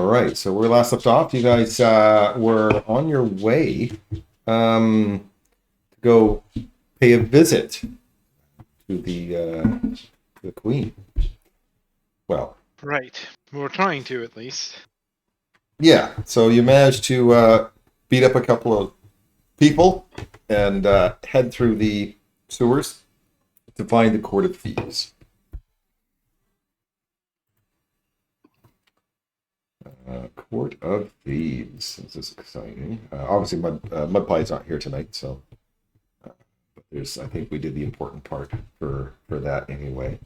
right. So where we last left off, you guys were on your way to go pay a visit to the queen. Well, Right. We're trying to, at least. yeah. So you managed to beat up a couple of people and head through the sewers to find the Court of Thieves. Court of Thieves. This is exciting. Obviously, Mudpie's not here tonight, so I think we did the important part for that anyway.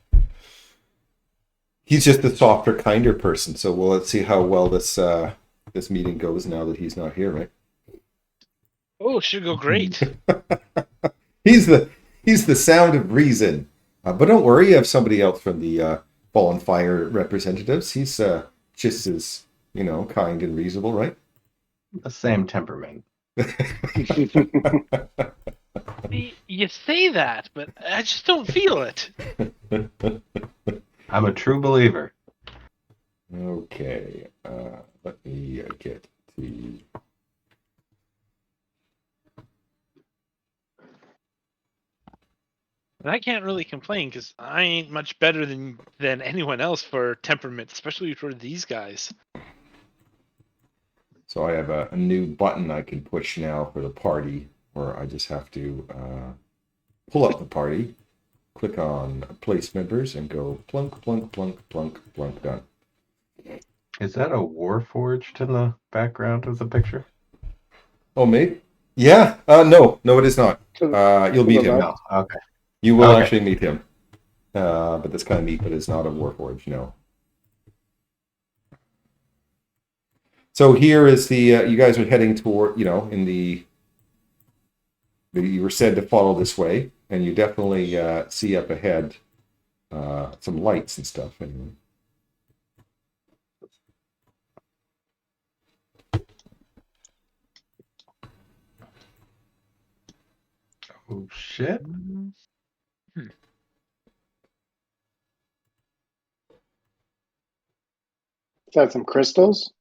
He's just the softer, kinder person. So let's see how well this meeting goes now that he's not here, right? Oh, it should go great. He's the sound of reason. But don't worry, you have somebody else from the Fallen Fire representatives. He's just as kind and reasonable, right? The same temperament. You say that, but I just don't feel it. I'm a true believer. Okay, let me get to... And I can't really complain because I ain't much better than anyone else for temperament, especially for these guys. So I have a new button I can push now for the party, where I just have to pull up the party, click on place members, and go plunk, plunk, plunk, plunk, plunk, done. Is that a Warforged in the background of the picture? Oh, maybe? Yeah. No, it is not. You'll meet him. No. Okay. You will actually meet him. But that's kind of neat, but it's not a Warforged, no. So here is the, you guys are heading toward, you were said to follow this way, and you definitely see up ahead some lights and stuff. Anyway. Oh, shit. Is that some crystals?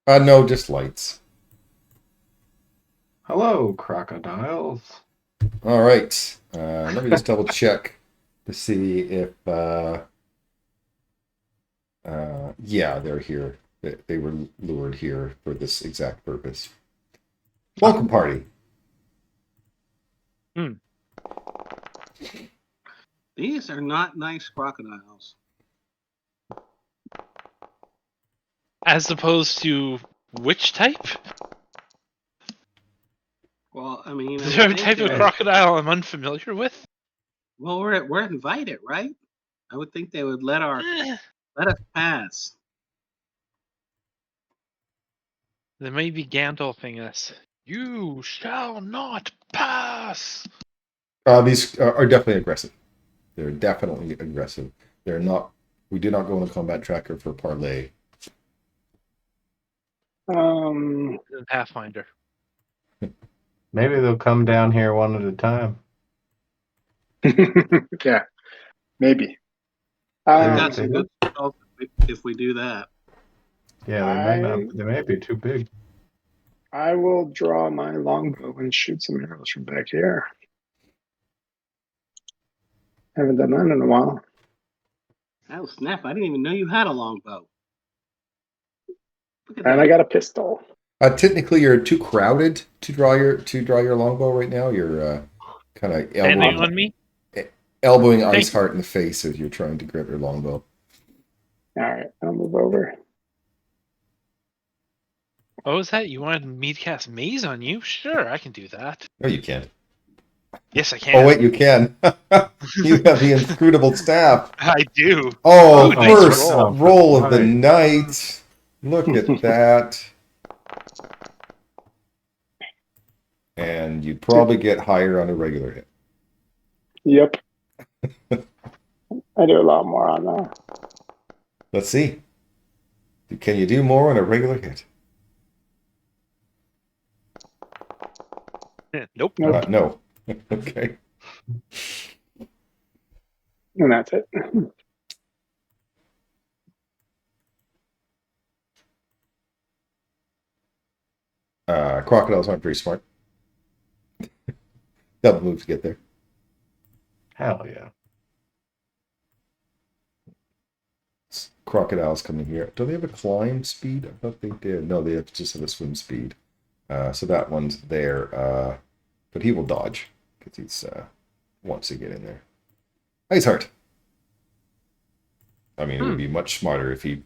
No, just lights. Hello, crocodiles. All right. Let me just double check to see if, yeah, they're here. They were lured here for this exact purpose. Welcome party. These are not nice crocodiles. As opposed to which type? Well, I mean, Is there a type of crocodile I'm unfamiliar with? Well, we're invited, right? I would think they would let us pass. They may be Gandalfing us. You shall not pass. These are definitely aggressive. They're definitely aggressive. They're not. We do not go on a combat tracker for parlay. Pathfinder. Maybe they'll come down here one at a time. Yeah, maybe. They've got some good stuff if we do that. Yeah, they may be too big. I will draw my longbow and shoot some arrows from back here. Haven't done that in a while. Oh snap! I didn't even know you had a longbow. And I got a pistol. Technically, you're too crowded to draw your longbow right now. You're kind of Standing on me, elbowing Iceheart in the face as you're trying to grab your longbow. All right, I'll move over. What was that? You wanted me to cast maze on you? Sure, I can do that. No, you can't. Yes, I can. Oh wait, you can. You have the inscrutable staff. I do. Oh, Ooh, nice first roll of the night. Look at that. And you'd probably get higher on a regular hit. Yep. I do a lot more on that. Let's see. Can you do more on a regular hit? Nope. No. Okay. And that's it. Crocodiles aren't very smart. Double move to get there. Hell yeah. Crocodiles coming here. Do they have a climb speed? I thought they did. No, they just have a swim speed. So that one's there. But he will dodge because he's wants to get in there. Ice Heart. I mean, it would be much smarter if he,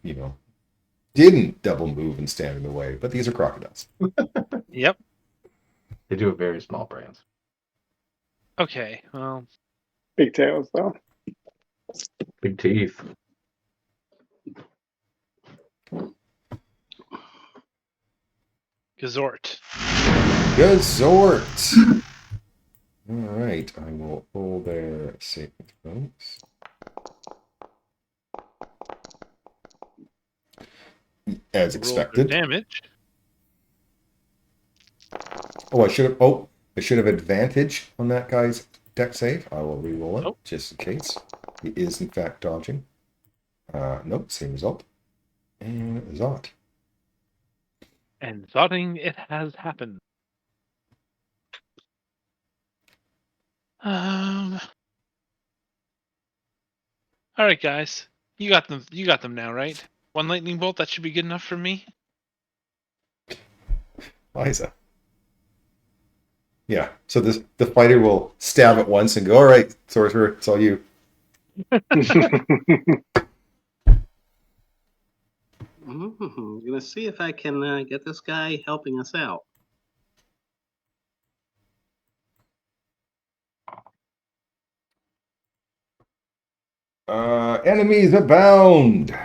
didn't double move and stand in the way. But these are crocodiles. Yep. They do have very small brains. Okay. Well, Big tails, though. Big teeth. Gazort. Gazort. All right, I will roll their saving throws. As expected. Damage. Oh, I should have advantage on that guy's deck save. I will re-roll it just in case. He is in fact dodging. Nope, same result. And Zot. And thoughting it has happened. All right, guys. You got them. You got them now, right? One lightning bolt. That should be good enough for me. Liza. Yeah. So the fighter will stab it once and go, all right, sorcerer, it's all you. I'm gonna see if I can get this guy helping us out. Enemies abound.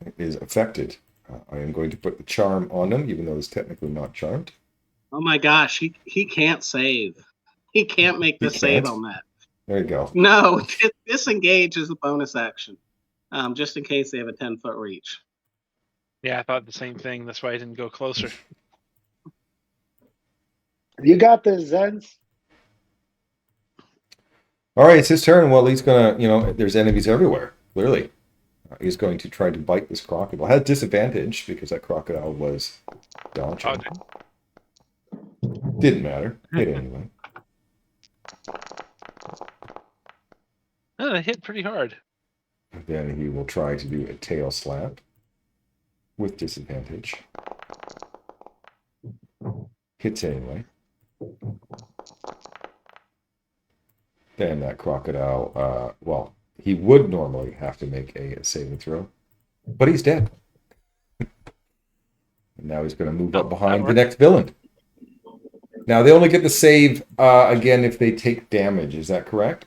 It is affected. I am going to put the charm on him, even though it's technically not charmed. Oh my gosh, he can't save. He can't make the save on that. There you go. No, disengage is a bonus action, just in case they have a 10-foot reach. Yeah, I thought the same thing. That's why I didn't go closer. You got this, Zeds. All right, it's his turn. Well, he's gonna, there's enemies everywhere. Clearly, he's going to try to bite this crocodile. Has disadvantage because that crocodile was dodging. Didn't matter. Hit anyway. Oh, that hit pretty hard. Then he will try to do a tail slap with disadvantage. Hits anyway. Then that crocodile, he would normally have to make a saving throw, but he's dead. And now he's going to move up behind the next villain. Now, they only get the save again if they take damage. Is that correct?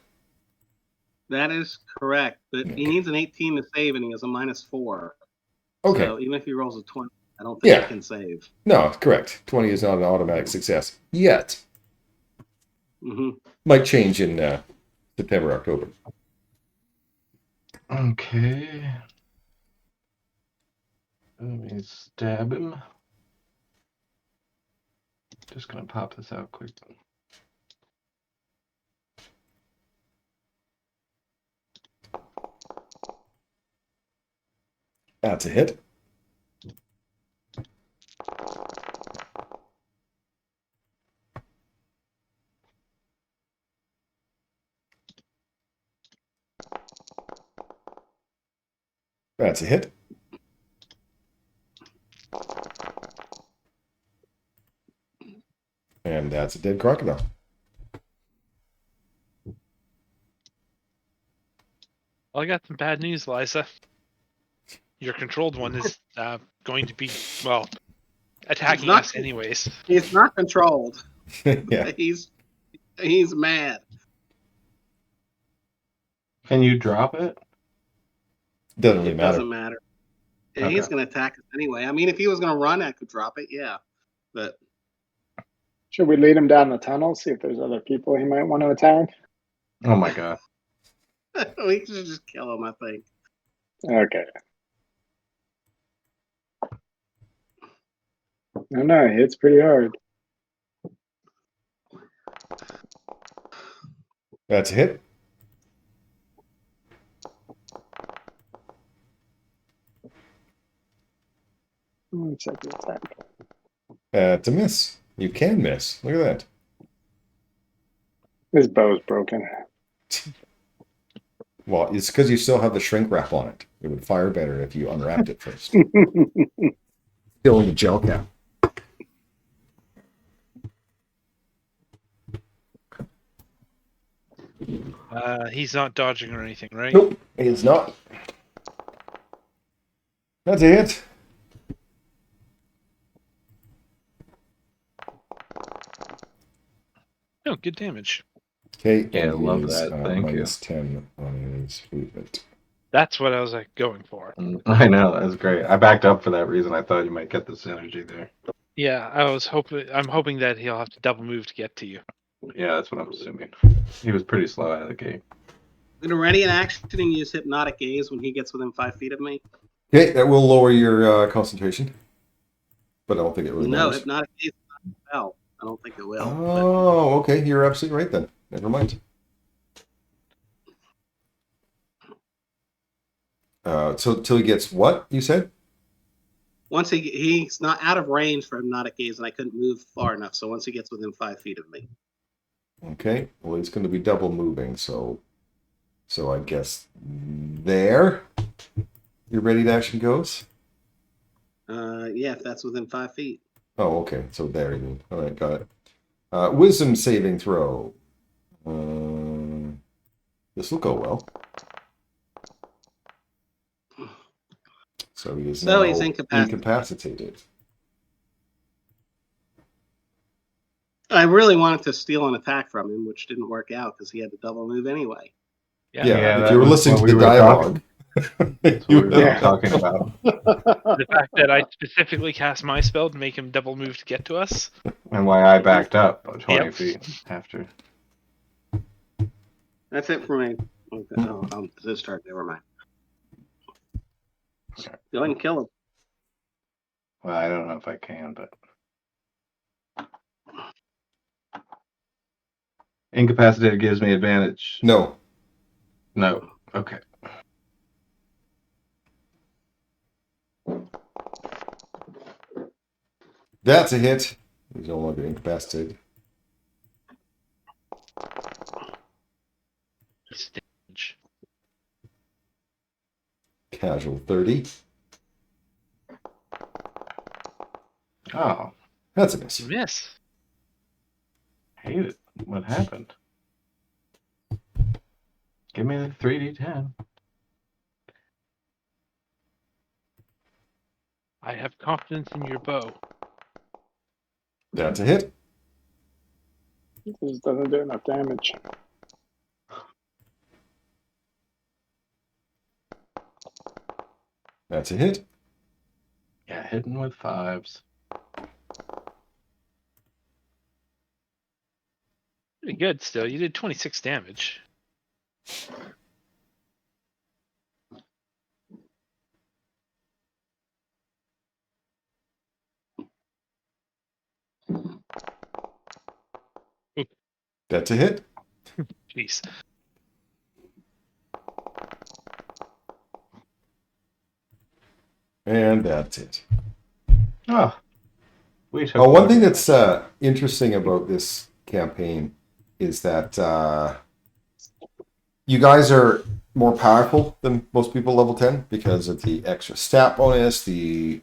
That is correct, but he needs an 18 to save, and he has a -4. Okay. So even if he rolls a 20, I don't think he can save. No, correct. 20 is not an automatic success yet. Mm-hmm. Might change in September, October. Okay. Let me stab him. Just gonna pop this out quickly. That's a hit. That's a hit. And that's a dead crocodile. Well, I got some bad news, Liza. Your controlled one is going to be, attacking us anyways. He's not controlled. Yeah. He's mad. Can you drop it? Doesn't really It matter. doesn't matter. Yeah, he's going to attack us anyway. I mean, if he was going to run, I could drop it, yeah. But Should we lead him down the tunnel, see if there's other people he might want to attack? Oh my god. we should just kill him, I think. Okay. No, he hits pretty hard. That's a hit. Second attack. It's a miss. You can miss. Look at that. His bow's broken. Well, it's because you still have the shrink wrap on it. It would fire better if you unwrapped it first. Still in the gel cap. He's not dodging or anything, right? Nope, it's not. That's a hit. Oh, good damage. Okay, Yeah, and love he's, that. Thank you. minus 10 on his movement. That's what I was going for. I know, that's great. I backed up for that reason. I thought you might get the synergy there. Yeah, I'm hoping that he'll have to double move to get to you. Yeah, that's what I'm assuming. He was pretty slow out of the gate. I'm gonna ready an action and use hypnotic gaze when he gets within 5 feet of me. Okay, that will lower your concentration. But I don't think it really No, matters. hypnotic gaze is not a spell. I don't think it will. Oh, okay. You're absolutely right then. Never mind. So till he gets what, you said? Once he's not out of range for hypnotic gaze, and I couldn't move far enough. So once he gets within 5 feet of me, Okay. Well, he's going to be double moving, so I guess there your ready to action goes. yeah, if that's within 5 feet. Oh, okay. So there you mean. All right, got it. Wisdom saving throw. This will go well. So he is So now he's incapacitated. I really wanted to steal an attack from him, which didn't work out because he had to double move anyway. Yeah, Yeah, if that you were was listening to what the we were dialogue. That's you what we would were have- talking about. The fact that I specifically cast my spell to make him double move to get to us. And why I backed up 20 Yep. feet after. That's it for me. Okay. Oh, this turn. Never mind. Go ahead and kill him. Well, I don't know if I can, but. Incapacitated gives me advantage. No. No. Okay. That's a hit. He's no longer incapacitated. Stage. Casual 30. Oh, That's a miss. Miss. hate it. What happened? Give me the 3d10. I have confidence in your bow. That's a hit. This doesn't do enough damage. That's a hit. Yeah, hitting with 5s. Pretty good still. You did 26 damage. That's a hit. Jeez. And that's it. Oh, we took. Oh, one thing that's interesting about this campaign is that you guys are more powerful than most people level 10 because of the extra stat bonus, the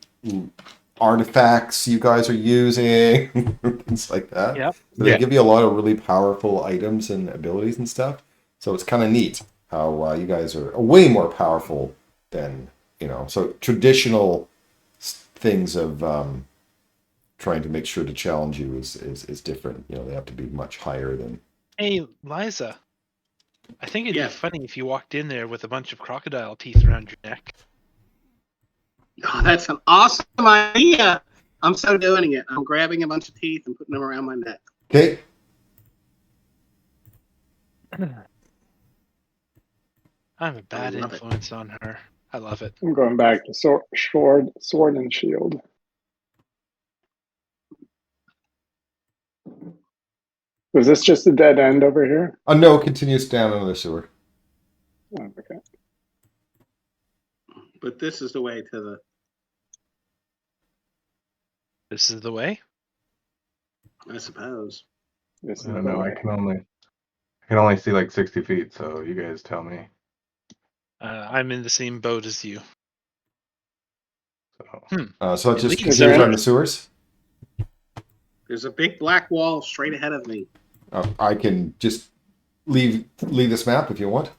artifacts you guys are using, things like that. Yep. So they Yeah. give you a lot of really powerful items and abilities and stuff. So it's kind of neat how you guys are way more powerful than, so traditional things of trying to make sure to challenge you is different. They have to be much higher than. Hey, Liza. I think it'd Yeah. be funny if you walked in there with a bunch of crocodile teeth around your neck. Oh, that's an awesome idea. I'm so doing it. I'm grabbing a bunch of teeth and putting them around my neck. Okay. I'm a bad love it. influence on her. I love it. I'm going back to sword and shield. Was this just a dead end over here? No, it continues down into the sewer. Oh, okay. But this is the way to the. This is the way. I suppose. This is I don't the know. I way. can only see like 60 feet. So you guys tell me. I'm in the same boat as you. So So it It just leads continues there- on the sewers. There's a big black wall straight ahead of me. I can just leave this map if you want.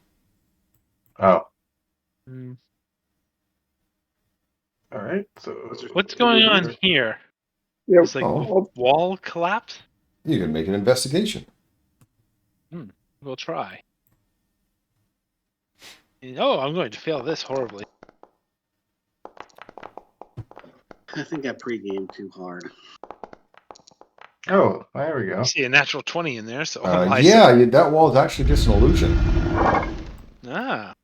oh, Hmm. all right. So What's going on here? Yep. Is like Oh. the wall collapse? You can make an investigation. We'll try. Oh, I'm going to fail this horribly. I think I pre-gamed too hard. Oh, there we I go. see a natural 20 in there, so That wall is actually just an illusion. Ah.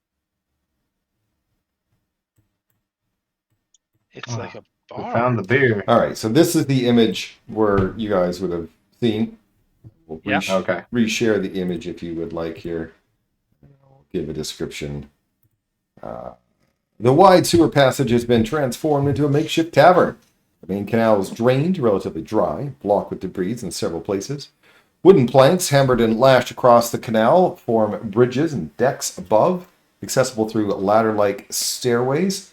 It's like a We bar. found the beer. All right, so this is the image where you guys would have seen. We'll Yep. Okay. reshare the image if you would like here. I'll give a description. The wide sewer passage has been transformed into a makeshift tavern. The main canal is drained, relatively dry, blocked with debris in several places. Wooden planks hammered and lashed across the canal form bridges and decks above, accessible through ladder-like stairways.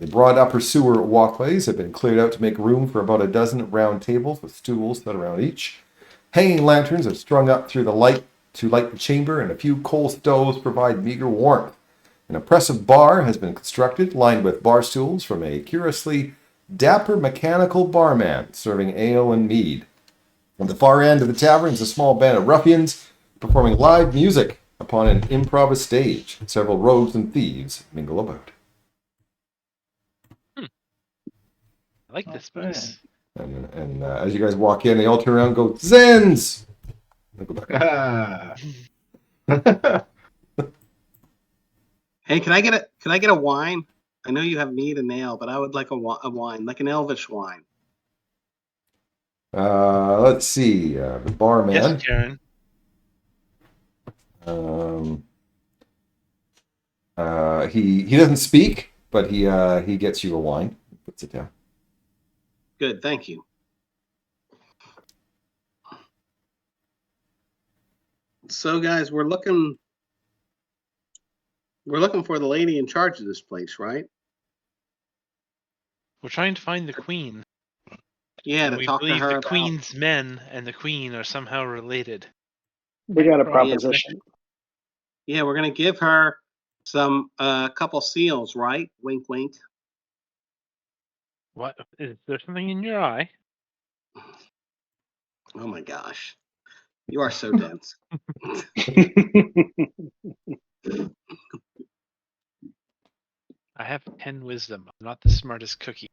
The broad upper sewer walkways have been cleared out to make room for about a dozen round tables with stools set around each. Hanging lanterns are strung up through the light to light the chamber, and a few coal stoves provide meager warmth. An oppressive bar has been constructed, lined with bar stools from a curiously dapper mechanical barman serving ale and mead. At the far end of the tavern is a small band of ruffians performing live music upon an improvised stage. Several rogues and thieves mingle about. I like this place. And as you guys walk in, they all turn around and go, Zens! They go back. Ah. Hey, can I get a wine? I know you have mead and ale, but I would like a wine, like an elvish wine. Let's see. The barman. Yes, Karen. He doesn't speak, but he gets you a wine. Puts it down. Good, thank you. So, guys, we're looking for the lady in charge of this place, right? We're trying to find the queen. Yeah, And to we talk to believe her the about. queen's men and the queen are somehow related. We got a Yeah, proposition. Yeah, we're gonna give her some couple seals, right? Wink, wink. What? Is there something in your eye? Oh my gosh, you are so dense. I have 10 wisdom. I'm not the smartest cookie.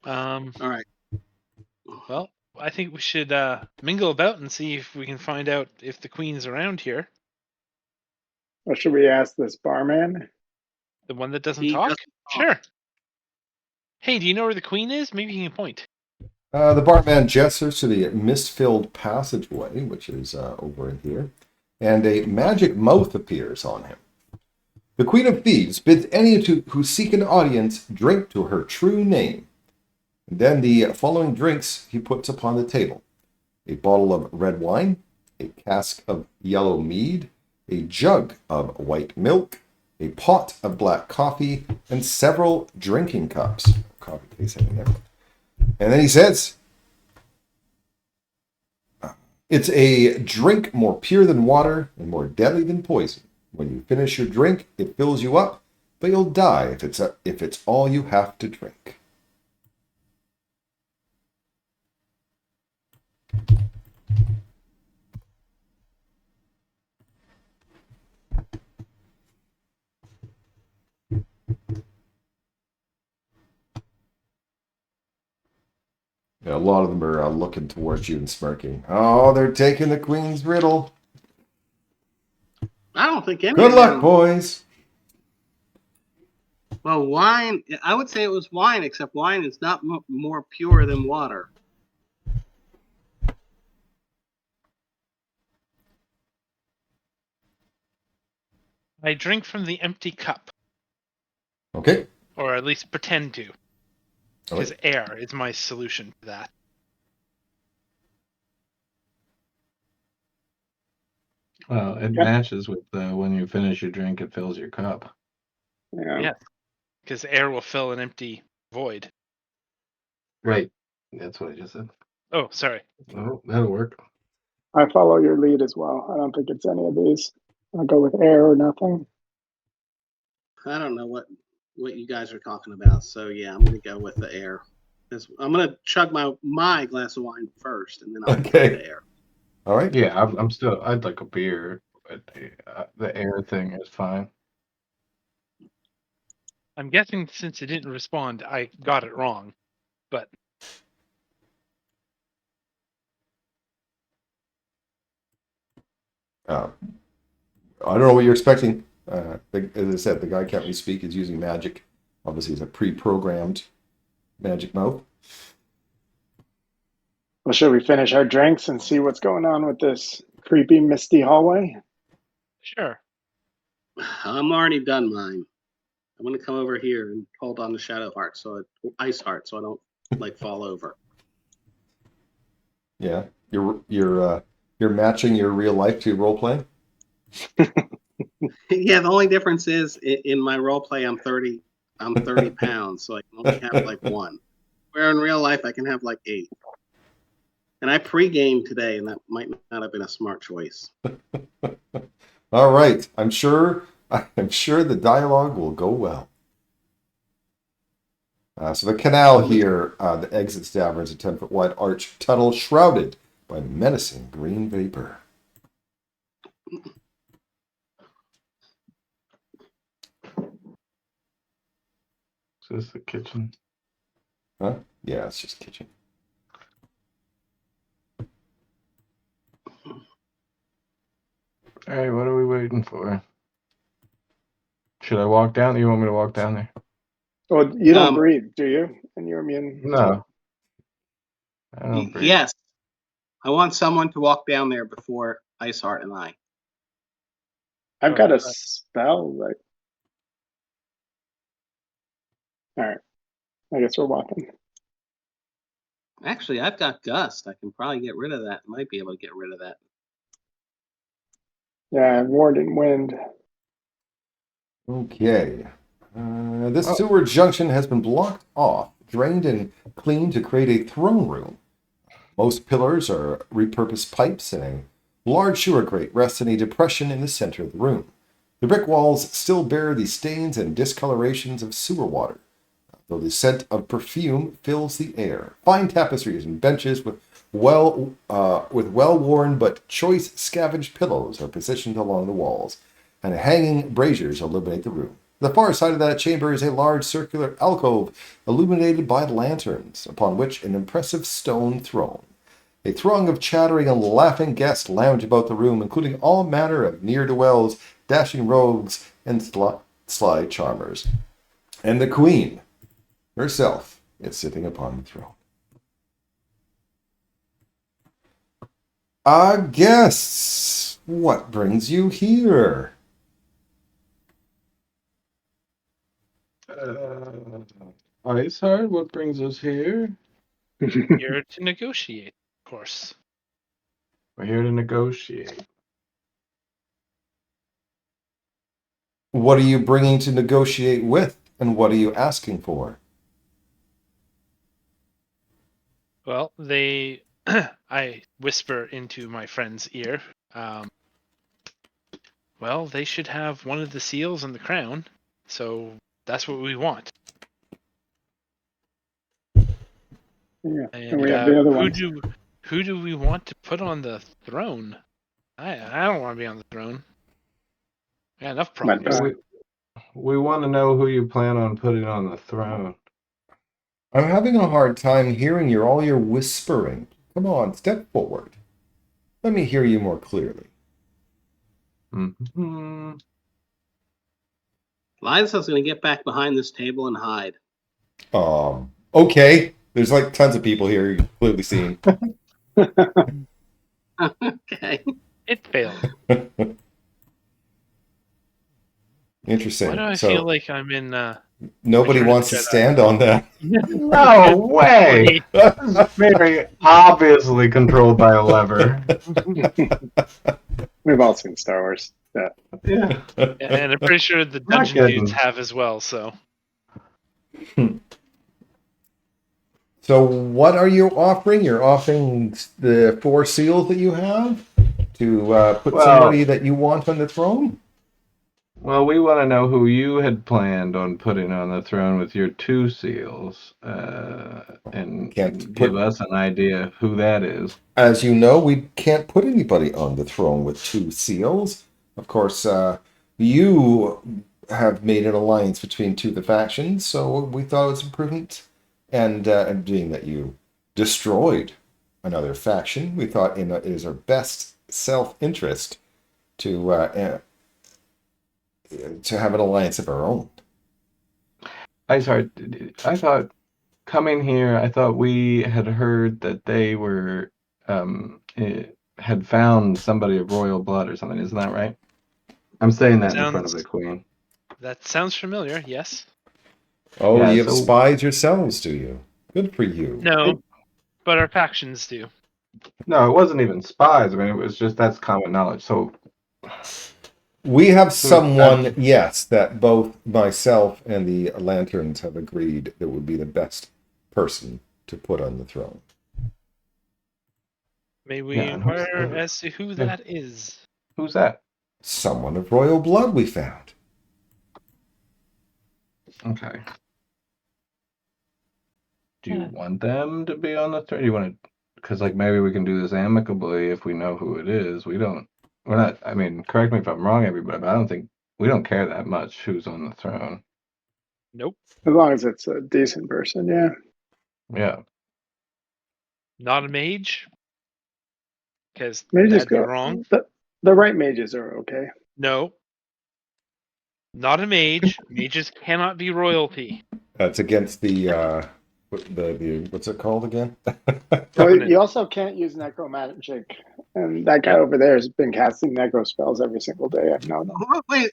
All right. Well, I think we should mingle about and see if we can find out if the queen's around here. Or should we ask this barman? The one that doesn't He talk? doesn't talk. Sure. Hey, do you know where the queen is? Maybe you can point. The barman gestures to the mist-filled passageway, which is over in here, and a magic mouth appears on him. The Queen of Thieves bids any who seek an audience drink to her true name. And then the following drinks he puts upon the table: a bottle of red wine, a cask of yellow mead, a jug of white milk, a pot of black coffee, and several drinking cups. Coffee case in there. And then he says, "It's a drink more pure than water and more deadly than poison. When you finish your drink, it fills you up, but you'll die if it's all you have to drink." Yeah, a lot of them are looking towards you and smirking. Oh, they're taking the Queen's riddle. I don't think any. Good of luck, them- boys. Well, wine. I would say it was wine, except wine is not more pure than water. I drink from the empty cup, Okay. or at least pretend to. Because air is my solution to that. Well, it Yeah. matches with when you finish your drink, it fills your cup. Yeah. Yeah. Because air will fill an empty void. Right. That's what I just said. Oh, sorry. Oh, that'll work. I follow your lead as well. I don't think it's any of these. I'll go with air or nothing. I don't know what you guys are talking about. So yeah, I'm gonna go with the air. I'm gonna chug my glass of wine first, and then I'll Okay. go the air. All right. Yeah, I'm still. I'd like a beer, but the air thing is fine. I'm guessing since it didn't respond, I got it wrong. But I don't know what you're expecting. As I said, the guy can't really speak. He's using magic. Obviously, he's a pre-programmed magic mouth. Well, should we finish our drinks and see what's going on with this creepy, misty hallway? sure. I'm already done mine. I'm gonna come over here and hold on to Shadow Heart, Ice Heart, so I don't fall over. Yeah, you're matching your real life to role playing. Yeah, the only difference is in my role play, I'm 30 pounds, so I can only have like one. Where in real life, I can have like 8. And I pre-gamed today, and that might not have been a smart choice. All right, I'm sure the dialogue will go well. So the canal here, the exit tavern is a 10-foot wide arch tunnel shrouded by menacing green vapor. Is this the kitchen? Huh? Yeah, it's just kitchen. All right, what are we waiting for? Should I walk down? You want me to walk down there? Well, you don't Um, breathe, do you? And you're immune. No, I don't breathe. Yes, I want someone to walk down there before Ice Heart and I. I've got a spell. Like, all right. I guess we're walking. Actually, I've got Gust. I can probably get rid of that. Might be able to get rid of that. Yeah, Warden Wind. Okay. This sewer junction has been blocked off, drained and cleaned to create a throne room. Most pillars are repurposed pipes, and a large sewer grate rests in a depression in the center of the room. The brick walls still bear the stains and discolorations of sewer water, though the scent of perfume fills the air. Fine tapestries and benches with well-worn but choice scavenged pillows are positioned along the walls, and hanging braziers illuminate the room. The far side of that chamber is a large circular alcove illuminated by lanterns, upon which an impressive stone throne. A throng of chattering and laughing guests lounge about the room, including all manner of ne'er-do-wells, dashing rogues, and sly charmers. And the queen herself is sitting upon the throne. Guests, what brings you here? Ice Heart, what brings us here? Here to negotiate, of course. We're here to negotiate. What are you bringing to negotiate with, and what are you asking for? Well, I whisper into my friend's ear. Well, they should have one of the seals and the crown, so that's what we want. Yeah, And and we have the other who ones. do we want to put on the throne? I don't want to be on the throne. I got enough problems. We want to know who you plan on putting on the throne. I'm having a hard time hearing all your whispering. Come on, step forward. Let me hear you more clearly. Mm-hmm. Liza's going to get back behind this table and hide. Okay. There's like tons of people here you've clearly seen. Okay. It failed. Interesting. Why do I So, feel like I'm in Nobody Return of wants the to Jedi. stand on that. No way! This is very obviously controlled by a lever. We've all seen Star Wars. Yeah. Yeah. And I'm pretty sure the Not dungeon kidding. dudes have as well. So So what are you offering? You're offering the 4 seals that you have to put Well- somebody that you want on the throne? Well, we want to know who you had planned on putting on the throne with your 2 seals, and Can't give put- us an idea of who that is. As you know, we can't put anybody on the throne with 2 seals. Of course, you have made an alliance between 2 of the factions, so we thought it was prudent. And being that you destroyed another faction, we thought it is our best self-interest to have an alliance of our own. I thought coming here, I thought we had heard that they were had found somebody of royal blood or something. Isn't that right? I'm saying that in front of the queen. that sounds familiar. Yes. Oh, Yeah, you have so- spies yourselves, do you? Good for you. No, but our factions do. No, it wasn't even spies. I mean, it was just that's common knowledge. So We have So, someone, yes, that both myself and the Lanterns have agreed that would be the best person to put on the throne. May we Yeah, and who's- inquire as to who that is? who's that? Someone of royal blood we found. Okay. Do you want them to be on the throne? Do you want to? Because like maybe we can do this amicably if we know who it is. We're not. I mean, correct me if I'm wrong, everybody, but I don't think we don't care that much who's on the throne. Nope. As long as it's a decent person, yeah. Yeah. Not a mage. Because Mages that'd be go. wrong. The right mages are okay. No. Not a mage. Mages cannot be royalty. That's against the what's it called again? Well, Covenant. you also can't use necromagic, and that guy over there has been casting necro spells every single day. I've known him. Wait,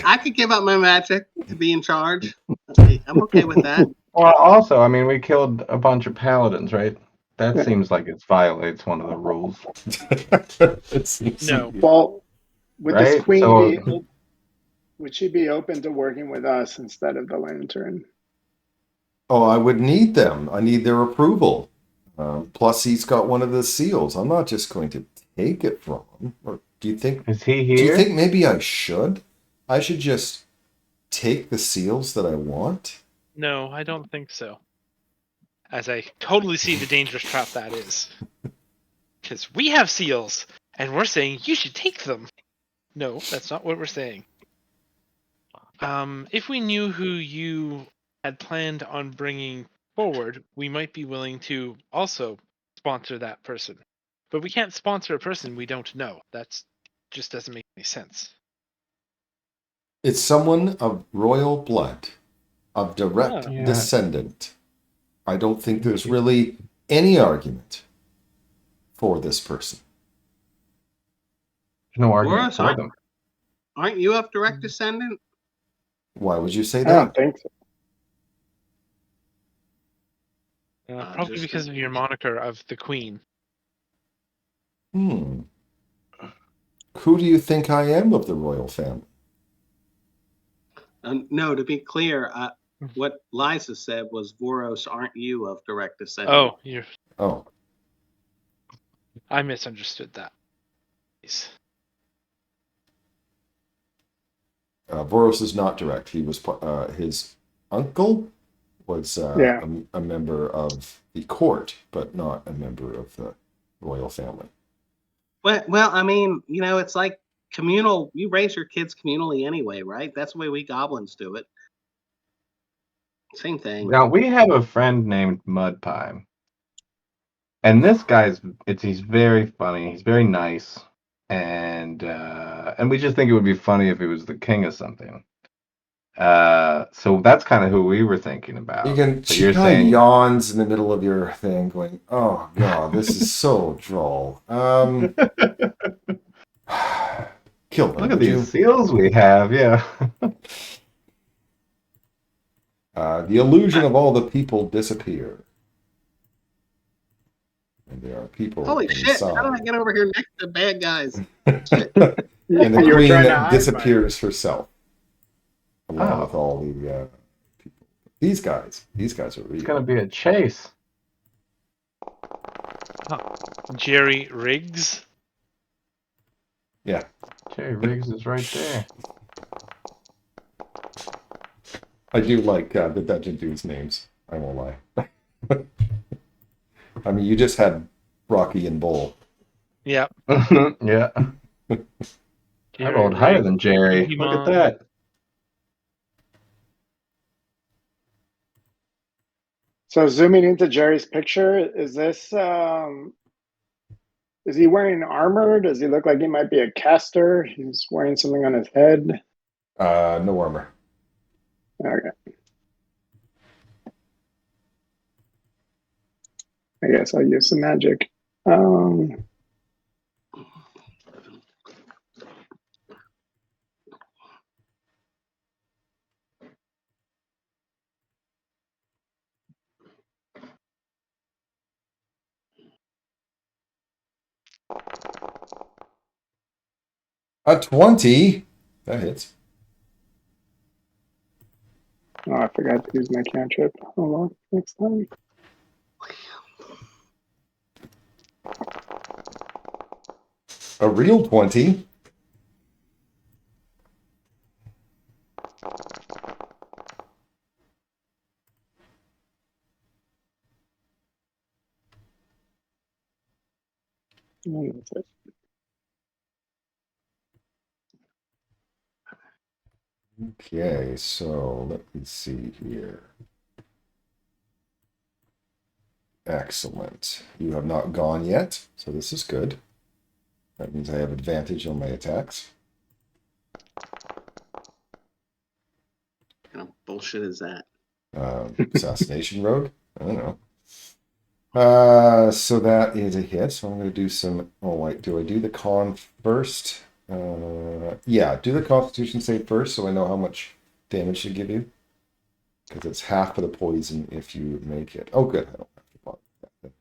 I could give up my magic to be in charge. I'm okay with that. Well, also, I mean, we killed a bunch of paladins, right? That Yeah. seems like it violates one of the rules, No. Well, would this right? queen So, would she be open to working with us instead of the lantern? Oh, I would need them. I need their approval. Plus, he's got one of the seals. I'm not just going to take it from him. Or do you think? is he Do you here? think maybe I should? I should just take the seals that I want. No, I don't think so. As I totally see the dangerous trap that is. Because we have seals, and we're saying you should take them. No, that's not what we're saying. If we knew who you had planned on bringing forward, we might be willing to also sponsor that person. But we can't sponsor a person we don't know. That's just doesn't make any sense. It's someone of royal blood, of direct Yeah. descendant. I don't think there's really any argument for this person. There's no argument Boris, for them. Aren't you of direct descendant? Why would you say I that? don't think so. Probably Just- because of your moniker of the Queen. Hmm. Who do you think I am of the royal family? No, to be clear, what Liza said was, Voros, aren't you of direct descendant? Oh, Oh, I misunderstood that. Please. Voros is not direct. He was his uncle was Yeah. a member of the court, but not a member of the royal family. Well, I mean, it's like communal. You raise your kids communally anyway, right? That's the way we goblins do it. Same thing. Now we have a friend named Mudpie, and this guy's he's very funny. He's very nice, and we just think it would be funny if he was the king of something. So that's kind of who we were thinking about. You can So she you're kind of saying yawns in the middle of your thing, going, "Oh God, this is so droll." Kill them. look at would you? these seals we have, yeah. The illusion of all the people disappear. And there are people Holy shit! How inside. did I get over here next to bad guys? Shit. And the You were queen trying to hide, disappears herself. Along Oh. with all the people. These guys are real. It's gonna be a chase. Jerry Riggs. Yeah. Jerry Riggs is right there. I do like the Dungeon Dudes names. I won't lie. I mean, you just had Rocky and Bull. Yep. Yeah. I Jerry rolled higher Riggs, than Jerry. Pokemon. Look at that. So zooming into Jerry's picture, is this is he wearing armor? Does he look like he might be a caster? He's wearing something on his head. No armor. Okay. I guess I'll use some magic. 20. That hits. Oh, I forgot to use my cantrip. Hold on, next time. A real 20. And that's it. Okay, so let me see here. Excellent. You have not gone yet, so this is good. That means I have advantage on my attacks. What kind of bullshit is that? Assassination Road? I don't know. So that is a hit. So I'm going to do some... Oh, wait. Do I do the con first? Yeah, do the Constitution save first so I know how much damage to give you. Because it's half of the poison if you make it. Oh, good. I don't have to bother with that.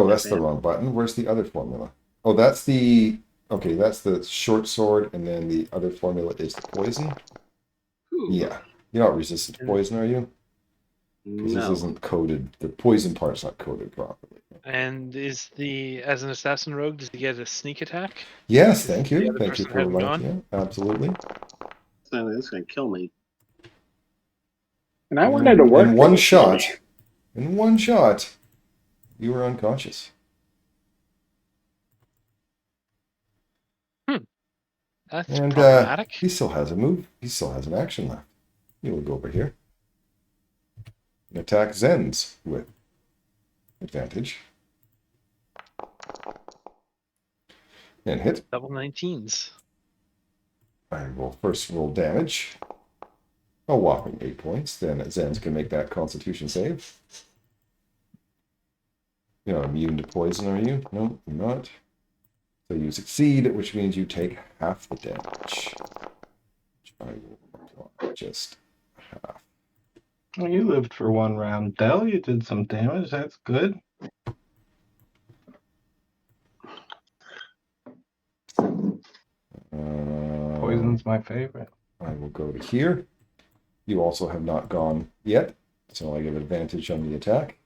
That's the wrong button. Where's the other formula? Oh, that's the... Okay, that's the short sword, and then the other formula is the poison. Ooh, Yeah. You're not resistant to poison, are you? Because this no. isn't coded. The poison part's not coded properly. And is as an assassin rogue, does he get a sneak attack? Yes, Is thank the you. other Thank you person for having liking gone? it. Absolutely. It's gonna kill me. And I wanted to work In for one this shot. movie. In one shot, you were unconscious. That's And problematic. he still has a move. He still has an action left. He will go over here and attack Zens with advantage. And hit. Double 19s. I will first roll damage. A whopping 8 points. Then Zens can make that Constitution save. You're not immune to poison, are you? No, you're not. So you succeed, which means you take half the damage. Which I will apply just half. Well, you lived for one round, Dell. You did some damage. That's good. Poison's my favorite. I will go to here. You also have not gone yet, so I give advantage on the attack.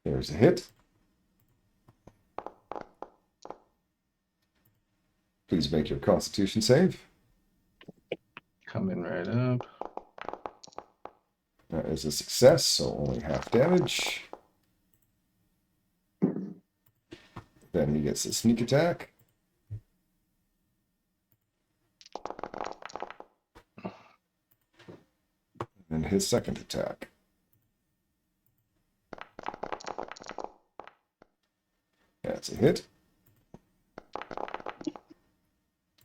There's a hit. Please make your Constitution save. Coming right up. That is a success, so only half damage. Then he gets a sneak attack. And his second attack. That's a hit.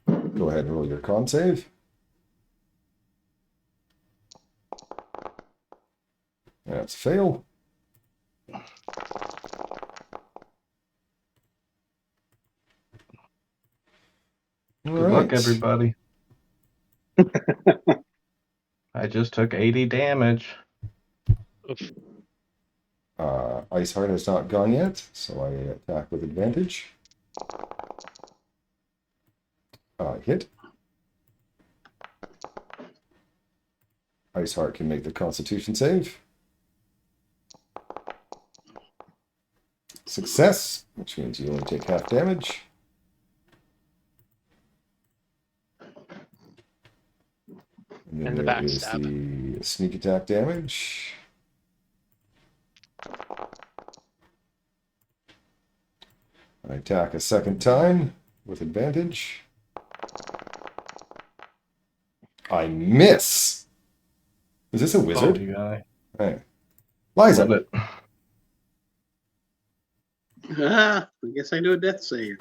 Go ahead and roll your con save. That's a fail. All Good luck, right. everybody. I just took 80 damage. Oof. Ice Heart has not gone yet, so I attack with advantage. Hit. Ice Heart can make the Constitution save. Success, which means you only take half damage. And then And the there is backstab. the sneak attack damage. I attack a second time with advantage. I miss. Is this a wizard? You guy. Hey. Love Liza. it. I guess I do a death save.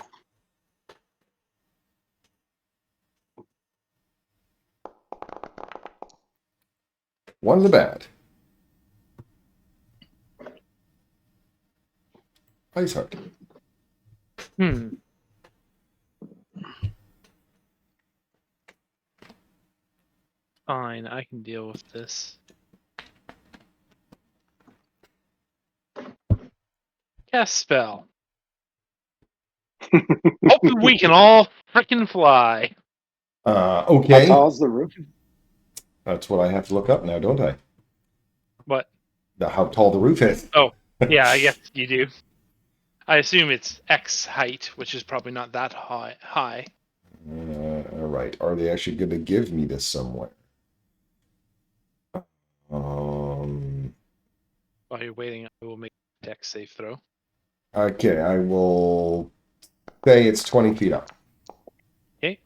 One of the bad. Ice Heart. Fine, I can deal with this. Cast spell. Hopefully we can all frickin' fly. How Okay. tall is the roof? That's what I have to look up now, don't I? What? How tall the roof is. Oh, yeah, I guess you do. I assume it's X height, which is probably not that high. All right. Are they actually going to give me this somewhere? While you're waiting, I will make a dex save throw. Okay, I will say it's 20 feet up. Okay.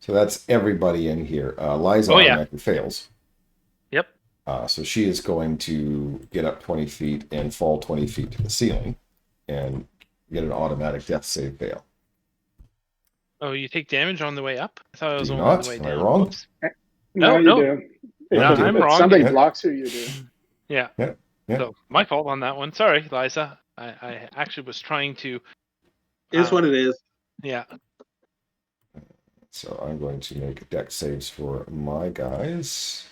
So that's everybody in here. Liza Oh, yeah. automatically fails. Yep. So she is going to get up 20 feet and fall 20 feet to the ceiling and get an automatic death save fail. Oh, you take damage on the way up? I thought it was Do you only on not? the way Am down. I wrong? Whoops. No, you no. do. No, Okay. I'm If wrong. somebody Yeah. blocks you, you do. Yeah. Yeah. So, my fault on that one. Sorry, Liza. I actually was trying to... Is what it is. Yeah. So I'm going to make deck saves for my guys.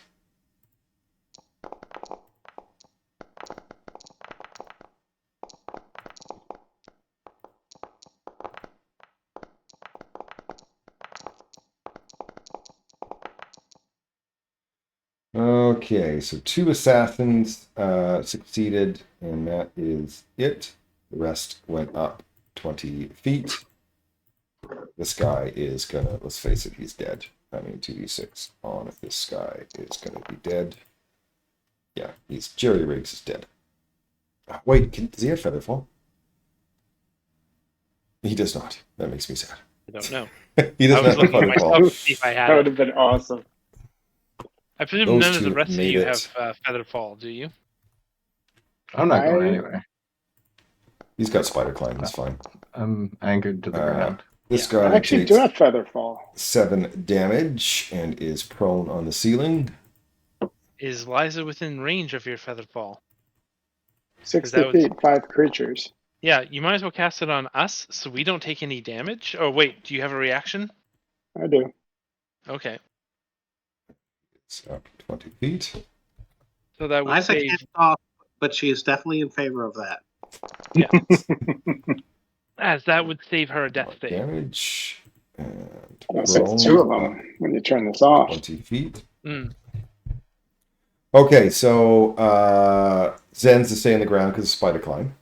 Okay, so 2 assassins succeeded, and that is it. The rest went up 20 feet. This guy is gonna, let's face it, he's dead. I mean, 2d6 on if this guy is gonna be dead. Yeah, Jerry Riggs is dead. Wait, does he have Featherfall? He does not. That makes me sad. I don't know. He does I not was have looking at myself Featherfall. to see if I That had would it. have been awesome. I presume Those none of the two rest of made you it. have Featherfall, do you? I'm not going I- anywhere. He's got Spider Climb, he's fine. I'm anchored to the ground. This Yeah. I guy actually takes do have Featherfall. 7 damage and is prone on the ceiling. Is Liza within range of your Featherfall? 60 that would- feet, 5 creatures. Yeah, you might as well cast it on us so we don't take any damage. Oh, wait, do you have a reaction? I do. Okay. It's up 20 feet. So that would Liza save... can't talk, but she is definitely in favor of that. As that would save her a death save. Damage. And Unless it's prone 2 of up them when you turn this off. 20 feet. Mm. Okay, so Zen's to stay on the ground because of Spider Climb.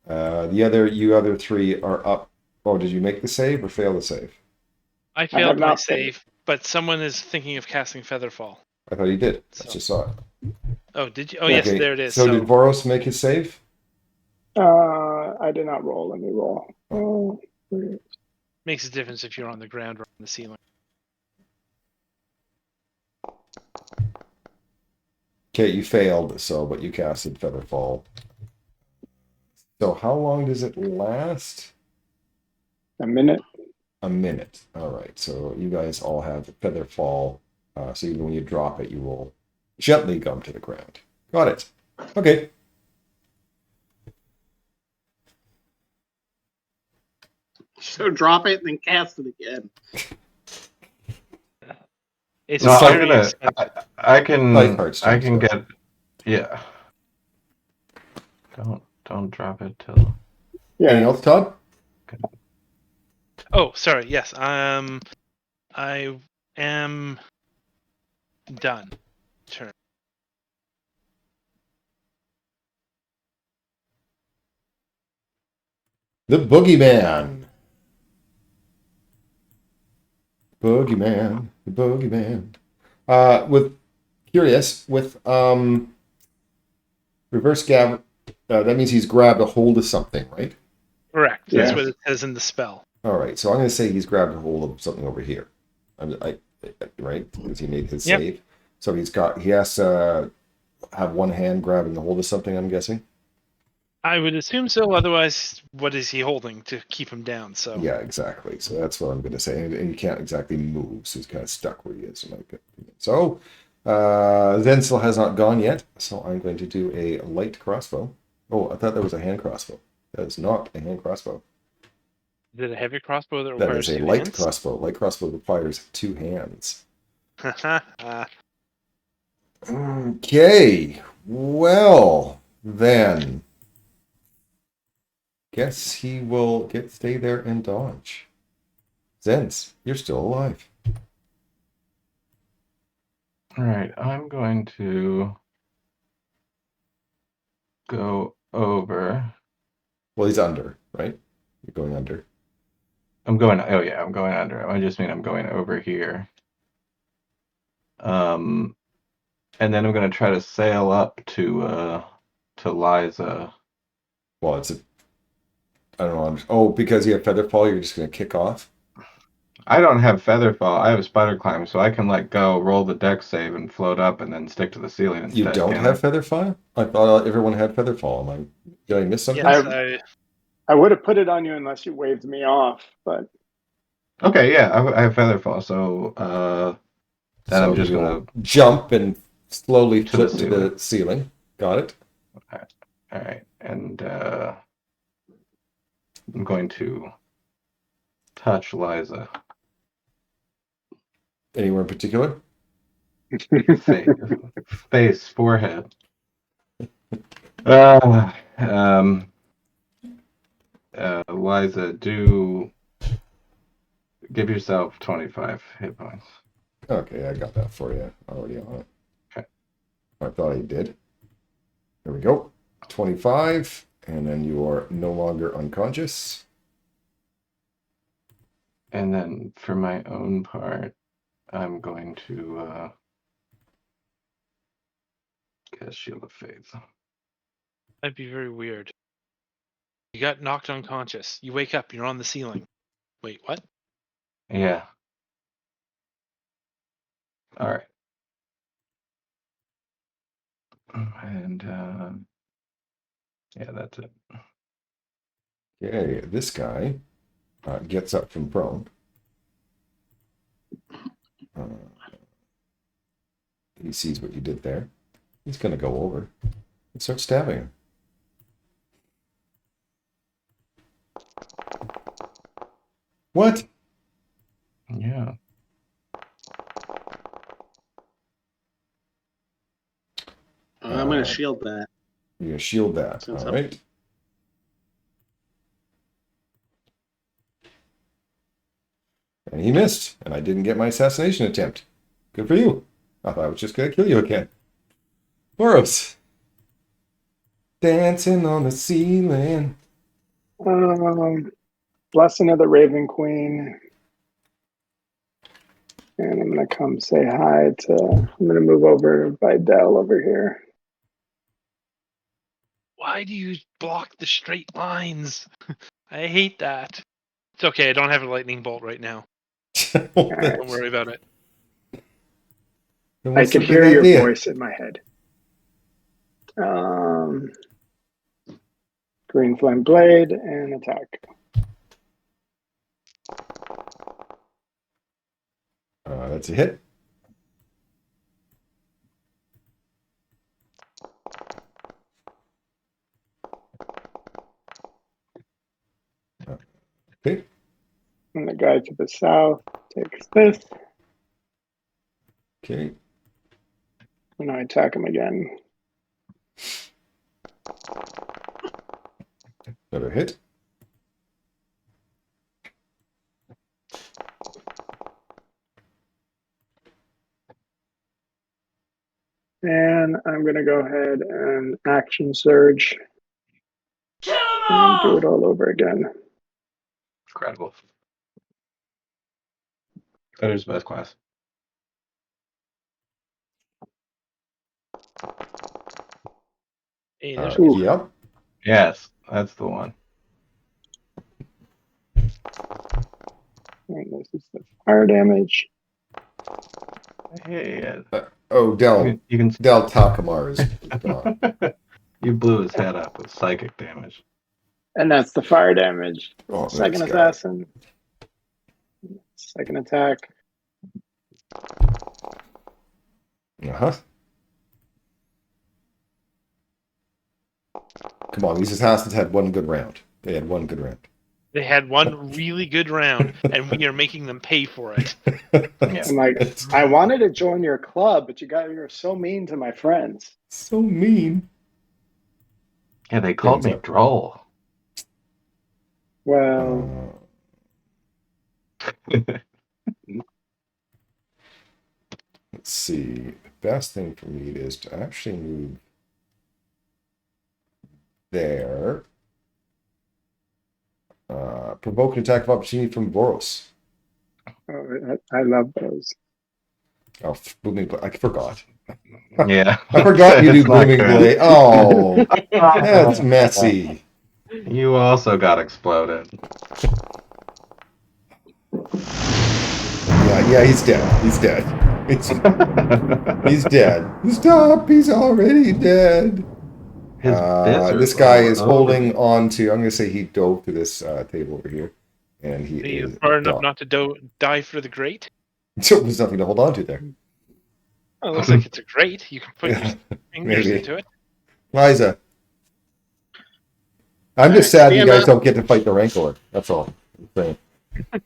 You other 3 are up. Oh, did you make the save or fail the save? I have failed my not save, but someone is thinking of casting Featherfall. I thought you did. I So- just saw it. Oh, did you? Oh, yes, Okay, there it is. So did Voros make his save? I did not roll. Let me roll. Makes a difference if you're on the ground or on the ceiling. Okay, you failed, but you casted Featherfall. So how long does it last? A minute. A minute. All right. So you guys all have Featherfall. So even when you drop it, you will gently come to the ground. Got it. Okay. So drop it and then cast it again. It's No, I'm very gonna. expensive. I can. Life cards I change, can yes. get. Yeah. Don't drop it till. Anything Yeah. else, Todd? Oh, sorry. Yes. I am done. Turn. The Boogeyman. Boogeyman. The Boogeyman. With curious with reverse gab. That means he's grabbed a hold of something, right? Correct. That's Yes. what it says in the spell. All right. So I'm going to say he's grabbed a hold of something over here. Right? Because he made his Yep. save. So he has to have one hand grabbing a hold of something, I'm guessing. I would assume so. Otherwise, what is he holding to keep him down? So Yeah, exactly. So that's what I'm going to say. And he can't exactly move, so he's kind of stuck where he is. In my opinion. So Zenzel has not gone yet, so I'm going to do a light crossbow. Oh, I thought that was a hand crossbow. That is not a hand crossbow. is it a heavy crossbow that That requires is a two light hands? crossbow. Light crossbow requires 2 hands. Okay. Well, then. Guess he will stay there and dodge. Zens, you're still alive. All right. I'm going to go over. Well, he's under, right? You're going under. I'm going. Oh yeah, I'm going under. I just mean I'm going over here. And then I'm gonna try to sail up to Liza. Well, I don't know. Oh, because you have feather fall, you're just going to kick off? I don't have feather fall. I have spider climb, so I can let go, roll the dex save, and float up, and then stick to the ceiling instead. You don't have feather fall? I thought everyone had feather fall. Did I miss something? Yes, I would have put it on you unless you waved me off, but Okay, yeah, I have feather fall, so then I'm just gonna jump and slowly to the flip to the ceiling. Got it. All right, and I'm going to touch Liza. Anywhere in particular? Face, forehead. Liza, do give yourself 25 hit points. Okay, I got that for you. Already on it. Okay. I thought I did. There we go. 25, and then you are no longer unconscious. And then for my own part, I'm going to cast Shield of Faith. that'd be very weird. You got knocked unconscious. You wake up. You're on the ceiling. Wait, what? Yeah. All right. And yeah, that's it. Okay, this guy gets up from prone. He sees what you did there. He's going to go over and start stabbing him. What? Yeah. I'm going to shield that. You're going to shield that. Since All right. And he missed, and I didn't get my assassination attempt. Good for you. I thought I was just going to kill you again. Boros. Dancing on the ceiling. Blessing of the Raven Queen. And I'm going to come say hi to, I'm going to move over by Dell over here. Why do you block the straight lines? I hate that. It's okay. I don't have a lightning bolt right now. Don't worry about it. I can hear your voice in my head. Green Flame Blade and attack. That's a hit. Okay. And the guy to the south takes this. Okay. And I attack him again. Another hit. And I'm going to go ahead and action surge and do it all over again. Incredible. Fighters best class. Hey, there's Ooh. Yep. Yes, that's the one. And this is the fire damage. Hey, Oh, Del you Takamar is gone. can. You blew his head up with psychic damage. And that's the fire damage. Oh, Second nice guy. assassin. Second attack. Uh-huh. Come on, these assassins had one good round. They had one good round. They had one really good round, and we are making them pay for it. I'm like, I wanted to join your club, but you're so mean to my friends. So mean. Yeah, they called me droll. Well, Let's see. The best thing for me is to actually move there. Provoke an attack of opportunity from Boros. I love those. Oh, booming! I forgot. Yeah. I forgot you do It's not booming good. blade. Oh, that's messy. You also got exploded. Yeah, he's dead. He's dead. He's dead. Stop! He's already dead. His bits are This guy is over. holding on to. I'm going to say he dove to this table over here, and he He is is far enough not to die for the grate. So there's nothing to hold on to there. Oh, it looks like it's a grate. You can put your fingers maybe. into it. Liza, I'm just sad you guys don't get to fight the Rancor. That's all I'm saying.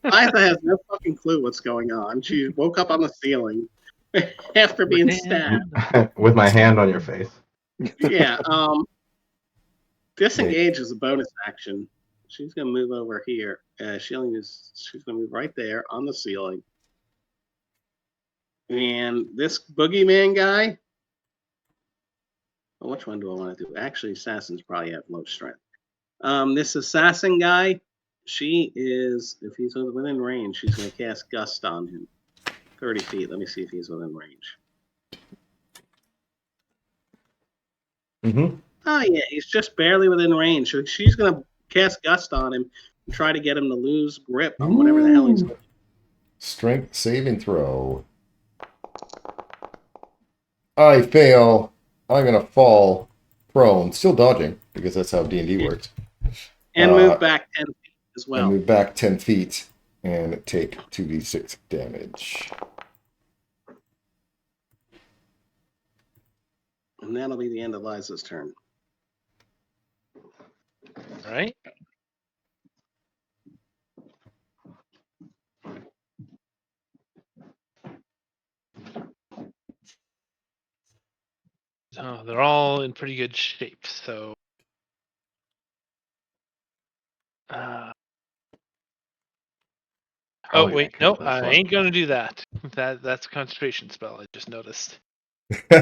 Liza has no fucking clue what's going on. She woke up on the ceiling after being stabbed. With my hand on your face. Yeah. Disengage is a bonus action. She's gonna move over here. She's gonna move right there on the ceiling. And this boogeyman guy. Well, which one do I want to do? Actually, assassins probably have low strength. This assassin guy, she is, if he's within range, she's going to cast Gust on him. 30 feet. Let me see if he's within range. Mm-hmm. Oh, yeah, he's just barely within range. So she's going to cast Gust on him and try to get him to lose grip on whatever the hell he's doing. Strength saving throw. I fail. I'm going to fall prone. Still dodging, because that's how D&D works. And move back 10 feet as well. And move back 10 feet and take 2d6 damage. And that'll be the end of Liza's turn. All right. So they're all in pretty good shape. So, oh Probably wait, gonna no, kill this I one. ain't gonna do that. That's a concentration spell. I just noticed.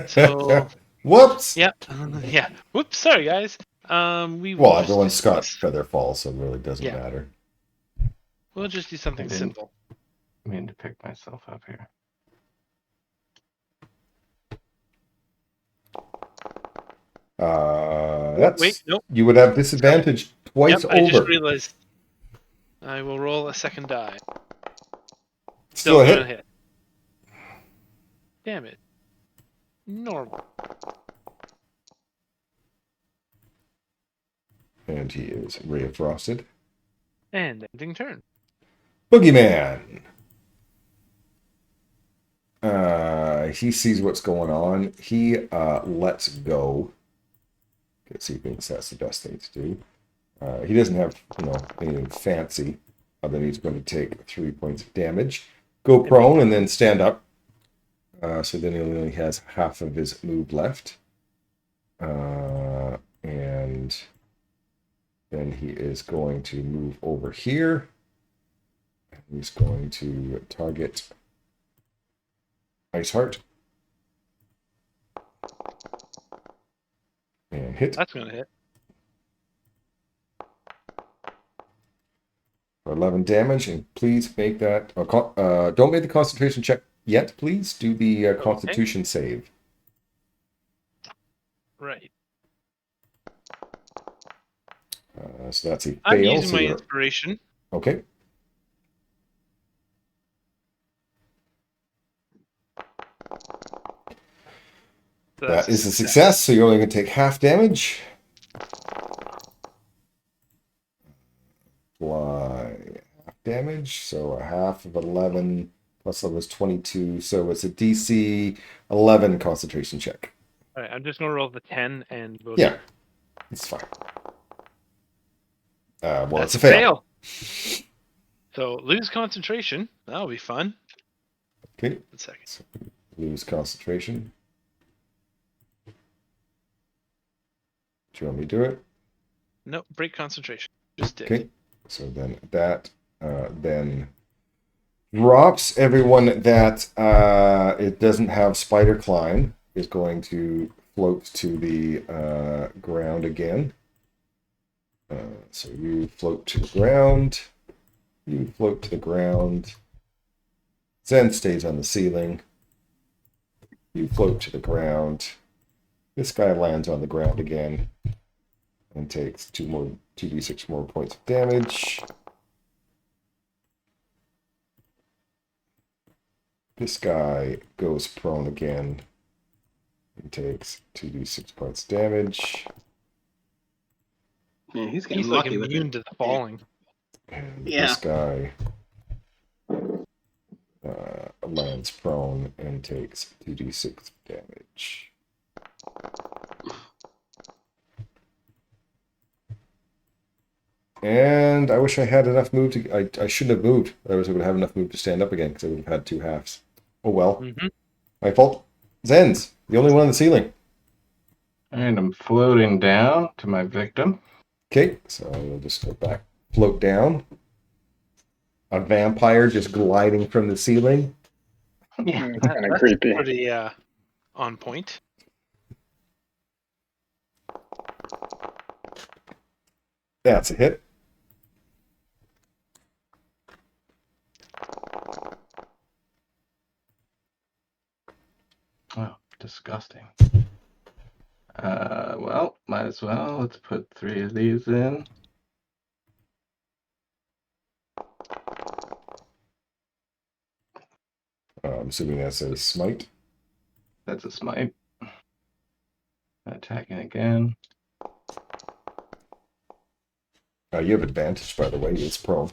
So, Whoops. yeah, yeah. Whoops, sorry guys. We will Well, just everyone's do got this. feather fall, so it really doesn't Yeah. matter. We'll just do something I didn't. simple. I mean to pick myself up here. That's Wait, nope. You would have disadvantage twice Yep, over. I just realized. I will roll a second die. Still a gonna hit. Damn it. Normal. And he is Ray of Frosted. And ending turn. Boogeyman. He sees what's going on. He lets go. Because he thinks that's the best thing to do. He doesn't have, anything fancy. Other than he's going to take 3 points of damage. Go prone and then stand up. So then he only has half of his move left. And then he is going to move over here. He's going to target Iceheart. And hit That's gonna hit. for 11 damage. And please make that. Don't make the concentration check yet, please. Do the Constitution save. Right. So that's a fail. I'm using so my you're- inspiration. Okay. That is a success, so you're only going to take half damage. Apply half damage, so a half of 11 plus that was 22, so it's a DC 11 concentration check. All right, I'm just gonna roll the 10 and we'll Yeah, it's fine. Well, That's it's a fail. So lose concentration. That'll be fun. Okay, 1 second. so lose concentration. Do you want me to do it? Nope, break concentration. Just did. Okay, so then that then drops. Everyone that it doesn't have spider climb is going to float to the ground again. So you float to the ground. You float to the ground. Zen stays on the ceiling. You float to the ground. This guy lands on the ground again and takes 2d6 more points of damage. This guy goes prone again and takes 2d6 points of damage. Yeah, he's getting He's like lucky with immune it. to the falling. And Yeah. this guy lands prone and takes 2d6 damage. And I wish I had enough move to... I shouldn't have moved. I would have enough move to stand up again because I would have had 2 halves. Oh well. Mm-hmm. My fault. Zen's the only one on the ceiling. And I'm floating down to my victim. Okay, so we'll just go back. Float down. A vampire just gliding from the ceiling. Yeah. It's kind of That's creepy. pretty on point. That's a hit. Oh, disgusting. Well, might as well. Let's put 3 of these in. I'm assuming that's a smite. That's a smite. Attacking again. You have advantage, by the way. It's prone.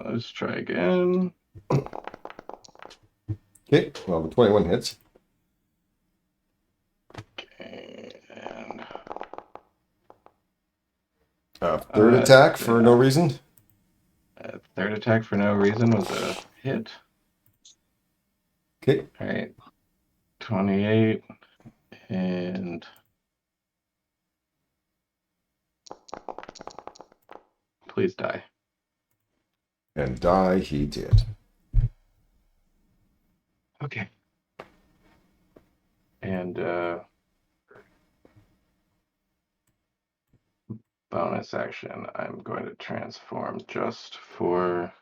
Let's try again. Okay, well, the 21 hits. Okay, and Third attack for no reason. third attack for no reason was a hit. Okay, All right, 28 and please die. and die he did. Okay. And bonus action, I'm going to transform just for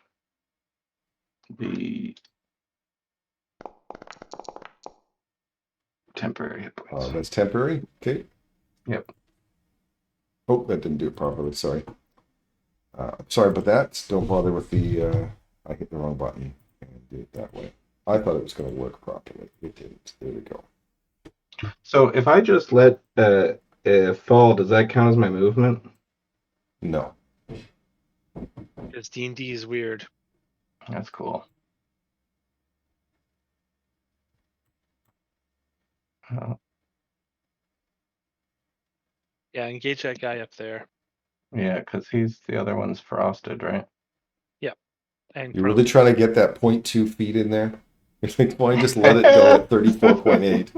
the temporary hit points. That's temporary. Okay. Yep. Oh, that didn't do it properly. Sorry. Sorry about that. Don't bother with the... I hit the wrong button and did it that way. I thought it was going to work properly. It didn't. There we go. So if I just let fall, does that count as my movement? No. Because D&D is weird. That's cool. Yeah, engage that guy up there. Yeah, because the other one's frosted, right? And You're really trying to get that 0.2 feet in there? You're like, why just let it go at 34.8?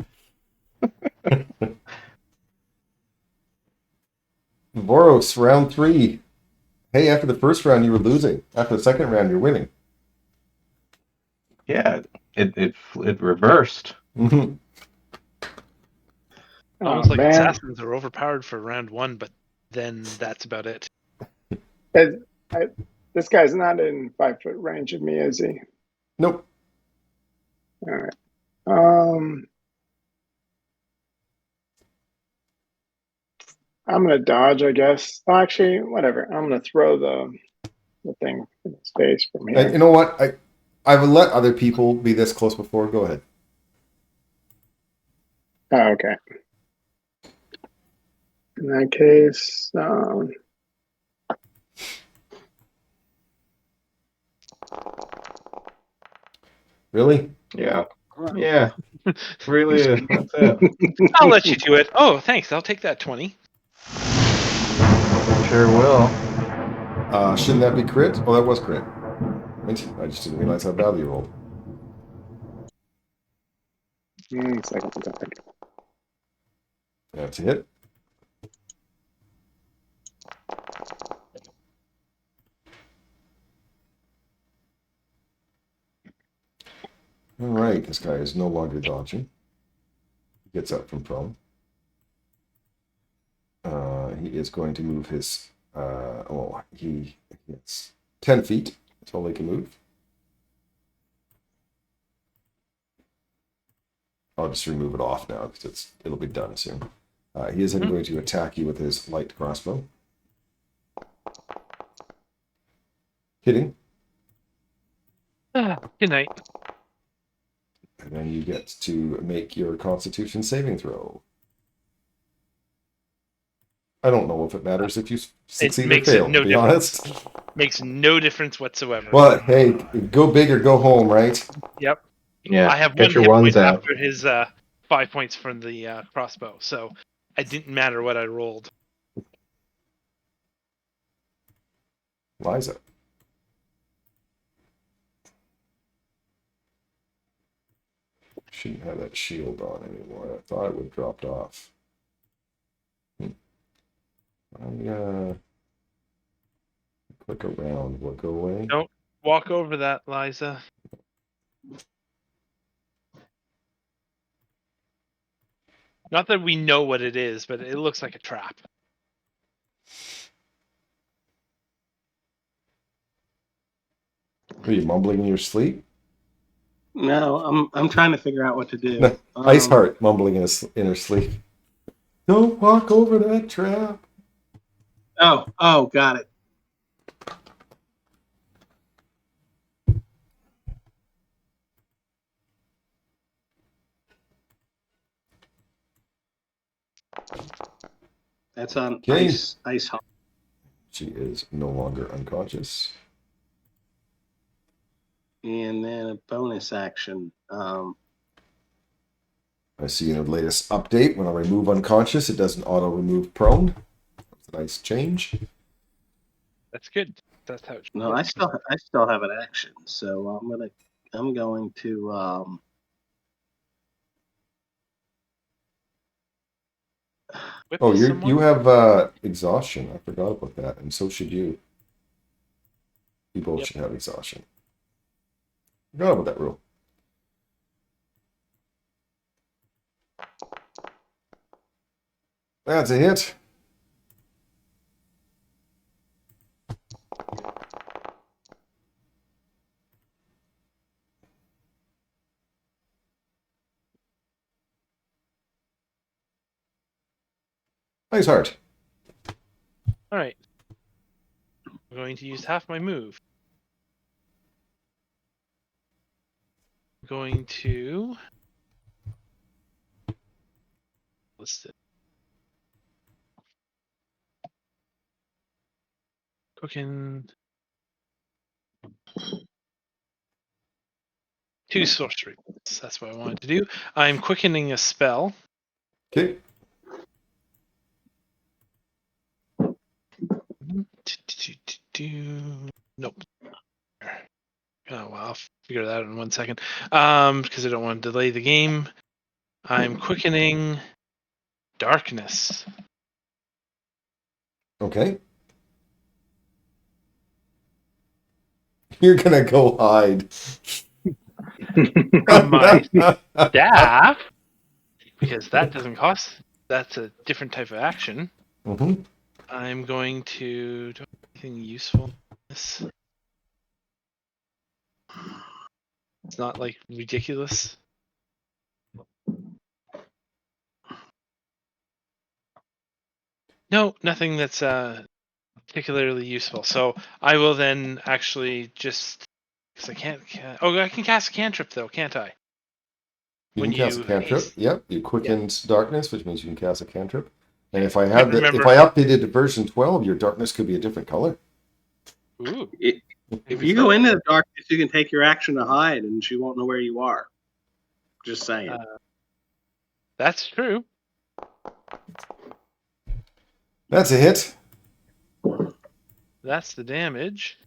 Voros, round 3. Hey, after the first round, you were losing. After the second round, you're winning. Yeah, it reversed. Mm-hmm. Almost like man. assassins are overpowered for round 1, but then that's about it. This guy's not in 5-foot range of me, is he? Nope. All right. I'm gonna dodge, I guess. Oh, actually, whatever. I'm gonna throw the thing in his face from here. You know what? I've let other people be this close before. Go ahead. Oh, okay. In that case, Really? Yeah. Yeah. Really, that's it. I'll let you do it. Oh, thanks. I'll take that 20. Sure will. Shouldn't that be crit? Oh, that was crit. I just didn't realize how badly you rolled. second attack. That's a hit. All right, this guy is no longer dodging. He gets up from prone. He is going to move his. He gets 10 feet. That's all he can move. I'll just remove it off now because it'll be done soon. He is then going to attack you with his light crossbow. Hitting. Good night. And then you get to make your Constitution saving throw. I don't know if it matters if you succeed or makes fail, no to be difference. honest. Makes no difference whatsoever. But hey, go big or go home, right? Yep. Yeah. I have Get one your hit ones point out. after his 5 points from the crossbow, so it didn't matter what I rolled. Liza. Shouldn't have that shield on anymore. I thought it would have dropped off. I click around. Will it go away? Don't walk over that, Liza. Not that we know what it is, but it looks like a trap. Are you mumbling in your sleep? No, I'm trying to figure out what to do. Ice Heart mumbling in her sleep. Don't walk over that trap. Oh, got it. That's on Okay. ice hop. She is no longer unconscious. And then a bonus action. I see in the latest update, when I remove unconscious, it doesn't auto-remove prone. That's a nice change. That's good. That's how it should No, work. I still have an action, so I'm going to Whip Oh, someone? you have exhaustion. I forgot about that, and so should you. You both should have exhaustion. Forgot about that rule. That's a hit. Nice heart. All right. I'm going to use half my move. I'm going to list it. Cooking 2 sorcery. That's what I wanted to do. I'm quickening a spell. Okay. Nope. well, I'll figure that out in 1 second. Because I don't want to delay the game. I'm quickening darkness. Okay. You're gonna go hide. From my staff, because that doesn't cost. That's a different type of action. Mhm. I'm going to do anything useful. It's not like ridiculous. No, nothing that's particularly useful. So I will then actually just because I can't. Oh, I can cast a cantrip though, can't I? You When can cast a you cantrip. haste. Yep. You quickened darkness, which means you can cast a cantrip. And if I Couldn't had if remember. I updated to version 12, your darkness could be a different color. Ooh. If you go into the darkness, you can take your action to hide, and she won't know where you are. Just saying. That's true. That's a hit. That's the damage.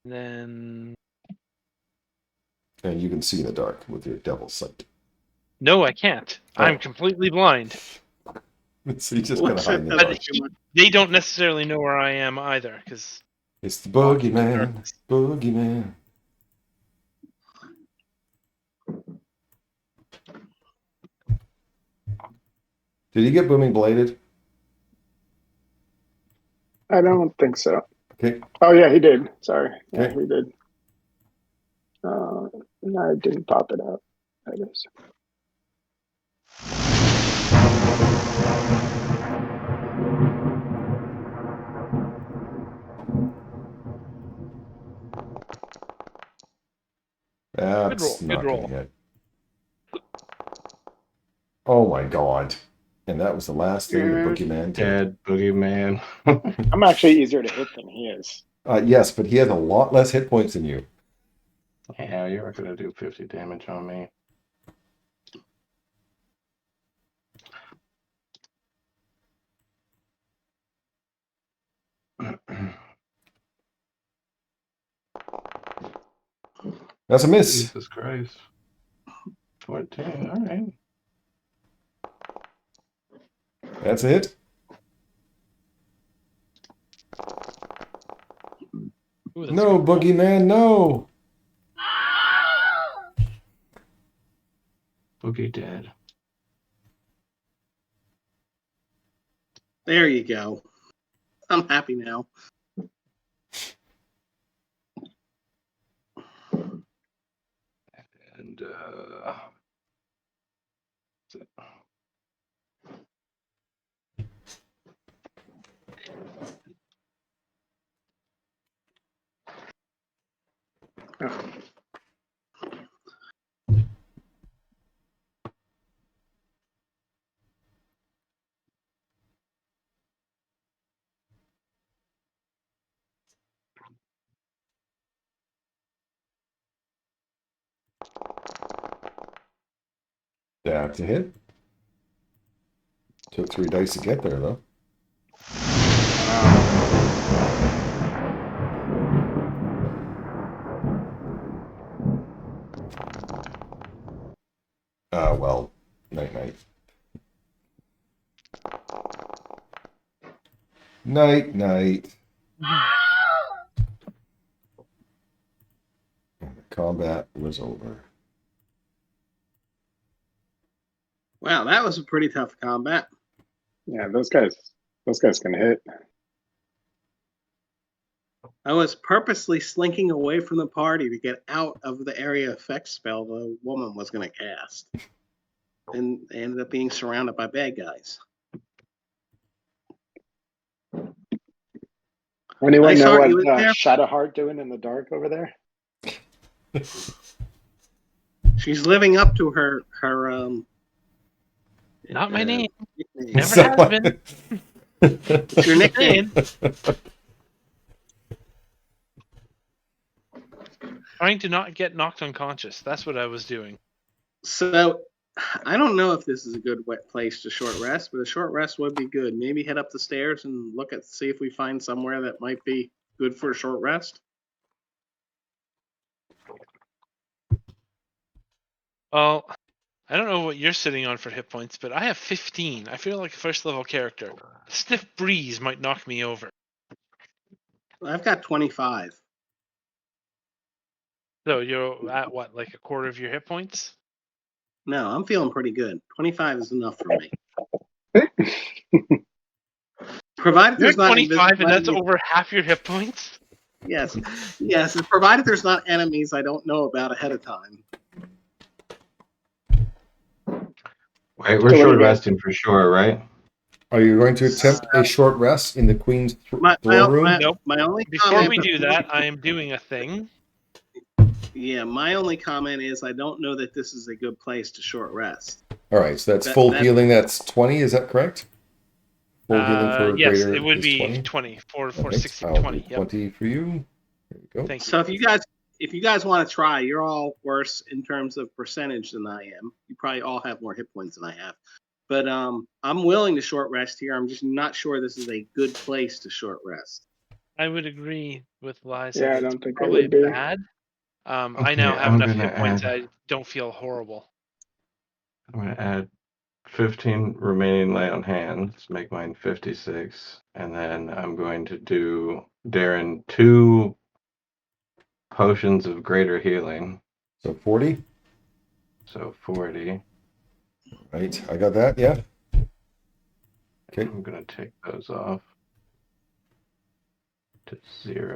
And then And you can see in the dark with your devil's sight. no, I can't. Oh. I'm completely blind. So you're just gonna What's hide it in the that dark. They don't necessarily know where I am either, because It's the walking in boogeyman. darkness. Boogeyman. Did he get booming bladed? I don't think so. Okay. Oh yeah, he did. Sorry. Yeah, Okay. he did. No, I didn't pop it out. That is. That's Good not roll. gonna hit. Oh my god. And that was the last thing the Yeah. boogeyman did. Dead boogeyman. I'm actually easier to hit than he is. Yes, but he has a lot less hit points than you. Yeah, you're gonna do 50 damage on me. That's a miss. Jesus Christ. 14, all right. That's a hit. Ooh, that's No, good roll. boogeyman, no. Boogie dead. There you go. I'm happy now. And Oh. That's a hit. Took 3 dice to get there, though. Well, night-night. Night-night. And the combat was over. Wow, that was a pretty tough combat. Yeah, those guys can hit. I was purposely slinking away from the party to get out of the area effect spell the woman was going to cast. And they ended up being surrounded by bad guys. Anyone Nice know art, what you was there? Shadowheart doing in the dark over there? She's living up to her Not my name. nickname. Never has been. It's your nickname. Trying to not get knocked unconscious. That's what I was doing. So I don't know if this is a good place to short rest, but a short rest would be good. Maybe head up the stairs and see if we find somewhere that might be good for a short rest. Well, I don't know what you're sitting on for hit points, but I have 15. I feel like a first level character. A stiff breeze might knock me over. I've got 25. So you're at what, like a quarter of your hit points? No, I'm feeling pretty good. 25 is enough for me. Provided You're there's not 25 and that's enemies. over half your hit points? Yes. Provided there's not enemies I don't know about ahead of time. Wait, we're So what do short you guys- resting for sure, right? Are you going to attempt a short rest in the Queen's throne room? Nope. My only Before comment we do that, I am doing a thing. Yeah, my only comment is I don't know that this is a good place to short rest. All right, so that's full healing. That's 20. Is that correct? Full healing for yes, greater it would is be 20. 20 for Okay, 60 I'll 20. do Yep. 20 for you. There you go. Thank you. So if you guys want to try, you're all worse in terms of percentage than I am. You probably all have more hit points than I have. But I'm willing to short rest here. I'm just not sure this is a good place to short rest. I would agree with Liza. Yeah, I It's don't think it probably would be. bad. I Okay, now have I'm enough gonna hit points add- that I don't feel horrible. I'm going to add 15 remaining lay on hands, make mine 56, and then I'm going to do Darren 2 potions of greater healing, So 40. so 40. Right, I got that. Yeah. Okay. I'm going to take those off to 0.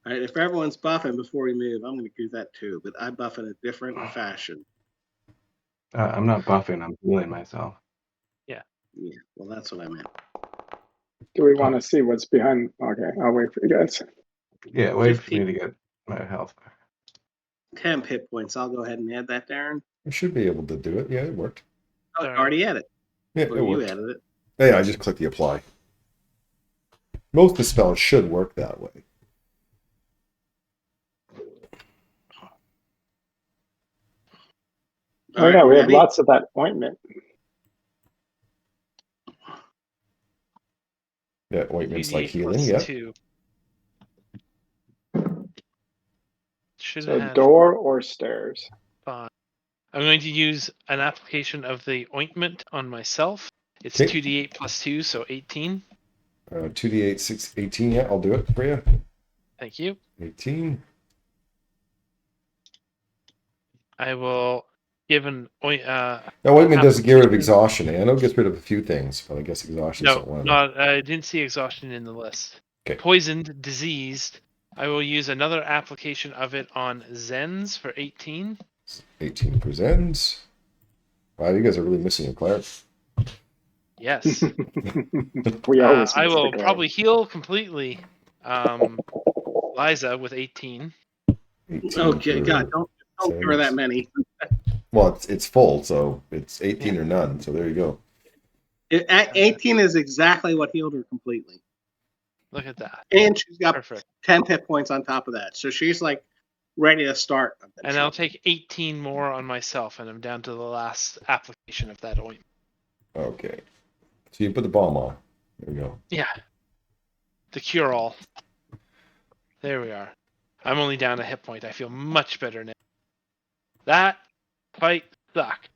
All right, if everyone's buffing before we move, I'm going to do that too. But I buff in a different fashion. I'm not buffing, I'm healing myself. Yeah, well, that's what I meant. Do we want to see what's behind? Okay, I'll wait for you guys. Yeah, wait 15. for me to get my health back. 10 hit points. I'll go ahead and add that, Darren. I should be able to do it. Yeah, it worked. Oh, Sorry. already added. Yeah, Or it you worked. added it. Yeah, I just clicked the apply. Most of the spells should work that way. Oh All yeah, right, we have ready? lots of that ointment. Yeah, ointments like 88 healing. plus Yeah. 2. Should So have door or stairs? 5. I'm going to use an application of the ointment on myself. It's Okay. 2d8 plus 2, so 18. 2d8, 6, 18. Yeah, I'll do it for you. Thank you. 18. I will give an Now, ointment doesn't get rid of application- exhaustion. I know it gets rid of a few things, but I guess exhaustion is No, not one of them. not. I didn't see exhaustion in the list. Okay. Poisoned, diseased. I will use another application of it on Zens for 18. 18 presents. Wow, you guys are really missing a cleric. Yes. We always. I miss will the guard. probably heal completely Liza with 18. 18 Okay, for God, don't give her that saves. many. Well, it's full, so it's 18 or none. So there you go. 18 is exactly what healed her completely. Look at that. And she's got Perfect. 10 hit points on top of that. So she's like ready to start. And I'll take 18 more on myself, and I'm down to the last application of that ointment. Okay. So you put the balm on. There you go. Yeah. The cure-all. There we are. I'm only down a hit point. I feel much better now. That fight sucked.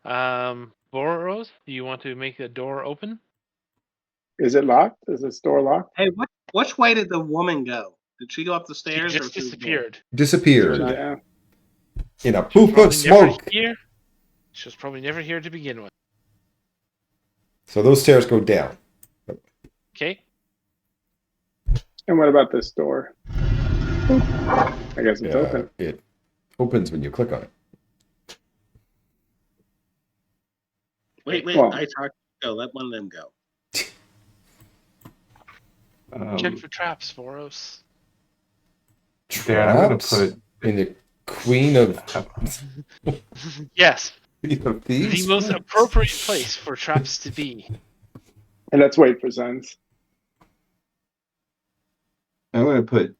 Boros, do you want to make the door open? Is it locked? Is this door locked? Hey, which way did the woman go? Did she go up the She stairs or just through the door? disappeared. Disappeared Yeah. in a She was poof of probably never smoke. here. She was probably never here to begin with. So those stairs go down. Okay. And what about this door? I guess it's open. It opens when you click on it. Wait, Well- I talked. Go. Let one of them go. Check for traps, Boros. Darren, I'm going to Traps put in the Queen of Yes. Thieves. The most appropriate place for traps to be. And let's wait for Zens. I'm going to put,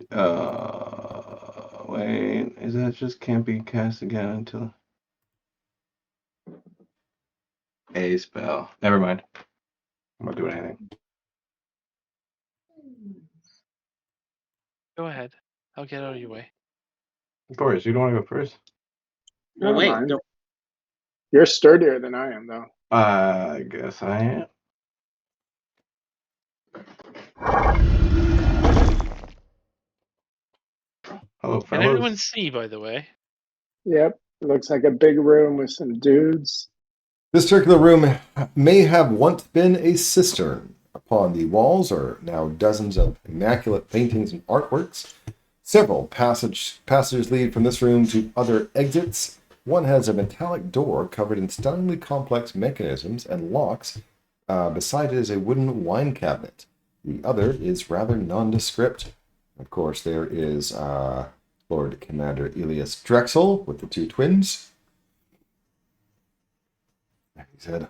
wait, is that just can't be cast again until a spell. Never mind. I'm not doing anything. Go ahead. I'll get out of your way. Boris, you don't want to go first? Well, Never wait. mind. Don't, You're sturdier than I am, though. I guess I am. Hello, Can fellas. everyone see, by the way? Yep. It looks like a big room with some dudes. This circular room may have once been a cistern. Upon the walls are now dozens of immaculate paintings and artworks. Several passages lead from this room to other exits. One has a metallic door covered in stunningly complex mechanisms and locks. Beside it is a wooden wine cabinet. The other is rather nondescript. Of course, there is Lord Commander Elias Drexel with the two twins. He said,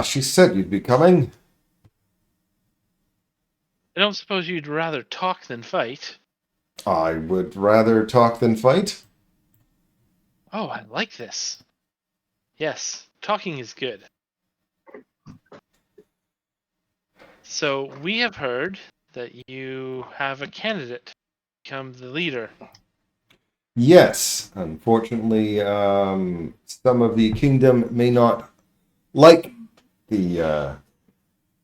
she said you'd be coming. I don't suppose you'd rather talk than fight. I would rather talk than fight. Oh, I like this. Yes, talking is good. So we have heard that you have a candidate to become the leader. Yes, unfortunately, some of the kingdom may not like the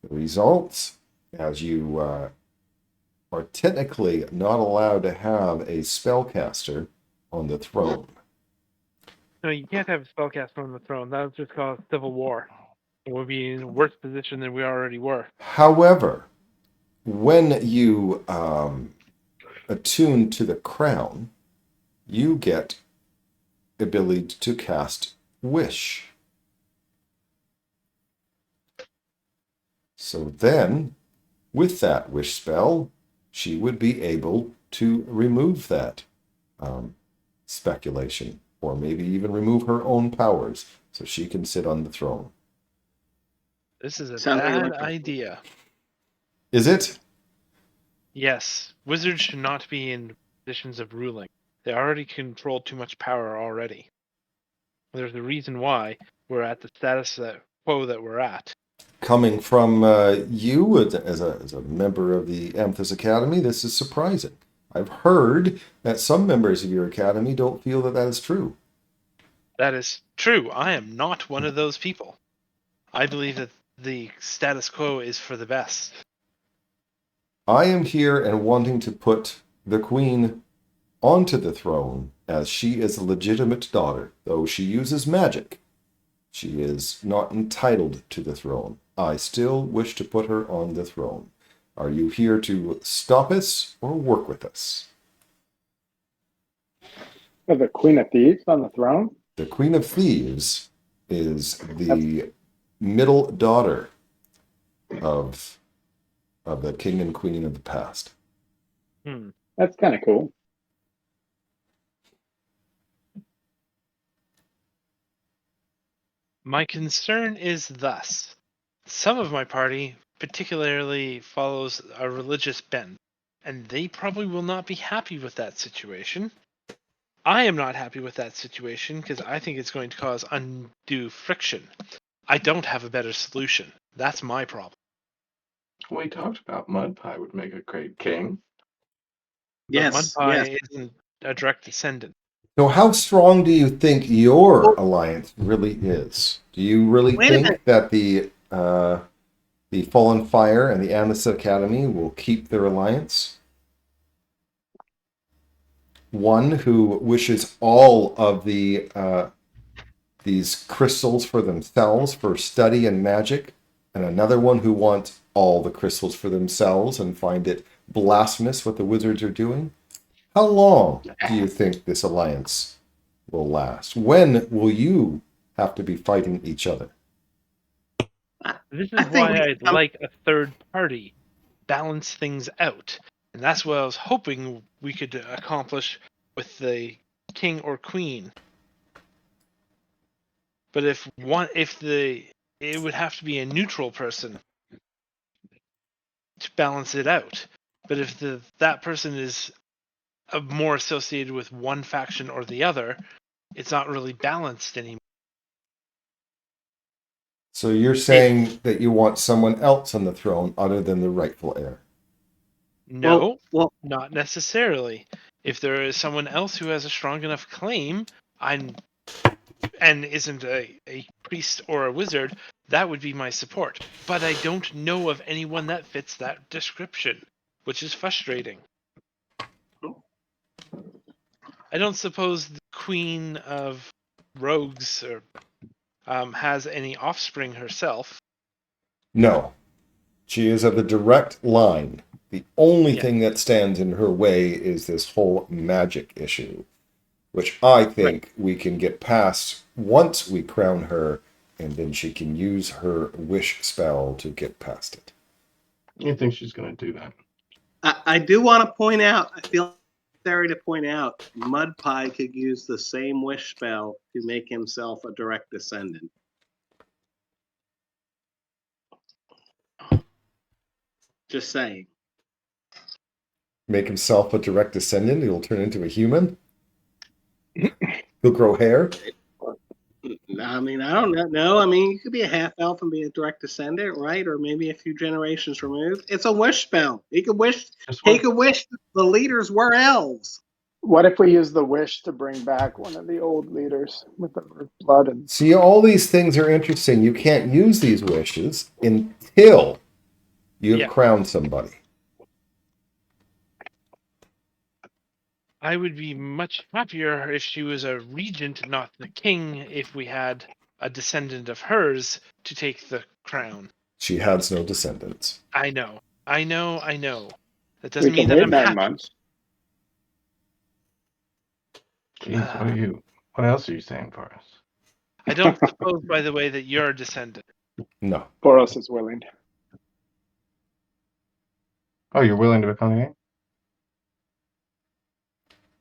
results, as you are technically not allowed to have a spellcaster on the throne. No, you can't have a spellcaster on the throne. That would just cause civil war. It would be in a worse position than we already were. However, when you attune to the crown, you get the ability to cast Wish. So then, with that Wish spell, she would be able to remove that speculation, or maybe even remove her own powers, so she can sit on the throne. This is a Sounds like bad a- idea. Is it? Yes, wizards should not be in positions of ruling. They already control too much power already. There's a reason why we're at the status quo that we're at. Coming from you as a member of the Amethyst Academy, this is surprising. I've heard that some members of your academy don't feel that that is true. That is true. I am not one of those people. I believe that the status quo is for the best. I am here and wanting to put the queen onto the throne, as she is a legitimate daughter. Though she uses magic, she is not entitled to the throne. I still wish to put her on the throne. Are you here to stop us or work with us? Oh, the Queen of Thieves on the throne? The Queen of Thieves is the middle daughter of the king and queen of the past. That's kind of cool. My concern is thus. Some of my party particularly follows a religious bent, and they probably will not be happy with that situation. I am not happy with that situation because I think it's going to cause undue friction. I don't have a better solution. That's my problem. We talked about Mud Pie would make a great king. Yes, But Mudpie yes. isn't a direct descendant. So how strong do you think your alliance really is? Do you really Wait a think minute. that the Fallen Fire and the Amethyst Academy will keep their alliance? One who wishes all of these crystals for themselves for study and magic, and another one who wants all the crystals for themselves and find it blasphemous what the wizards are doing? How long do you think this alliance will last? When will you have to be fighting each other? This I is think why we I'd like a third party. Balance things out. And that's what I was hoping we could accomplish with the king or queen. But it would have to be a neutral person to balance it out. But if that person is more associated with one faction or the other, it's not really balanced anymore. So you're saying that you want someone else on the throne other than the rightful heir? No, Well, not necessarily. If there is someone else who has a strong enough claim, and isn't a priest or a wizard, that would be my support. But I don't know of anyone that fits that description, which is frustrating. I don't suppose the Queen of Rogues has any offspring herself. No. She is of the direct line. The only Yeah. thing that stands in her way is this whole magic issue, which I think we can get past once we crown her, and then she can use her wish spell to get past it. You think she's going to do that? I do want to point out, I feel necessary to point out, Mudpie could use the same wish spell to make himself a direct descendant. Just saying. Make himself a direct descendant, he'll turn into a human? He'll grow hair? I mean, I don't know. I mean, you could be a half elf and be a direct descendant, right? Or maybe a few generations removed. It's a wish spell. He could wish. He could wish the leaders were elves. What if we use the wish to bring back one of the old leaders with the blood and... See, all these things are interesting. You can't use these wishes until you've crowned somebody. I would be much happier if she was a regent, not the king, if we had a descendant of hers to take the crown. She has no descendants. I know. That doesn't We mean can that wait I'm 9 happy. months. Jeez, what else are you saying for us? I don't suppose, by the way, that you're a descendant. No. Boros is willing. Oh, you're willing to become the king?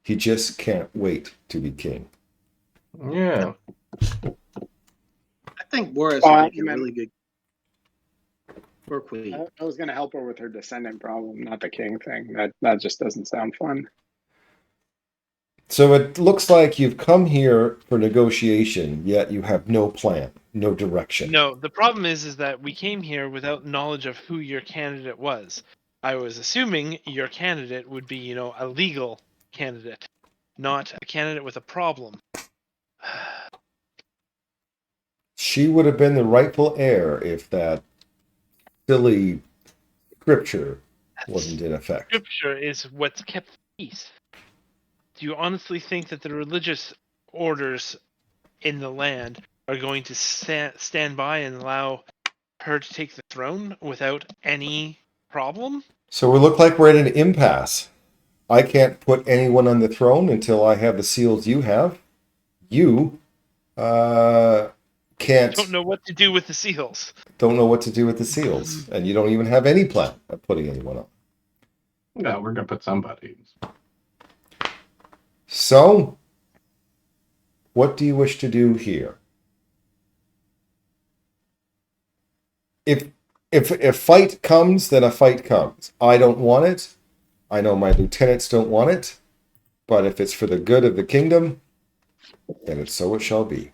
He just can't wait to be king. Yeah. I think Boris Oh, would be a really good. Or queen. I was going to help her with her descendant problem, not the king thing. That just doesn't sound fun. So it looks like you've come here for negotiation, yet you have no plan, no direction. No, the problem is that we came here without knowledge of who your candidate was. I was assuming your candidate would be, a legal candidate, not a candidate with a problem. She would have been the rightful heir if that silly scripture wasn't in effect. Scripture is what's kept peace. Do you honestly think that the religious orders in the land are going to stand by and allow her to take the throne without any problem? So we look like we're at an impasse. I can't put anyone on the throne until I have the seals you have. You can't... Don't know what to do with the seals. Don't know what to do with the seals. And you don't even have any plan of putting anyone on. No, we're going to put somebody. So, what do you wish to do here? If fight comes, then a fight comes. I don't want it. I know my lieutenants don't want it. But if it's for the good of the kingdom, then it's so it shall be.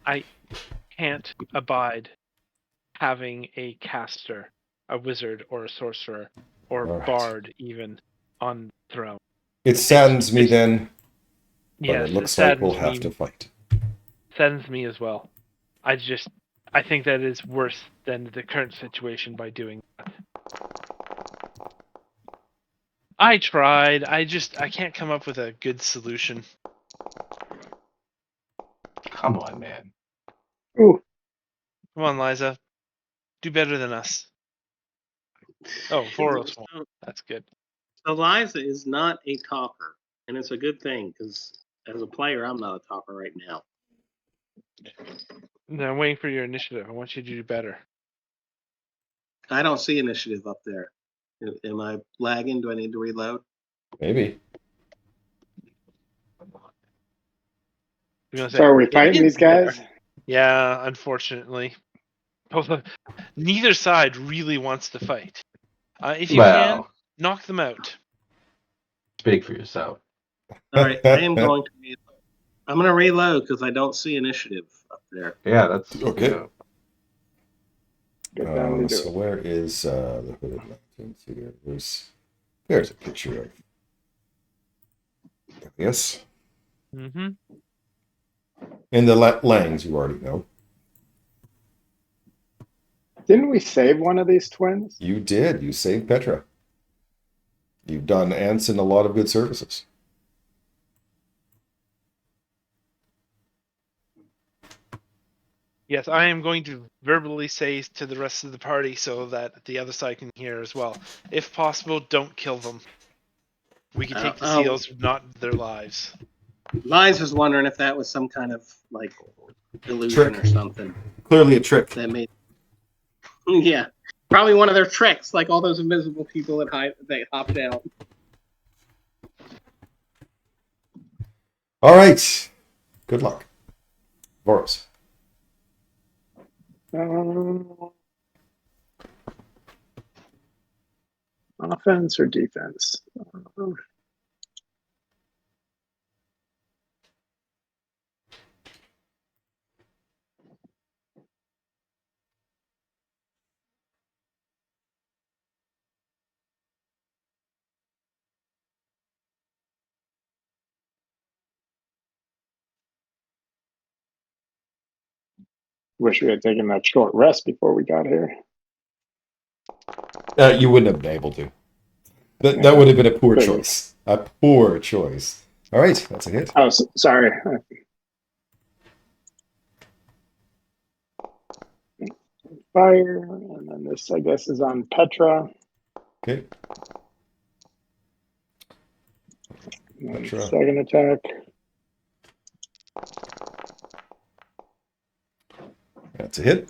I can't abide having a caster, a wizard or a sorcerer, or All right. bard even, on the throne. It saddens me then, but Yes, it looks like we'll have to fight. Saddens me as well. I think that is worse than the current situation by doing that. I tried. I can't come up with a good solution. Come on, man. Ooh. Come on, Liza. Do better than us. Oh, Voros won't. That's good. Eliza is not a talker, and it's a good thing because as a player, I'm not a talker right now. No, I'm waiting for your initiative. I want you to do better. I don't see initiative up there. Am I lagging? Do I need to reload? Maybe. So are we fighting these guys? Yeah, unfortunately. Neither side really wants to fight. If you can, knock them out. Speak for yourself. All right, I am going to. I'm going to reload because I don't see initiative up there. Yeah, that's Okay. yeah. Get down to do So it. where is the Hooded Mountains here? There's a picture of. Yes. Mm-hmm. And the Langs, you already know. Didn't we save one of these twins? You did. You saved Petra. You've done Anson a lot of good services. Yes, I am going to verbally say to the rest of the party so that the other side can hear as well. If possible, don't kill them. We can take the seals, not their lives. Lies was wondering if that was some kind of like illusion Trick. or something Clearly a trick. that made. Yeah, probably one of their tricks, like all those invisible people that they hopped out. All right. Good luck. Boros. Offense or defense? Wish we had taken that short rest before we got here. You wouldn't have been able to. That would have been a poor choice. A poor choice. All right, that's a hit. Oh, sorry. Fire, and then this, I guess, is on Petra. Okay. Petra. Second attack. That's a hit.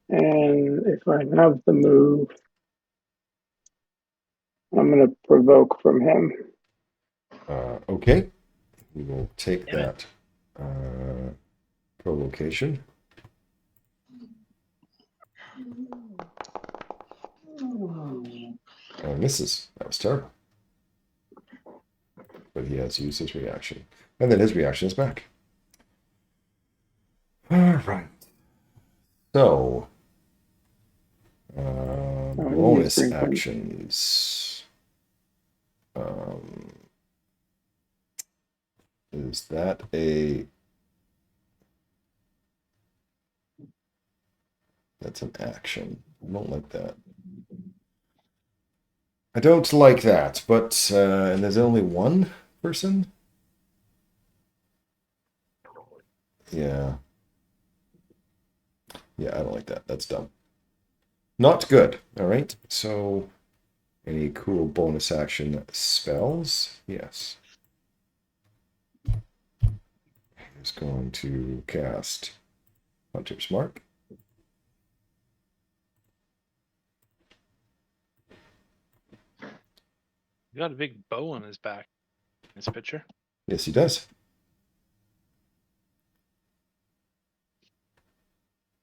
And if I have the move, I'm going to provoke from him. Okay. We will take that provocation. And misses. That was terrible. But he has used his reaction. And then his reaction is back. All right. So, bonus actions. Is that a... That's an action. I don't like that. I don't like that, but... and there's only one person? Yeah. Yeah, I don't like that. That's dumb. Not good. All right. So, any cool bonus action spells? Yes. He's going to cast Hunter's Mark. He got a big bow on his back in this picture. Yes, he does.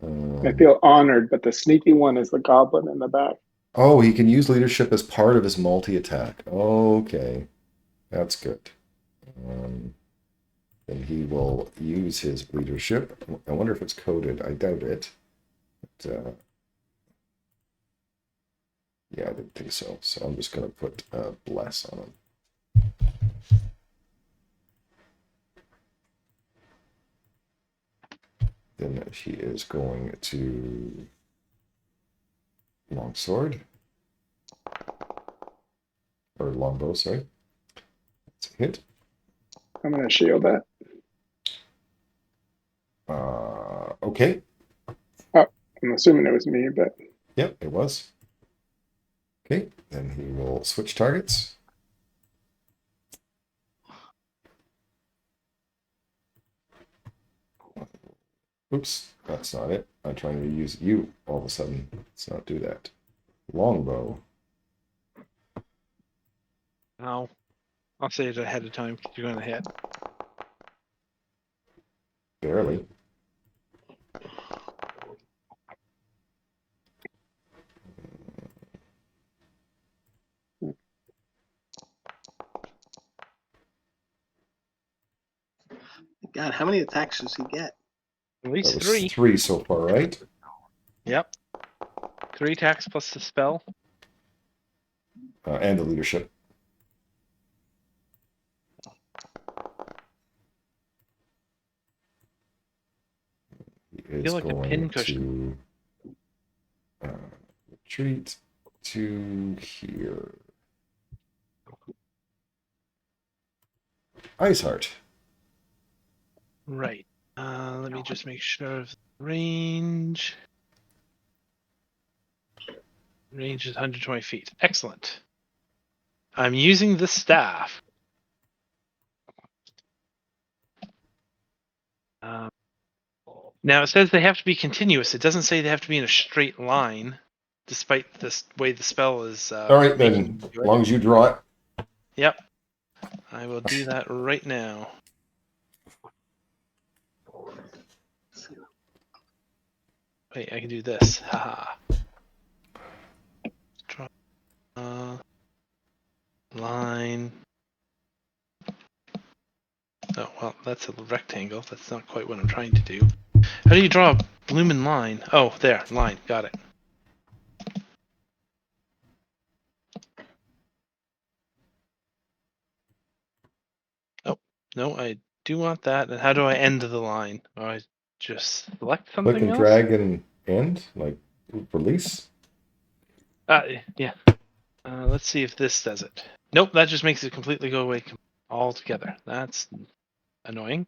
I feel honored, but the sneaky one is the goblin in the back. Oh, he can use leadership as part of his multi-attack. Okay. That's good. Then he will use his leadership. I wonder if it's coded. I doubt it. But, yeah, I didn't think so. So I'm just going to put bless on him. Then he is going to longsword. Or longbow, sorry. That's a hit. I'm going to shield that. Okay. Oh, I'm assuming it was me, but... Yep, it was. Okay, then he will switch targets. Oops, that's not it. I'm trying to use you all of a sudden. Let's not do that. Longbow. No. I'll say it ahead of time because you're going to hit. Barely. God, how many attacks does he get? At That least was 3. 3 so far, right? Yep. 3 attacks plus the spell. And the leadership. He is like a going pincushion. to retreat to here. Iceheart. Right. Let me just make sure of the range. Range is 120 feet. Excellent. I'm using the staff. Now it says they have to be continuous. It doesn't say they have to be in a straight line, despite the way the spell is. All right, then, as long as you draw it. Yep. I will do that right now. Wait, I can do this. Haha. Draw line. Oh, well, that's a rectangle. That's not quite what I'm trying to do. How do you draw a bloomin' line? Oh, there, line. Got it. Oh, no, I do want that. And how do I end the line? Oh, I just select something Click and else? drag and end, like release. Yeah. Let's see if this does it. Nope, that just makes it completely go away altogether. That's annoying.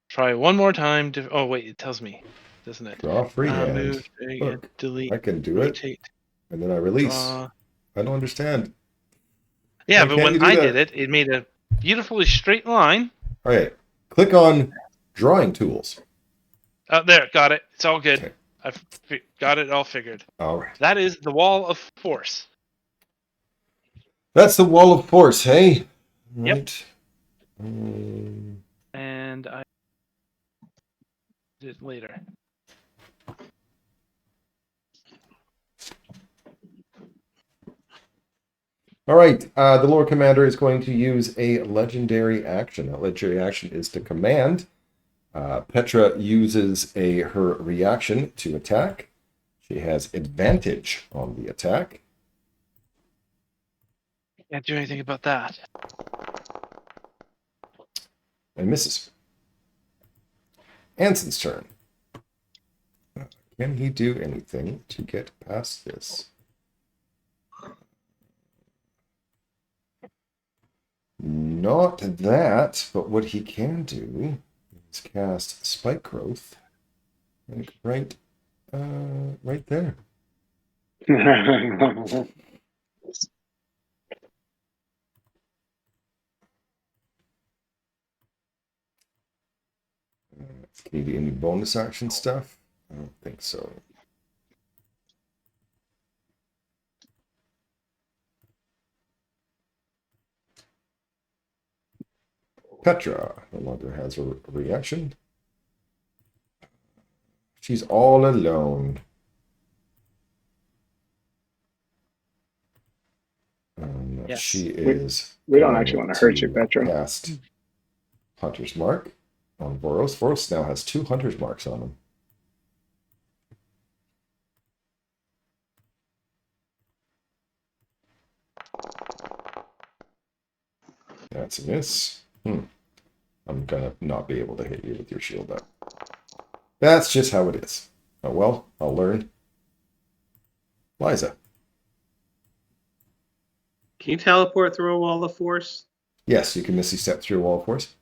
Try one more time. Oh, wait, it tells me, doesn't it? Draw freehand. Move, Look, delete, I can do rotate, it, and then I release. draw. I don't understand. Yeah, Why but can't when you do I that? did it, it made a beautifully straight line. All right, click on drawing tools. Oh, there, got it. It's all good. Okay. I've got it all figured. All right. That is the wall of force. That's the wall of force, hey? Yep. Right. And I did it later. All right. The Lord Commander is going to use a legendary action. That legendary action is to command. Petra uses her reaction to attack. She has advantage on the attack. Can't do anything about that. And misses. Anson's turn. Can he do anything to get past this? Not that, but what he can do is cast Spike Growth, like right there. Can he do any bonus action stuff? I don't think so. Petra no longer has a reaction. She's all alone. Yes. She is. We don't actually want to hurt you, Petra. Cast Hunter's Mark on Boros. Boros now has 2 Hunter's Marks on him. That's a miss. I'm gonna not be able to hit you with your shield up. That's just how it is. Oh well, I'll learn. Liza. Can you teleport through a wall of force? Yes, you can Misty Step through a wall of force.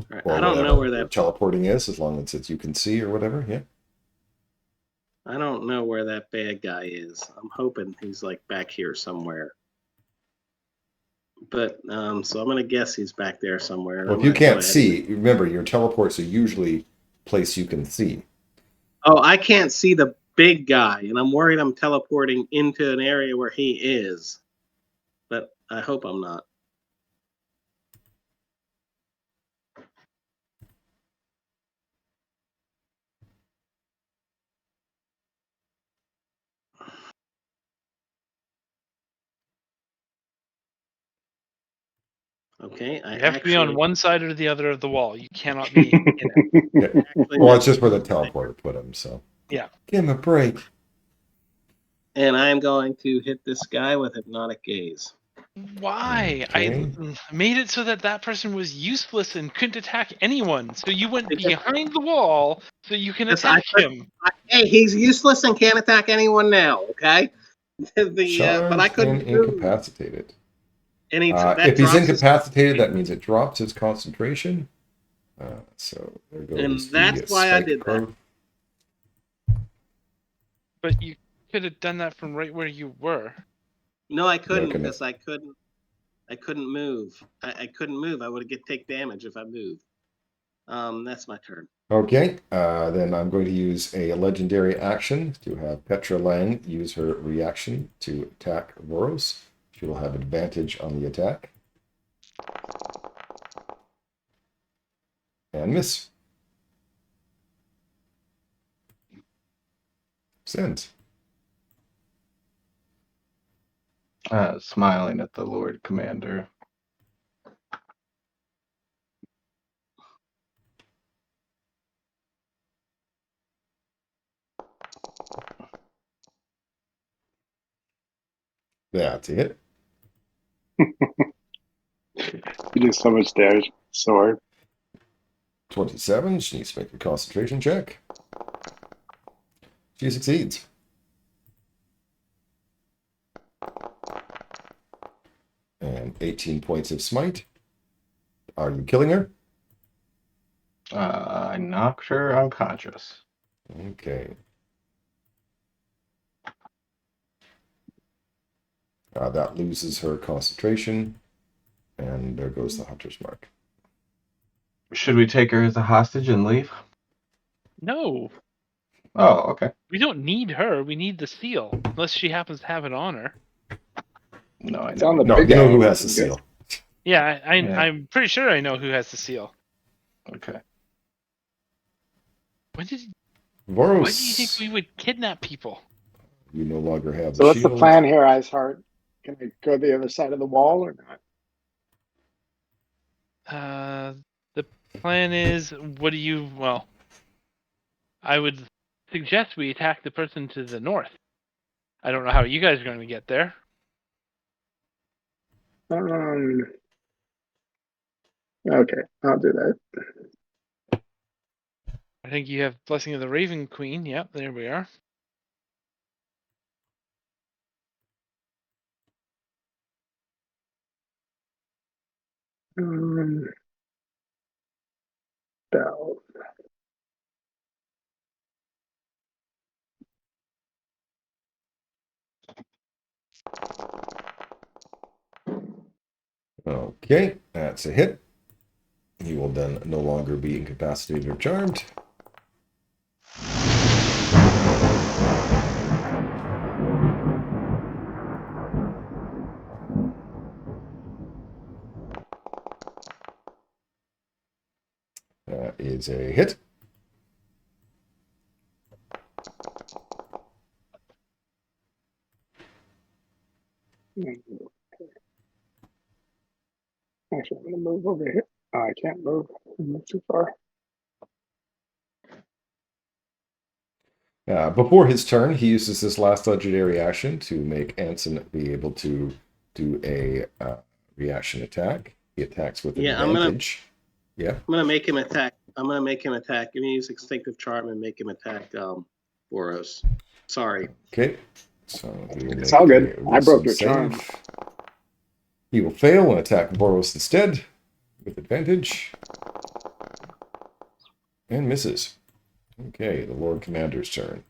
Right, Or I don't know whatever where your that. teleporting is, as long as it's you can see or whatever. Yeah. I don't know where that bad guy is. I'm hoping he's like back here somewhere. But so I'm gonna guess he's back there somewhere. Well, if you can't see, remember your teleports are usually place you can see. Oh, I can't see the big guy, and I'm worried I'm teleporting into an area where he is. But I hope I'm not. Okay, I You have to be on actually- one side or the other of the wall. You cannot be in it. Yeah. actually Well, missed it's just where the it. teleporter put him, so. Yeah. Give him a break. And I'm going to hit this guy with hypnotic gaze. Why? Okay. I made it so that that person was useless and couldn't attack anyone. So you went Because- behind the wall so you can Yes, I attack put- him. Hey, he's useless and can't attack anyone now. Okay. But I Charged couldn't and move. incapacitated. And that If he's drops his- incapacitated, that means it drops his concentration. So there goes And the that's why I spike did that. quote. But you could have done that from right where you were. No, I couldn't couldn't. because I couldn't move. I couldn't move. I would take damage if I moved. That's my turn. Okay, then I'm going to use a legendary action to have Petra Lang use her reaction to attack Voros. She will have advantage on the attack. And miss. Send. Smiling at the Lord Commander. That's it. You do so much damage. Sword. 27. She needs to make a concentration check. She succeeds. And 18 points of smite. Are you killing her? I knocked her unconscious. Okay. That loses her concentration. And there goes the hunter's mark. Should we take her as a hostage and leave? No, Oh, okay. we don't need her. We need the seal, unless she happens to have it on her. No, I It's on know. the No, big you know guy. who has the seal. Yeah, Yeah. I'm pretty sure I know who has the seal. Okay. Why do you Voros, think we would kidnap people? you no longer have So the what's shield. the plan here, Iceheart? Can I go the other side of the wall or not? The plan is, well, I would suggest we attack the person to the north. I don't know how you guys are going to get there. Okay, I'll do that. I think you have Blessing of the Raven Queen. Yep, there we are. Bell. Okay, that's a hit. He will then no longer be incapacitated or charmed. That is a hit. Actually, I'm gonna move over here. Oh, I can't move. I'm not too far. Before his turn, he uses this last legendary action to make Anson be able to do a reaction attack. He attacks with Yeah, advantage. Yeah. I'm gonna make him attack. I'm gonna make him attack. I'm gonna use Instinctive Charm and make him attack Boros. Sorry. Okay. So he will It's make all good. a I broke wisdom your charm. save. He will fail and attack Boros instead with advantage. And misses. Okay, the Lord Commander's turn.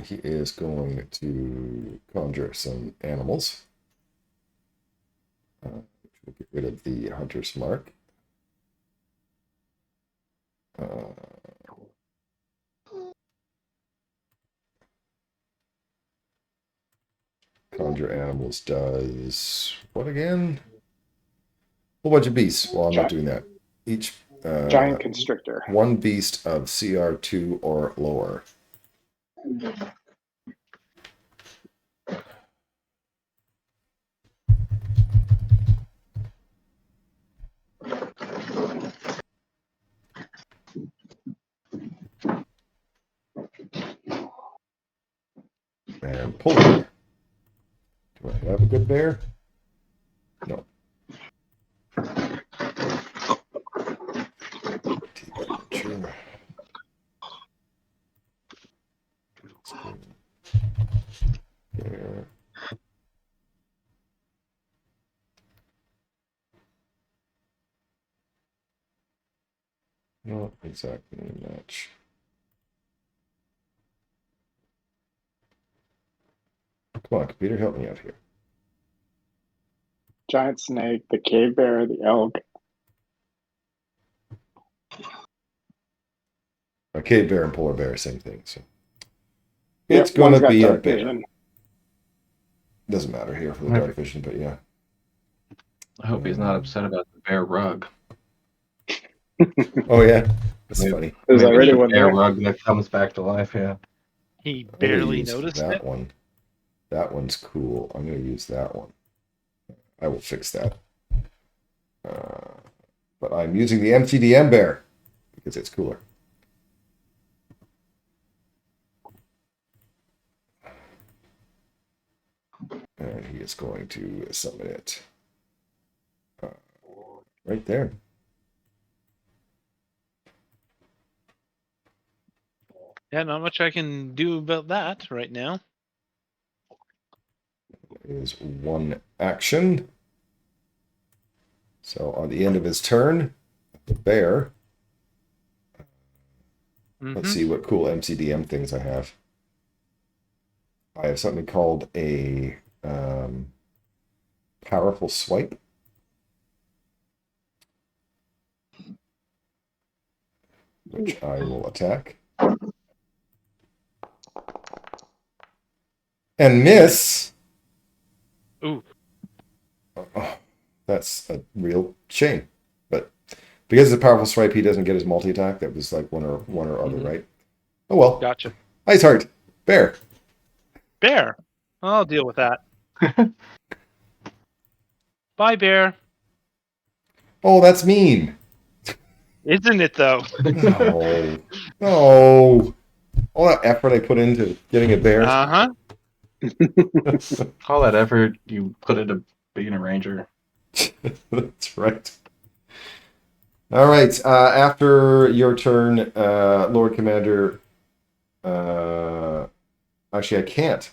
He is going to conjure some animals. Which will get rid of the hunter's mark. Conjure animals does what again? Whole bunch of beasts. Well, I'm not doing that. Each Giant constrictor. one beast of CR2 or lower. polar bear. Do I have a good bear? No. Sure. Bear. Not exactly a match. Come on, computer, help me out here. Giant snake, the cave bear, the elk. A cave bear and polar bear, same thing. So Yep, it's going one's to got be a dark bear. vision. Doesn't matter here for the dark vision, but yeah. I hope he's not upset about the bear rug. Oh yeah, that's Maybe- funny. There's Maybe already the one bear there. rug that comes back to life. Yeah. He I'm gonna barely use noticed that it. one. That one's cool. I'm going to use that one. I will fix that. But I'm using the MCDM bear because it's cooler. And he is going to summon it right there. Yeah, not much I can do about that right now. Is one action. So on the end of his turn, the bear. Let's see what cool MCDM things I have. I have something called a powerful swipe. Which I will attack. And miss. Ooh. Oh, that's a real shame. But because it's a powerful swipe, he doesn't get his multi-attack. That was like one or other, right? Oh well. Gotcha. Ice Heart. Bear. Bear. I'll deal with that. Bye, bear. Oh, that's mean. Isn't it though? No. No. All that effort I put into getting a bear. Uh-huh. All that effort you put into being a ranger. That's right. All right. After your turn, Lord Commander. Actually, I can't.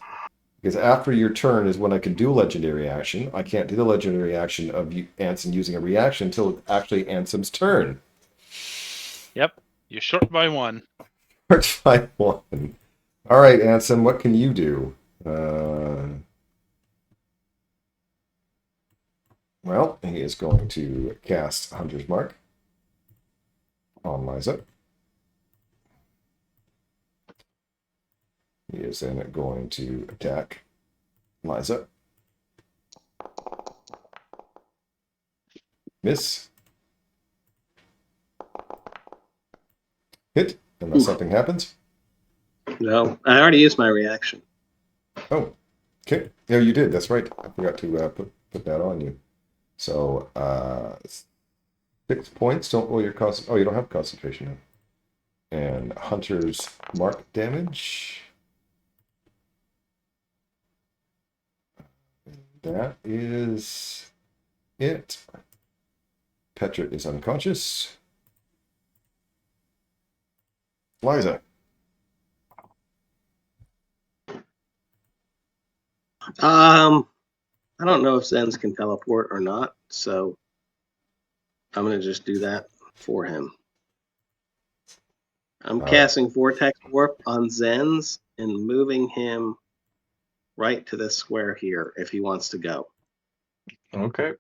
Because after your turn is when I can do a legendary action. I can't do the legendary action of Anson using a reaction until actually Anson's turn. Yep. You're short by one. Part 5-1. All right, Anson, what can you do? Well, he is going to cast Hunter's Mark on Liza. He is then going to attack Liza. Miss. Hit, unless something happens. No, I already used my reaction. Oh, okay. No, you did. That's right. I forgot to put that on you. So, 6 points. Don't roll your cost. Oh, you don't have concentration now. And Hunter's Mark damage. That is it. Petra is unconscious. Liza. I don't know if Zens can teleport or not, so I'm gonna just do that for him. I'm casting Vortex Warp on Zens and moving him right to this square here if he wants to go. Okay.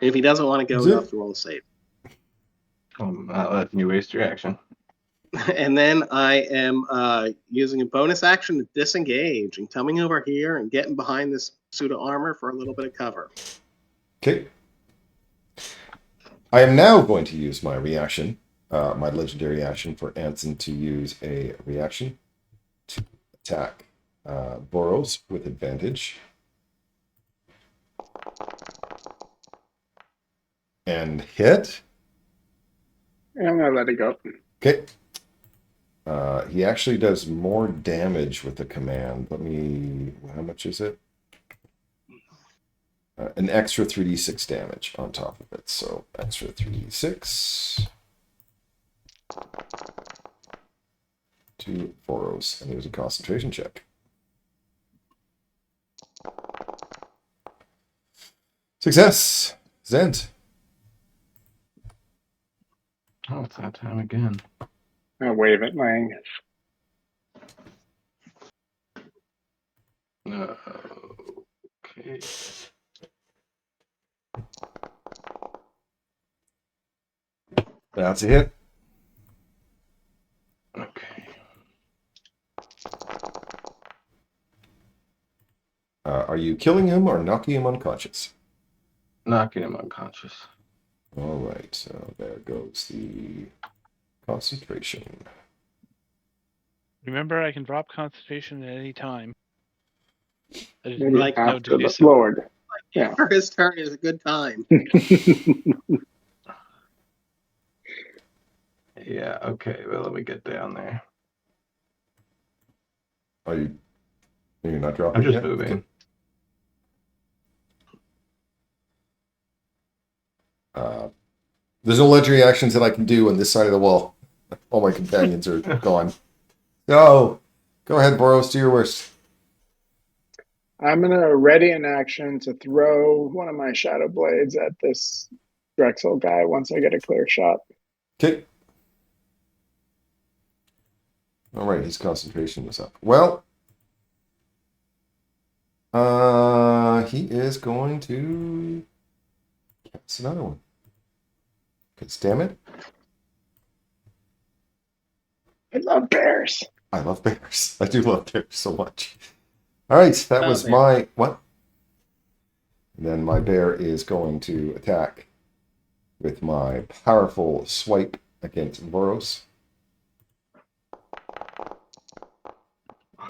If he doesn't want to go, he'll have to roll a save. I'm not letting you waste your action. And then I am using a bonus action to disengage and coming over here and getting behind this suit of armor for a little bit of cover. Okay. I am now going to use my reaction, my legendary action for Anson to use a reaction to attack Boros with advantage. And hit. And I'm going to let it go. Okay. He actually does more damage with the command. How much is it? An extra 3d6 damage on top of it. So extra 3d6 to Boros. And there's a concentration check. Success! Zend. Oh, it's that time again. I'll wave at Lang. Okay. That's a hit. Okay. Are you killing him or knocking him unconscious? Knocking him unconscious. All right, so there goes the concentration. Remember, I can drop concentration at any time. I just Maybe like no after to do the so. Lord. Yeah. For his turn is a good time. Yeah, okay. Well, let me get down there. You're not dropping I'm just yet? moving. Okay. There's no legendary actions that I can do on this side of the wall. All my companions are gone. So, go ahead, Boros, do your worst. I'm going to ready an action to throw one of my shadow blades at this Drexel guy once I get a clear shot. Okay. All right, his concentration was up. Well, he is going to cast another one. Because damn it, I love bears. I love bears. I do love bears so much. All right, that was bear. my what? And then my bear is going to attack with my powerful swipe against Boros.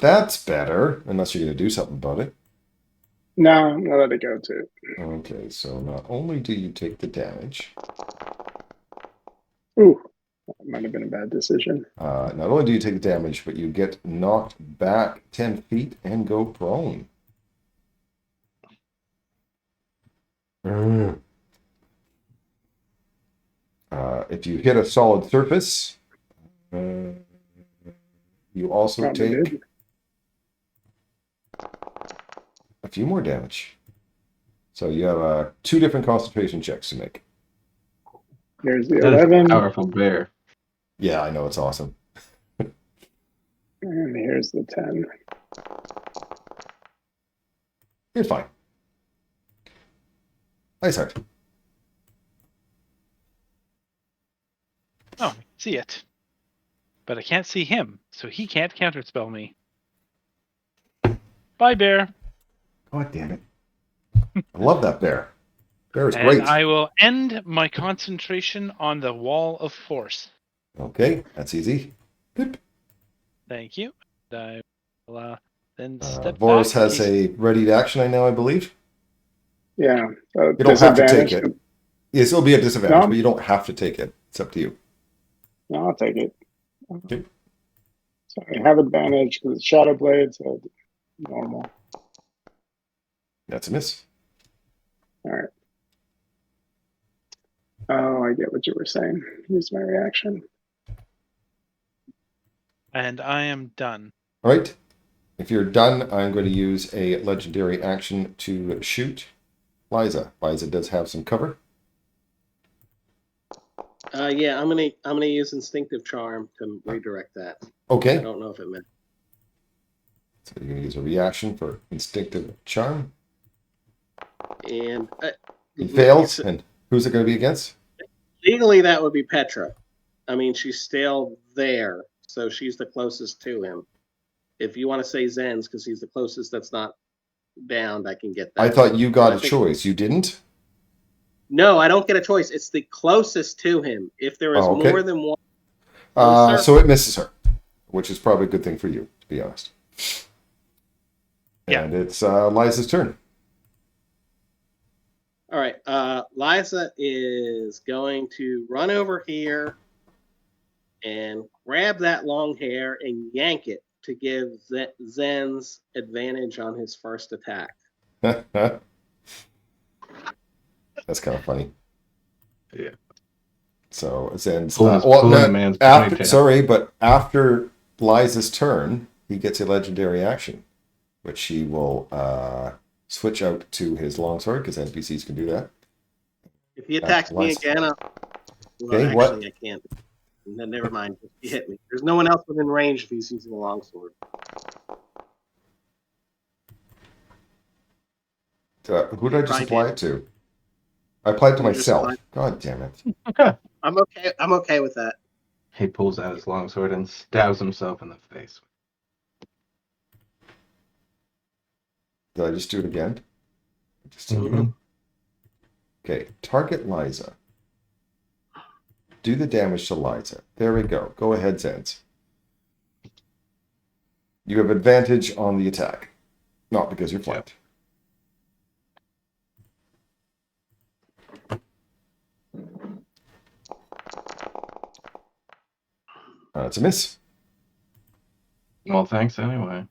That's better, unless you're going to do something about it. No, I'm going to let it go too. Okay, so not only do you take the damage, Ooh, that might have been a bad decision. not only do you take the damage, but you get knocked back 10 feet and go prone. If you hit a solid surface, you also Probably take did. a few more damage. So you have 2 different concentration checks to make. Here's the That is a 11. powerful bear. Yeah, I know, it's awesome. And here's the 10. You're fine. Ice Heart. Oh, I can see it. But I can't see him, so he can't counterspell me. Bye, bear. God damn it. I love that bear. Bear is And great. I will end my concentration on the wall of force. Okay, that's easy. Boop. Thank you. And I will then step Boros back. has a ready to action, I believe. Yeah. So You don't have to take disadvantage. it. Yes, it'll be a disadvantage, No. but you don't have to take it. It's up to you. No, I'll take it. Okay. So I have advantage because it's Shadow Blade, so normal. That's a miss. All right. Oh, I get what you were saying. Use my reaction. And I am done. All right. If you're done, I'm going to use a legendary action to shoot Liza. Liza does have some cover. Yeah, I'm gonna use instinctive charm to redirect that. I Okay. don't know if it meant. So you're going to use a reaction for instinctive charm. And He fails. And who's it going to be against? legally, that would be Petra. I mean, she's still there, so she's the closest to him. If you want to say Zen's, because he's the closest that's not downed, I can get that. I thought you got I a think- choice. You didn't? No, I don't get a choice. It's the closest to him. If there is Oh, okay. more than one. So it misses her, which is probably a good thing for you, to be honest. Yeah. And it's Liza's turn. All right. Liza is going to run over here and grab that long hair and yank it to give Zen's advantage on his first attack. That's kind of funny. Yeah. So Zen's Pulling a man's ponytail. sorry, but after Liza's turn, he gets a legendary action, which he will switch out to his longsword because NPCs can do that. If he attacks me Liza. again, Okay, what? I can't. No, never mind. He hit me. There's no one else within range if he's using a longsword. Who did I just apply it to? I applied it to myself. God damn it. I'm okay. I'm okay with that. He pulls out his longsword and stabs himself in the face. Did I just do it again? Mhm. Okay, target Liza. Do the damage to Liza. There we go. Go ahead, Zens. You have advantage on the attack. Not because you're flanked. It's a miss. Well, thanks anyway.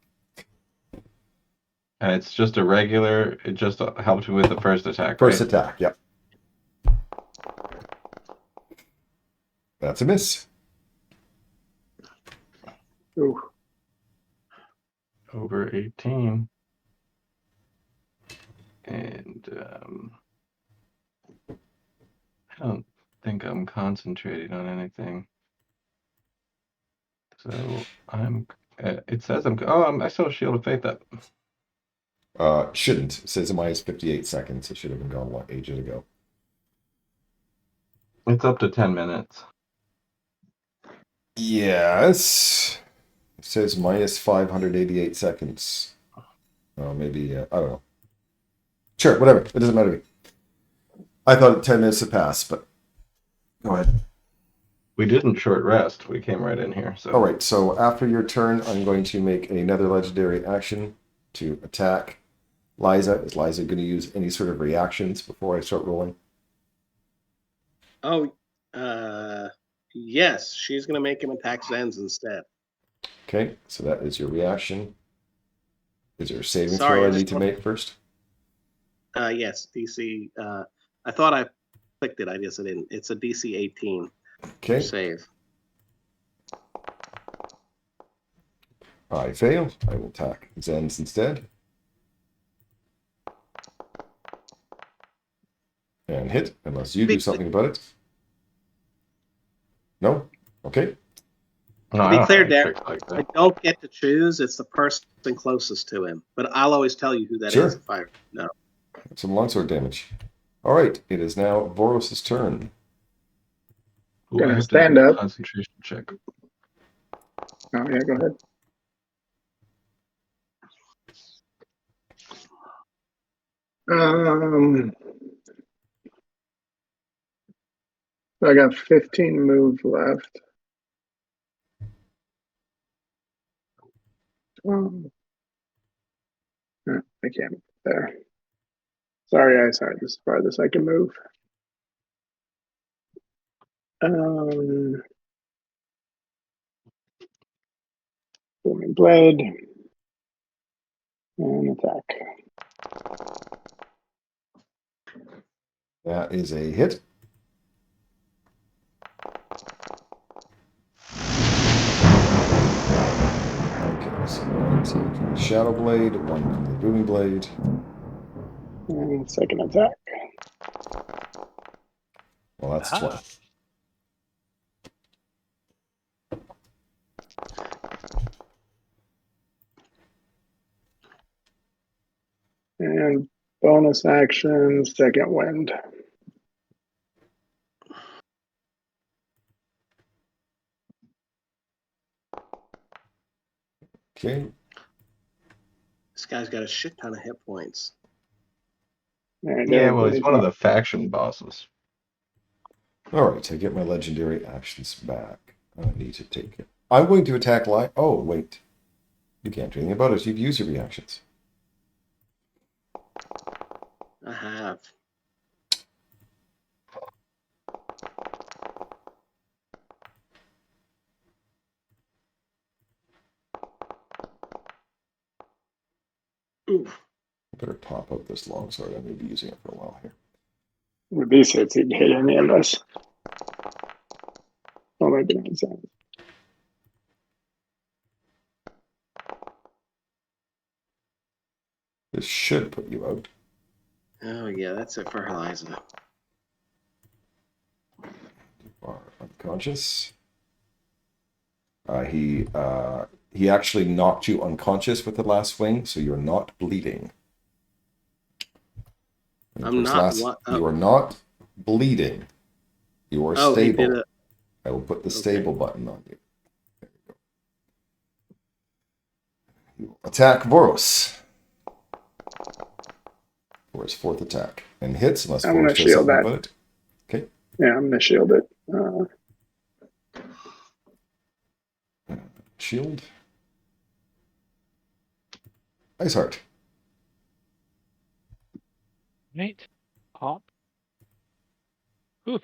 And it's just a regular. It just helped you with the first attack. First right? attack, yep. That's a miss. Ooh. Over 18. And I don't think I'm concentrating on anything. So I'm. It says I'm. Oh, I still have Shield of Faith up. Shouldn't. It says minus 58 seconds. It should have been gone ages ago. It's up to 10 minutes. Yes. It says minus 588 seconds. Maybe, I don't know. Sure, whatever. It doesn't matter to me. I thought 10 minutes had passed, but go ahead. We didn't short rest. We came right in here. So. All right, so after your turn, I'm going to make another legendary action to attack Liza. Is Liza going to use any sort of reactions before I start rolling? Oh, yes. She's going to make him attack Zen's instead. Okay, so that is your reaction. Is there a saving Sorry, throw I I need just to make first? Yes, DC. I thought I clicked it. I guess I didn't. It's a DC 18 Okay, save. I fail. I will attack Zen's instead. And hit, unless you do something about it. No? Okay. No, To be clear, Derek, Derek, I don't get to choose. It's the person closest to him. But I'll always tell you who that is if I know. Some longsword damage. All right, it is now Boros' turn. Ooh, Gonna I have stand to do a up. concentration check. Oh, yeah, go ahead. I got 15 move left. I can't. There. Sorry, this is farthest I can move. Booming blade. And attack. That is a hit. Okay, so one from the Shadow Blade, one from the Booming Blade. And second attack. Well, that's 12. And bonus action, second wind. Okay. This guy's got a shit ton of hit points. Yeah, well, he's one of the faction bosses. All right, I get my legendary actions back. I need to take it. I'm going to attack Oh, wait. You can't do anything about it. You've used your reactions. I have. Oof. I better top up this longsword. I'm going to be using it for a while here. With these hits, he'd hit any of us. Oh, maybe not Zen. This should put you out. Oh yeah, that's it for Eliza. You are unconscious. He actually knocked you unconscious with the last swing, so you're not bleeding. I'm not what? You are not bleeding. You are Oh, he stable. did it. I will put the stable button on you. There you go. You will attack Voros for his fourth attack. And hits unless I'm gonna Voros does shield something that. about it. Okay. Yeah, I'm gonna shield it. Shield. Ice Heart. Right. Pop. Oof.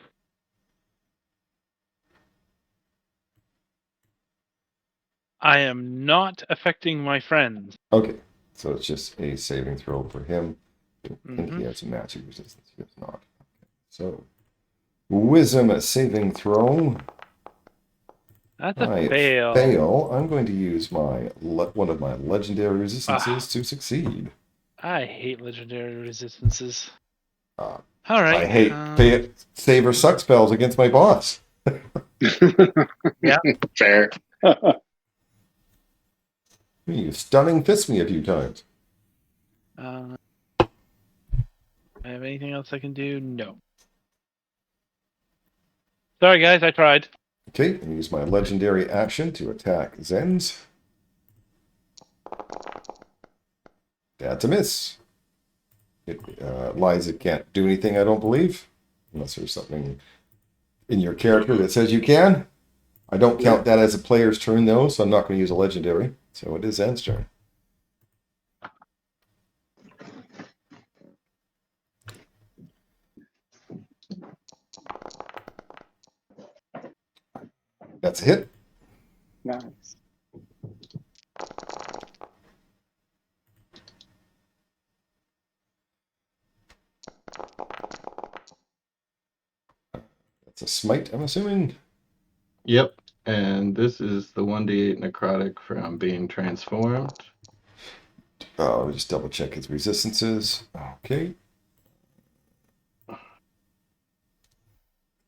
I am not affecting my friends. Okay. So it's just a saving throw for him. I think Mhm. he has a magic resistance. He does not. Okay. So, wisdom saving throw. That's a I fail. fail. I'm going to use my one of my legendary resistances to succeed. I hate legendary resistances. Uh, All right. I hate save or suck spells against my boss. Yeah. Fair. You stunning fist me a few times. I have anything else I can do? No. Sorry, guys. I tried. Okay, and use my legendary action to attack Zens. That's a miss. Liza can't do anything, I don't believe. Unless there's something in your character that says you can. I don't count that as a player's turn, though, so I'm not going to use a legendary. So it is Zen's turn. That's a hit. Nice. That's a smite, I'm assuming. Yep. And this is the 1d8 necrotic from being transformed. Let me just double check his resistances. Okay.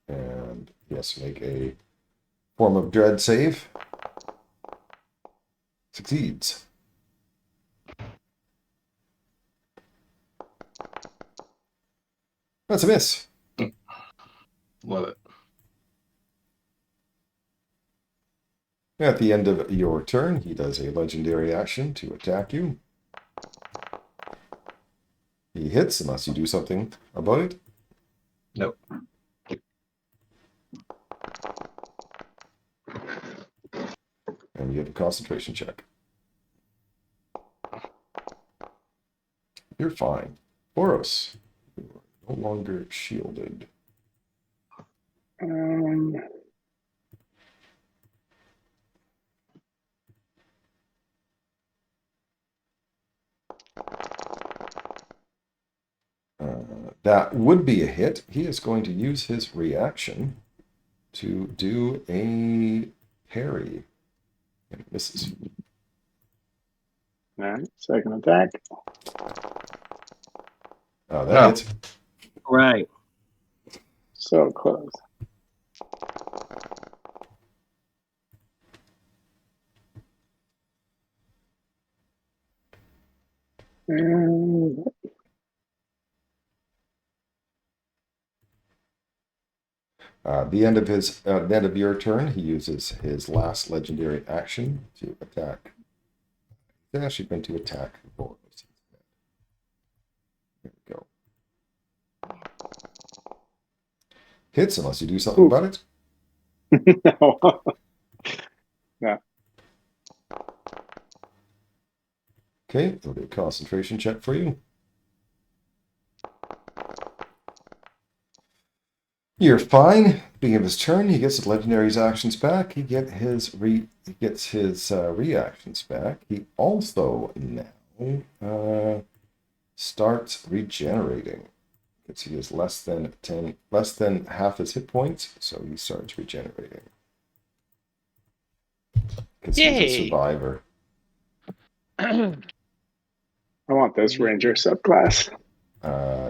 And yes, make a form of dread save. Succeeds. That's a miss. Love it. At the end of your turn, he does a legendary action to attack you. He hits unless you do something about it. Nope. And you have a concentration check. You're fine. Boros, you are no longer shielded. That would be a hit. He is going to use his reaction to do a parry. And misses. All right, second attack. Oh, that hits. Right. So close. And The end of your turn, he uses his last legendary action to attack. He's actually going to attack Boros. There we go. Hits unless you do something about it. no. Yeah. Okay, it'll be a concentration check for you. You're fine. Beginning of his turn, he gets his legendary's actions back. He gets his reactions back. He also now starts regenerating. Because he is less than half his hit points, so he starts regenerating. Because he's a Yay! survivor. I want this ranger subclass.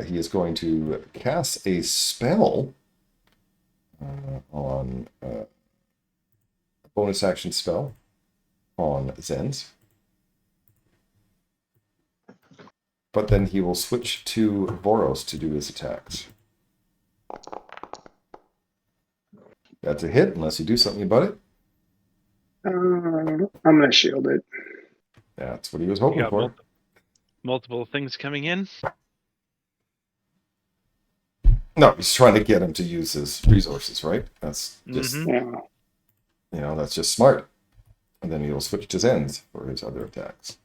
He is going to cast a spell on a bonus action spell on Zens. But then he will switch to Voros to do his attacks. That's a hit, unless you do something about it. I'm going to shield it. That's what he was You hoping got for. multiple things coming in. No, he's trying to get him to use his resources, right? That's just, Mhm. Yeah. that's just smart. And then he'll switch to Zens for his other attacks.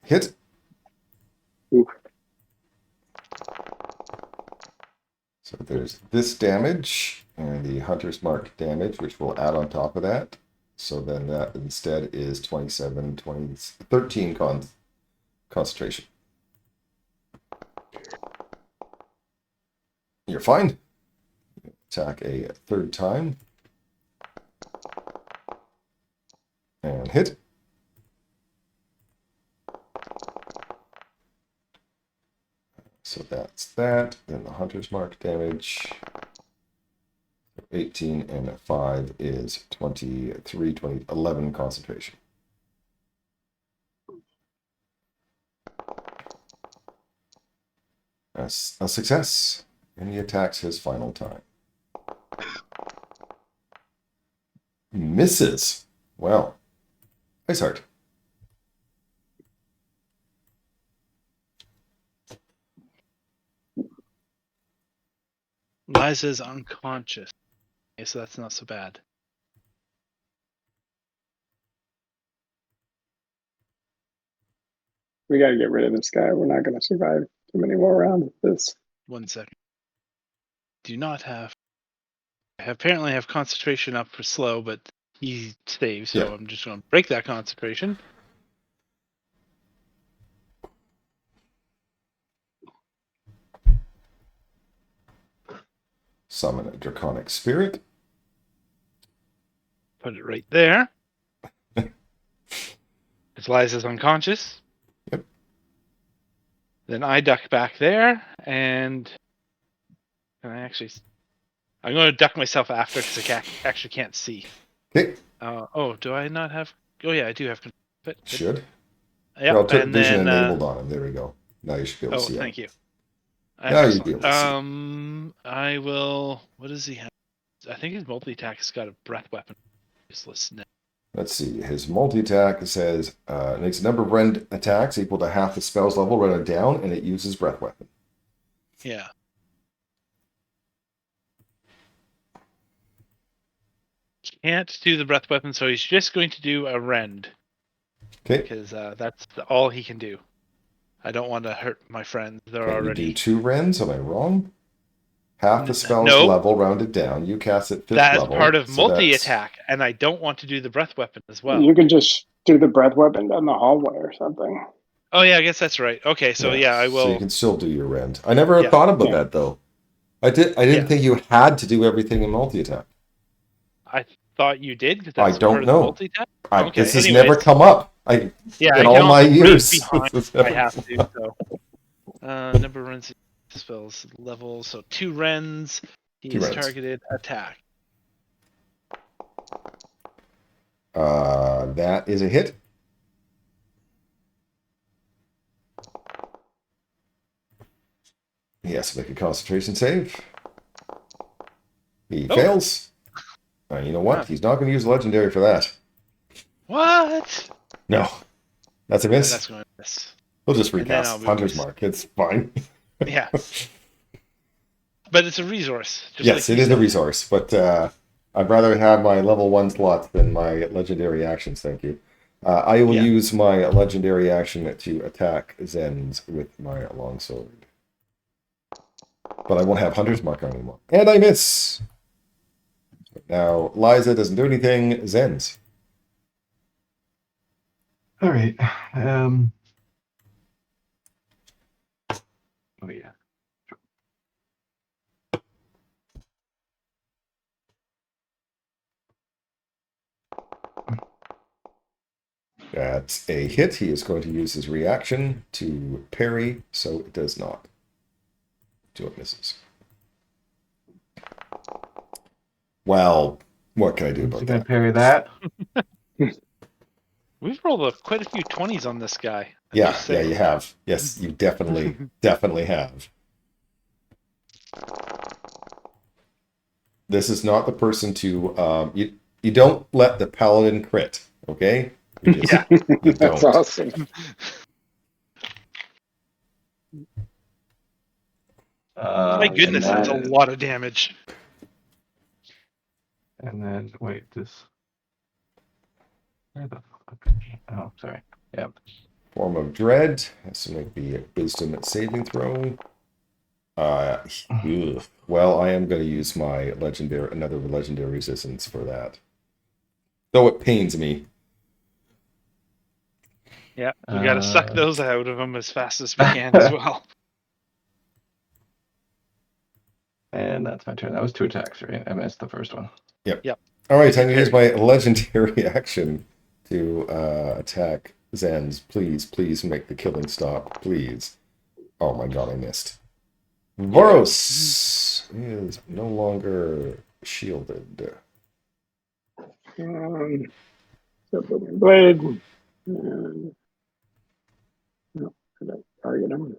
Hit. Oof. So there's this damage and the Hunter's Mark damage, which we'll add on top of that. So then that instead is 13 concentration. You're fine. Attack a third time. And hit. So that's that. Then the Hunter's Mark damage. 18 and 5 is 23, 11 concentration. That's a success. And he attacks his final time. Misses. Well, Ice Heart. Liza's unconscious. Okay, so that's not so bad. We got to get rid of this guy. We're not going to survive too many more rounds of this. 1 second. Do not have. I apparently have concentration up for slow, but he saves, so Yeah. I'm just going to break that concentration. Summon a Draconic Spirit. Put it right there. Because Liza's unconscious. Yep. Then I duck back there, and can I actually? I'm going to duck myself after because I actually can't see. Okay. Do I not have? Oh yeah, I do have. Should. Yep, Well, and vision then enabled on him. There we go. Now you should be able to see thank him. you. Now you'd be Excellent. able to see. I will. What does he have? I think his multi-attack has got a breath weapon. Useless now. Let's see. His multi-attack says makes a number of rend attacks equal to half the spell's level rounded down, and it uses breath weapon. Yeah. Can't do the breath weapon, so he's just going to do a rend. Okay. Because that's all he can do. I don't want to hurt my friends. They're Can already. you do 2 rends? Am I wrong? Half the spell's Nope. level rounded down. You cast it 5th That's level. part of so multi-attack, and I don't want to do the breath weapon as well. You can just do the breath weapon down the hallway or something. Oh yeah, I guess that's right. Okay, so yeah, I will. So you can still do your rend. I never Yeah. thought about Yeah. that though. I didn't think you had to do everything in multi-attack. I thought you did because I that's don't part of know. the multi-attack. Okay, This has anyways. never come up. Yeah, in I all can my also read years. behind This has if I never have come to. So, number of runs spells level. So 2 rends. He 2 is rends. targeted attack. That is a hit. He has to make a concentration save. He fails. You know what? Huh. He's not going to use legendary for that. What? No. That's a miss. That's going to miss. We'll just And then I'll recast move Hunter's this. Mark. It's fine. Yeah. But it's a resource. Just Yes, like it you is a said. resource, but I'd rather have my level 1 slots than my legendary actions, thank you. I will use my legendary action to attack Zens with my longsword. But I won't have Hunter's Mark on anymore. And I miss! Now, Liza doesn't do anything. Zens. All right. Oh yeah. That's a hit. He is going to use his reaction to parry, so it does not. 2 misses. Well, what can I do Is about he gonna that? parry that? We've rolled quite a few 20s on this guy. I'm Yeah, just yeah, saying. you have. Yes, you definitely have. This is not the person to you don't let the paladin crit, okay? You just Yeah. you That's don't. awesome. My And goodness, that's a then, lot of damage. and then wait, this. Where the fuck? Oh, sorry. Yep. Form of dread has to make the wisdom saving throw. Ugh. Well, I am going to use my another legendary resistance for that. Though it pains me. Yeah, we got to suck Uh, those out of him as fast as we can as well. And that's my turn. That was 2 attacks, right? I missed the first one. Yep. Yep. All right, I'm going to use Parry. my legendary action to attack Zens. Please make the killing stop. Please. Oh my god, I missed. Voros is no longer shielded. So broken blade. And, no, I don't target him.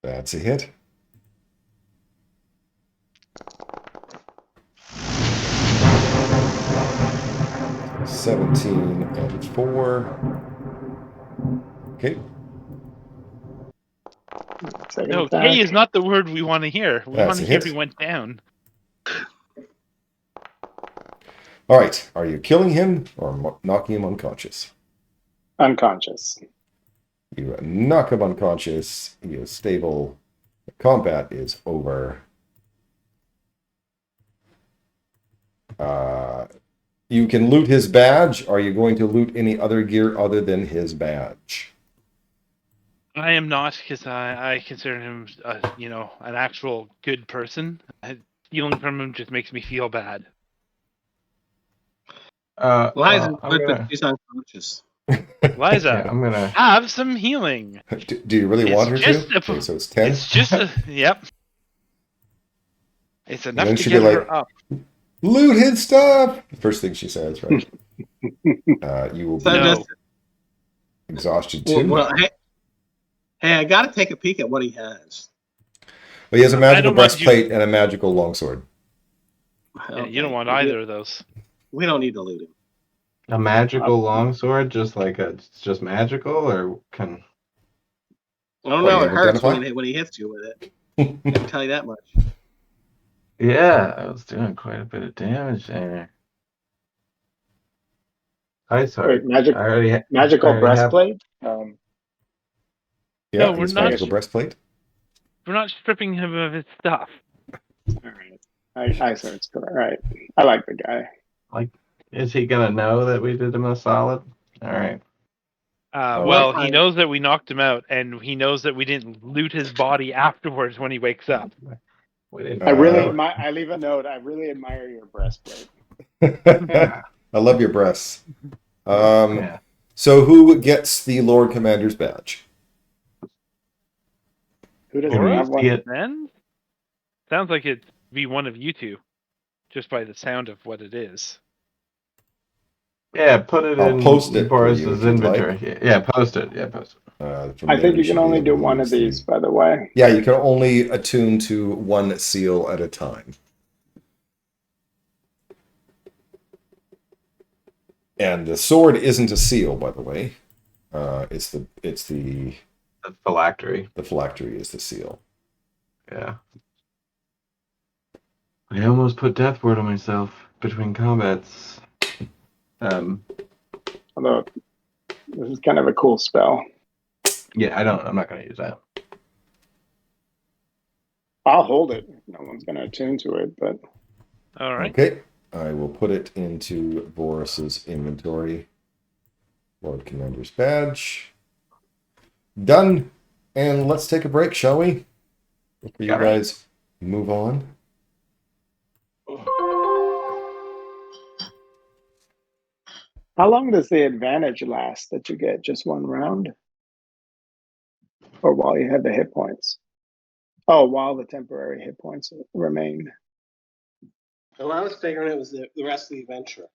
That's a hit. So 17 and 4. Okay. Second No, attack. K is not the word we want to hear. We That's want to a hear hit. he went down. All right. Are you killing him or knocking him unconscious? Unconscious. You knock him unconscious. He is stable. The combat is over. You can loot his badge. Are you going to loot any other gear other than his badge? I am not, because I consider him, an actual good person. Stealing from him just makes me feel bad. Liza's I'm good, but gonna. she's unconscious. Liza, Yeah, I'm gonna. have some healing. Do you really want her to? just Okay, so it's 10. It's just yep. It's And enough then to she'd get be like, her up. loot his stuff. The first thing she says, right? You will So be No. just exhausted too. well, hey, I got to take a peek at what he has. But he has a I magical don't want you- breastplate and a magical longsword. Yeah, you don't Okay. want either of those. We don't need to loot him. A magical longsword, it's just magical, or can. I don't Oh, know. you It have hurts identify? when he hits you with it. I can tell you that much. Yeah, I was doing quite a bit of damage there. Sorry. Wait, magic, I already magical have. breastplate? Yeah, No, he we're has not. magical breastplate. We're not stripping him of his stuff. All right. I searched for it. All right. I like the guy. Is he gonna know that we did him a solid? All right. Oh, Well, okay. he knows that we knocked him out, and he knows that we didn't loot his body afterwards when he wakes up. We didn't. I leave a note. I really admire your breastplate. I love your breasts. Yeah. So who gets the Lord Commander's badge? Who doesn't Can we have see one? it? Then sounds like it'd be one of you two, just by the sound of what it is. Yeah, put it I'll in post it for you Boris's if you'd like. inventory. Yeah, post it. Yeah, post it. From I there, think you should can be only able do to one of use the- these, by the way. Yeah, you can only attune to one seal at a time. And the sword isn't a seal, by the way. It's the The phylactery. the phylactery is the seal. Yeah. I almost put death ward on myself between combats. Although this is kind of a cool spell. Yeah, I'm not gonna use that. I'll hold it. No one's going to attune to it, but All right. Okay. I will put it into Boris's inventory. Lord Commander's badge. Done. And let's take a break, shall we? Before you guys move on. How long does the advantage last that you get? Just one round? Or while you have the hit points? Oh, while the temporary hit points remain. Well, I was figuring it was the rest of the adventure.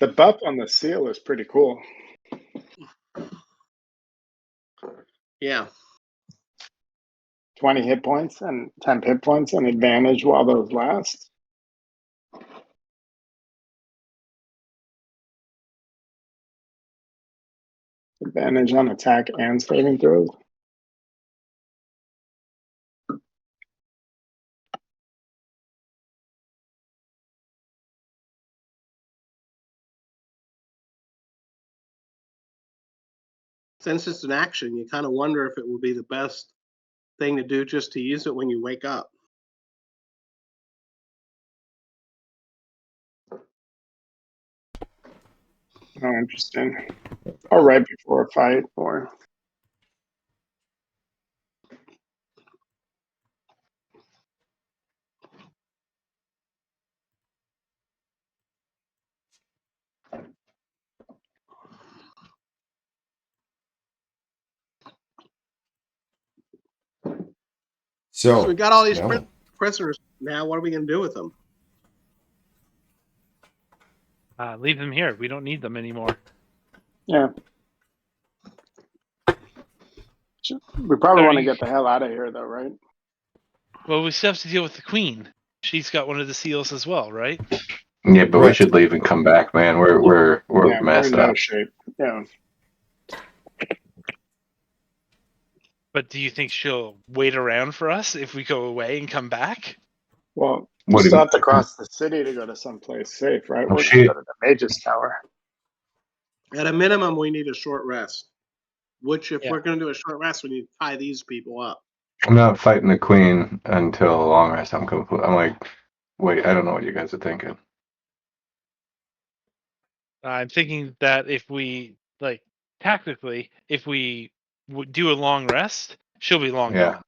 The buff on the seal is pretty cool. Yeah. 20 hit points and 10 hit points and advantage while those last. Advantage on attack and saving throws. Since it's an action, you kind of wonder if it would be the best thing to do just to use it when you wake up. Oh, interesting. Or right before a fight, or So we got all these no. prisoners. Now, what are we going to do with them? Leave them here. We don't need them anymore. yeah. We probably want to get the hell out of here, though, right? Well, we still have to deal with the queen. She's got one of the seals as well, right? Yeah, but we Correct. should leave and come back, man. We're Yeah, we're messed in no up. shape. Yeah. But do you think she'll wait around for us if we go away and come back? Well, What we do still you- have to cross the city to go to someplace safe, right? Oh, We're shit. going to go to the Mage's Tower. At a minimum, we need a short rest. Which, if Yeah. we're going to do a short rest, we need to tie these people up. I'm not fighting the queen until a long rest. I'm like, wait, I don't know what you guys are thinking. I'm thinking that if we, like, tactically, if we do a long rest, she'll be long Yeah. gone.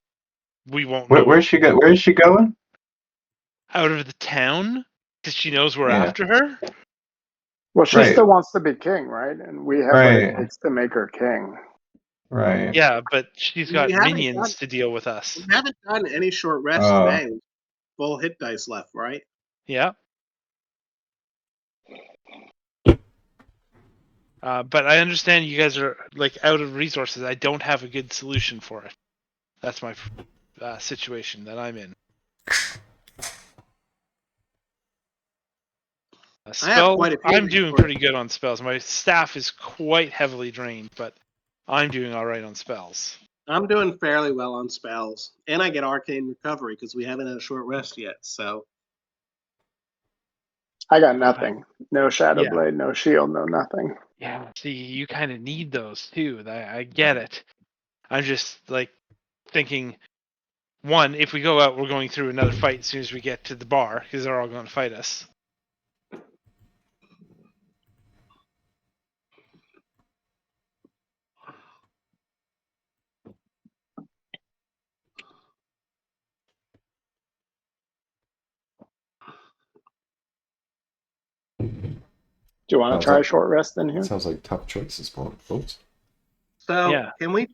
We won't know. Where's she go? Where's she going? Out of the town? Because she knows we're Yeah. after her? Well, she Right. still wants to be king, right? And we have what it Right. takes to make her king. Right. Yeah, but she's got We haven't minions to deal with us. We haven't done any short rest today. Full hit dice left, right? Yeah. But I understand you guys are, like, out of resources. I don't have a good solution for it. That's my situation that I'm in. I have quite a few I'm doing resources. pretty good on spells. My staff is quite heavily drained, but I'm doing all right on spells. I'm doing fairly well on spells, and I get arcane recovery because we haven't had a short rest yet. So I got nothing. No shadow Yeah. blade, no shield, no nothing. Yeah. See, you kind of need those too. I get it. I'm just, like, thinking, one, if we go out, we're going through another fight as soon as we get to the bar because they're all going to fight us. Do you want Sounds to try like- a short rest in here? Sounds like tough choices, folks. So Yeah. can we?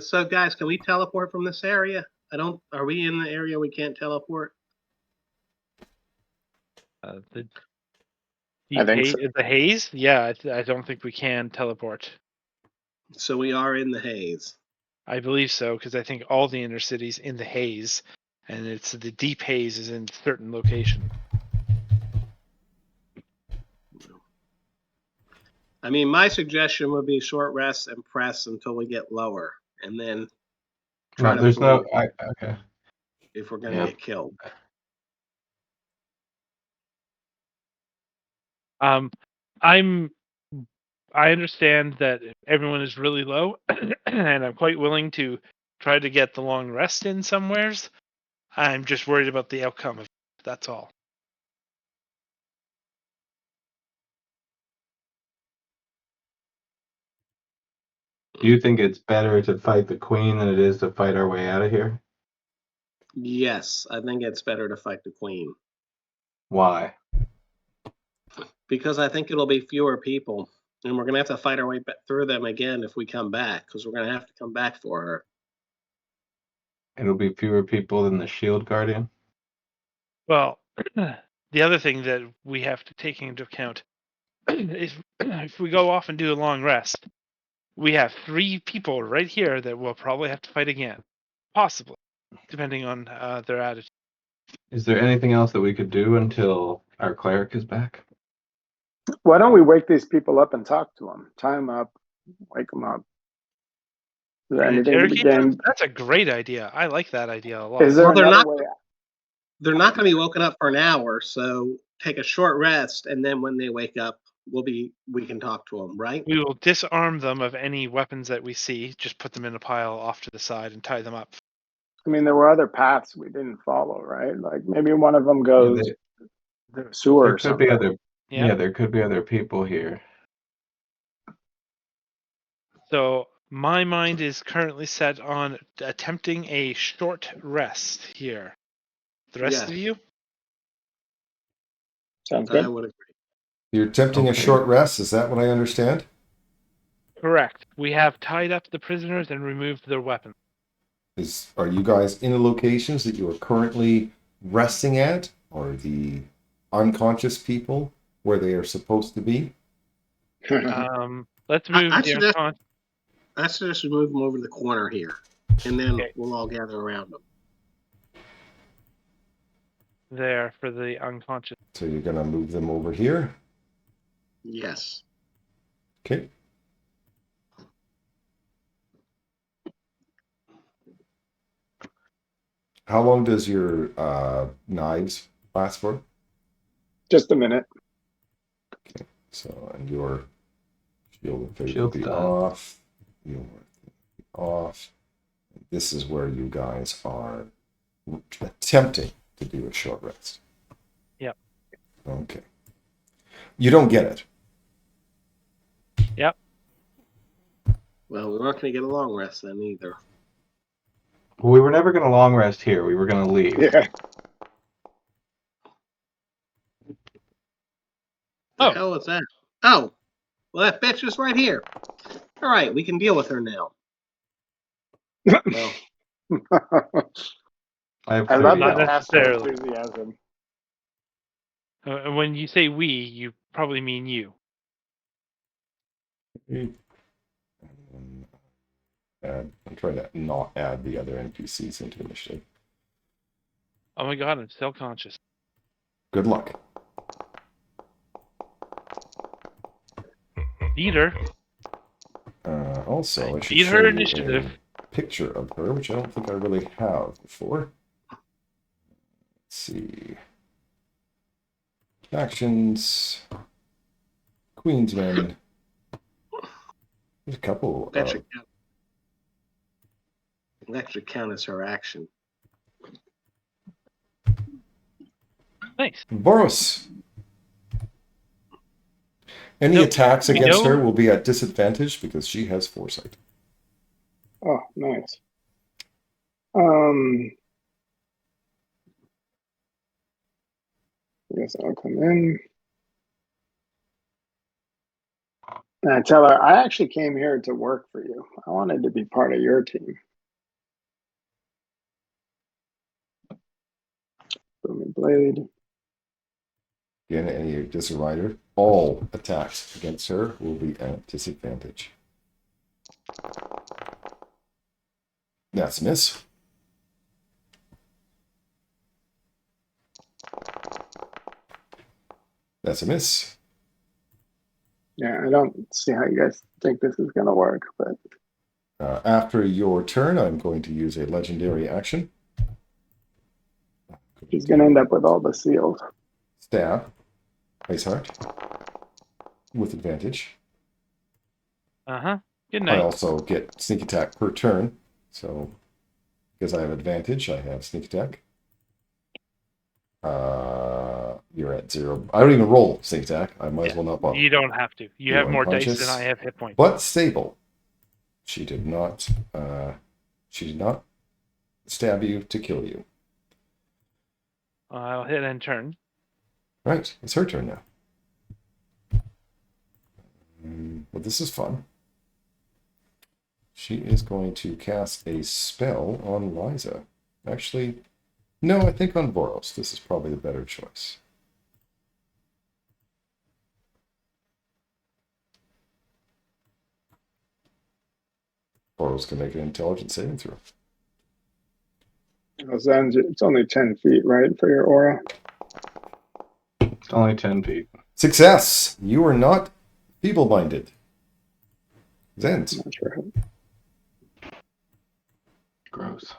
So guys, can we teleport from this area? Are we in the area we can't teleport? The I think so. the haze? Yeah, I don't think we can teleport. So we are in the haze. I believe so because I think all the inner cities in the haze, and it's the deep haze is in certain location. I mean, my suggestion would be short rest and press until we get lower, and then try No, to there's no. flee Okay. if we're going to Yeah. get killed. I understand that everyone is really low, and I'm quite willing to try to get the long rest in somewheres. I'm just worried about the outcome of it. That's all. Do you think it's better to fight the queen than it is to fight our way out of here? Yes, I think it's better to fight the queen Why? because I think it'll be fewer people, and we're going to have to fight our way through them again if we come back because we're going to have to come back for her. It'll be fewer people than the shield guardian. Well, the other thing that we have to take into account if we go off and do a long rest, we have 3 people right here that we'll probably have to fight again, possibly, depending on their attitude. Is there anything else that we could do until our cleric is back? Why don't we wake these people up and talk to them? Tie them up, wake them up. Is there And anything to be interrogate them? gained? That's a great idea. I like that idea a lot. Is there Well, they're another not- way? They're not going to be woken up for an hour, so take a short rest, and then when they wake up, we can talk to them, right? We will disarm them of any weapons that we see, just put them in a pile off to the side and tie them up. I mean, there were other paths we didn't follow, right? Like maybe one of them goes to the sewer There or could be something. other. Yeah. Yeah, there could be other people here. So my mind is currently set on attempting a short rest here. The rest Yes. of you? Sounds I good. would agree. You're attempting a Okay. short rest. Is that what I understand? Correct. We have tied up the prisoners and removed their weapons. Are you guys in the locations that you are currently resting at, or the unconscious people where they are supposed to be? Let's I- move I the suggest- unconscious. I suggest we move them over to the corner here, and then Okay. we'll all gather around them. There for the unconscious. So you're gonna move them over here. Yes. Okay. How long does your knives last for? Just a minute. So, and your shield of faith will Shield's be done. off. Your thing will be off. This is where you guys are attempting to do a short rest. Yep. Okay. You don't get it. Yep. Well, we're not going to get a long rest then either. We were never going to long rest here. We were going to leave. Yeah. The Oh. hell is that? Oh, well, that bitch is right here. All right, we can deal with her now. Well, I have I love 30 Not that health. passive necessarily. enthusiasm. And when you say we, you probably mean you. I'm trying to not add the other NPCs into initiative. Oh my god, I'm still conscious. Good luck. Peter. Also, I should Beat show her you initiative. a picture of her, which I don't think I really have before. Let's see. Actions. Queensmen. There's a couple that of should count. That should count as her action. Nice. Boros. Any Nope. attacks We against know- her will be at disadvantage because she has foresight. Oh, nice. I guess I'll come in. And I tell her, I actually came here to work for you. I wanted to be part of your team. Booming blade. Again, any disrider, all attacks against her will be at disadvantage. That's a miss. That's a miss. Yeah, I don't see how you guys think this is going to work, but After your turn, I'm going to use a legendary action. she's going to end up with all the seals. Stab. Ice Heart. With advantage. Uh-huh. Good I night. also get sneak attack per turn. So, because I have advantage, I have sneak attack. You're at 0. I don't even roll sneak attack. I might as well not bother. You don't have to. You You're have more dice unconscious. than I have hit points. But stable. She did not stab you to kill you. I'll hit end turn. Right, it's her turn now. Well, this is fun. She is going to cast a spell on Liza. Actually, no, I think on Boros. This is probably the better choice. Boros can make an intelligence saving throw. It's only 10 feet, right, for your aura? It's only 10 feet. Success! You are not feeble-minded. Zens. I'm not sure how. Gross.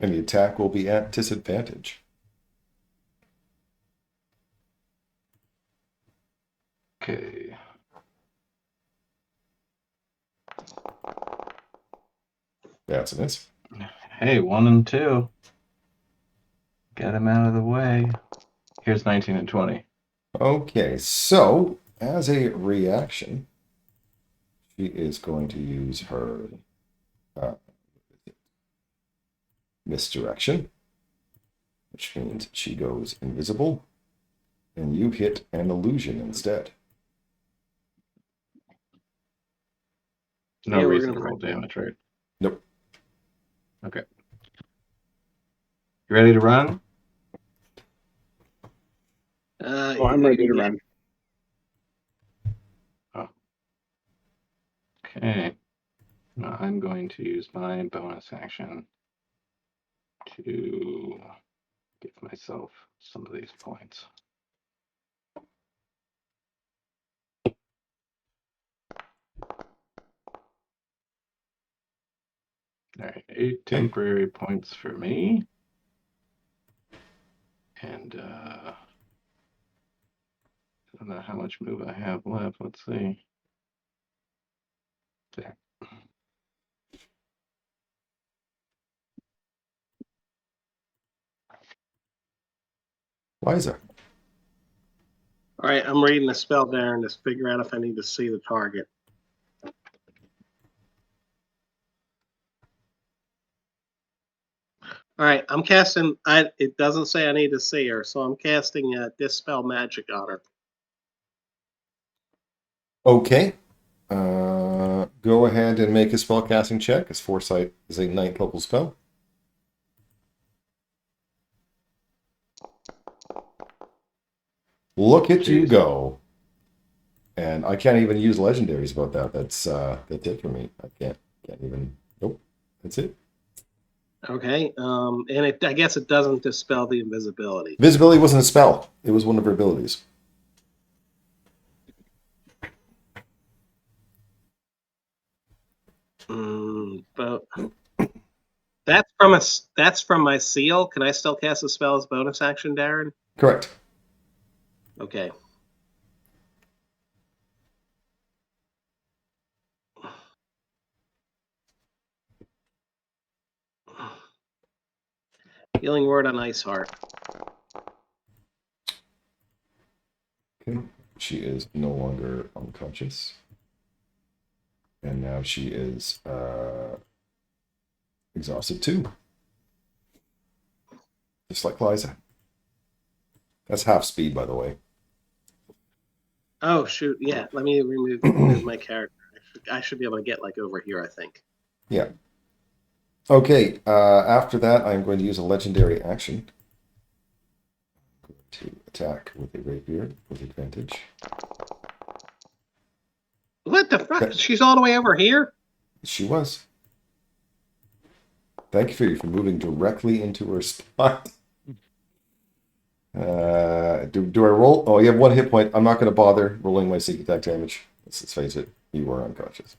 And the attack will be at disadvantage. Okay. That's a miss. Hey, 1 and 2. Get him out of the way. Here's 19 and 20. Okay, so as a reaction, she is going to use her misdirection, which means she goes invisible, and you hit an illusion instead. No Yeah, we're reason to gonna roll damage, right? Nope. Okay. You ready to run? Oh, I'm ready to run. Okay. Now I'm going to use my bonus action to give myself some of these points. All right, 8 temporary points for me. And I don't know how much move I have left. Let's see. There. Liza. All right, I'm reading the spell there and just figure out if I need to see the target. All right, I'm casting. It doesn't say I need to see her, so I'm casting dispel magic on her. Okay. Go ahead and make a spellcasting check, as Foresight is a 9th level spell. Look at you Jeez. go. And I can't even use legendaries about that. That's it for me. I can't even. Nope. That's it. Okay, and I guess it doesn't dispel the invisibility. Visibility wasn't a spell. It was one of her abilities. But that's from my seal. Can I still cast a spell as bonus action, Darren? Correct. Okay. Healing word on Ice Heart. Okay. She is no longer unconscious. And now she is exhausted too. Just like Liza. That's half speed, by the way. Oh shoot! Yeah, let me remove my character. I should be able to get like over here, I think. Yeah. Okay. After that, I'm going to use a legendary action. I'm going to attack with a rapier with advantage. What the fuck? Okay. She's all the way over here? She was. Thank you for moving directly into her spot. Do I roll? Oh, you have 1 hit point. I'm not going to bother rolling my sneak attack damage. Let's face it. You were unconscious.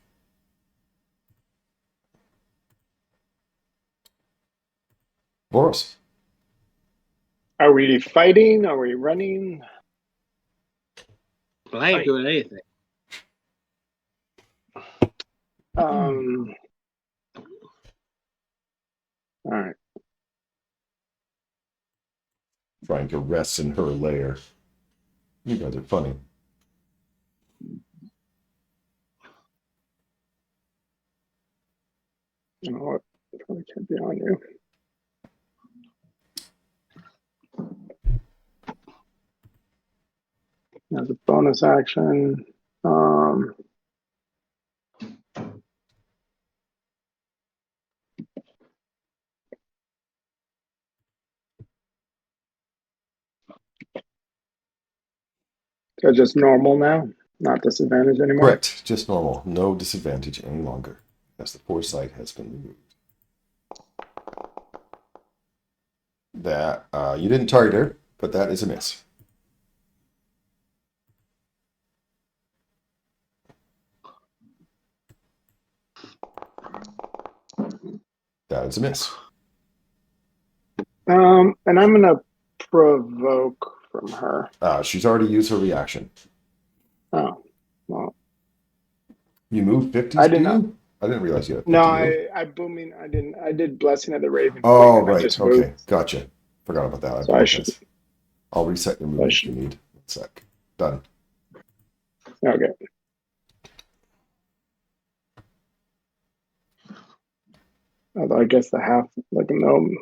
Boros. Are we fighting? Are we running? Well, I ain't doing anything. All right. Trying to rest in her lair. You guys are funny. You know what? Probably can't be on you. As a bonus action, so just normal now. Not disadvantage anymore. Correct. Just normal. No disadvantage any longer. As the foresight has been removed. That you didn't target her, but that is a miss. That is a miss. And I'm gonna provoke from her. She's already used her reaction. Oh, well. You moved 50s, I do did not. you? I didn't realize you had 50 No, move. I booming. I didn't. I did Blessing of the Raven Oh, Queen, and I right. just Okay. moved. Gotcha. Forgot about that. I So I should. apologize. I'll reset your movement if you need. 1 sec. Done. Okay. Although I guess the half, like a gnome.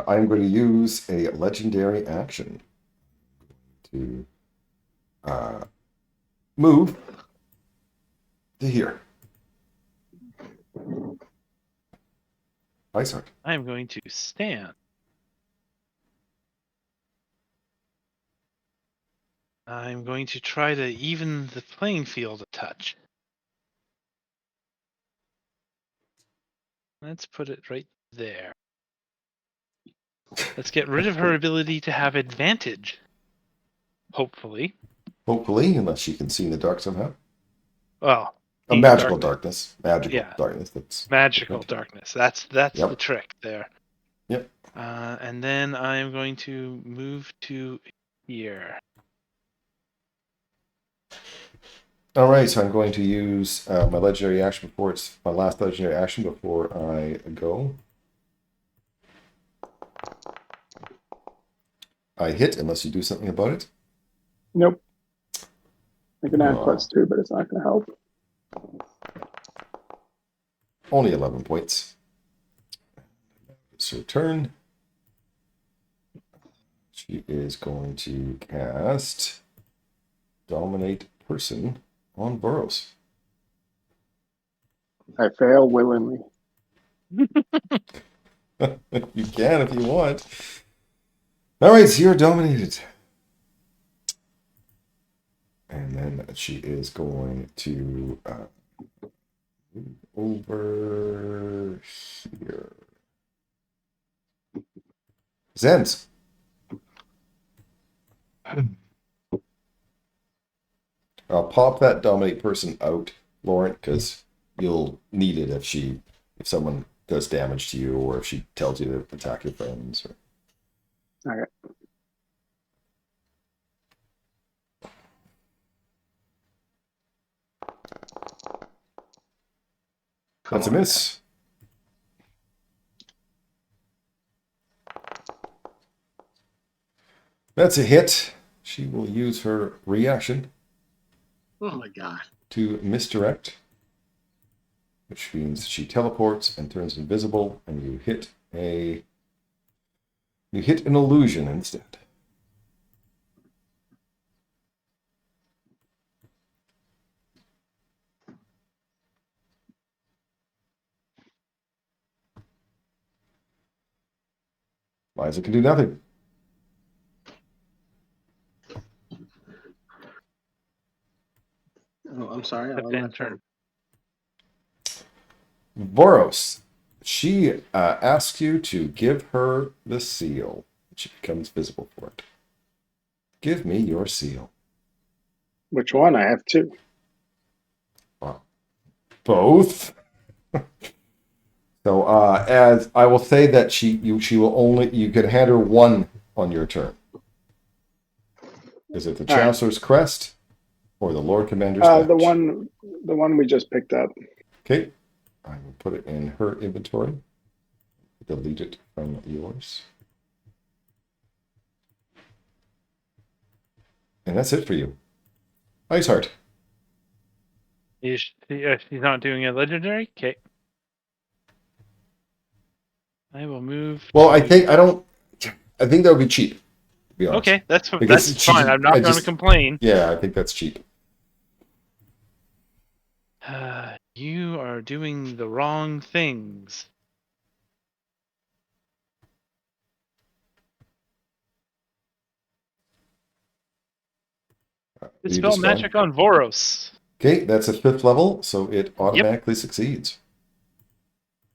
I'm going to use a legendary action to move to here. Iceheart. I'm going to stand. I'm going to try to even the playing field a touch. Let's put it right there. Let's get rid of her ability to have advantage. Hopefully. Hopefully, unless she can see in the dark somehow. Well, A deep magical darkness. Magical Yeah. darkness. That's magical different. darkness. That's Yep. the trick there. Yep. And then I am going to move to here. All right, so I'm going to use my legendary action before it's my last legendary action before I go. I hit unless you do something about it. Nope. I can add Oh. +2, but it's not going to help. Only 11 points. It's her turn. She is going to cast Dominate Person on Burrows. I fail willingly. You can if you want. All right, so you're dominated. And then she is going to move over here. Zens. I'll pop that dominate person out, Lauren, because you'll need it if someone does damage to you or if she tells you to attack your friends. Or... Okay. That's a miss. That's a hit. She will use her reaction. Oh my god. To misdirect, which means she teleports and turns invisible, and you hit an illusion instead. Liza can do nothing. Oh, I'm sorry. Step in turn. Boros, she asks you to give her the seal. She becomes visible for it. Give me your seal. Which one? I have 2. Both. So as I will say that she will only, you can hand her 1 on your turn. Is it the Chancellor's Crest or the Lord Commander's Badge? The one we just picked up. Okay. I will put it in her inventory. Delete it from yours. And that's it for you. Iceheart. She's not doing a legendary? Okay. I will move. Well, I think that would be cheap. To be honest. Okay, that's Because fine. I'm not going to complain. Yeah, I think that's cheap. You are doing the wrong things. Dispel magic on Voros. Okay, that's a 5th level, so it automatically succeeds.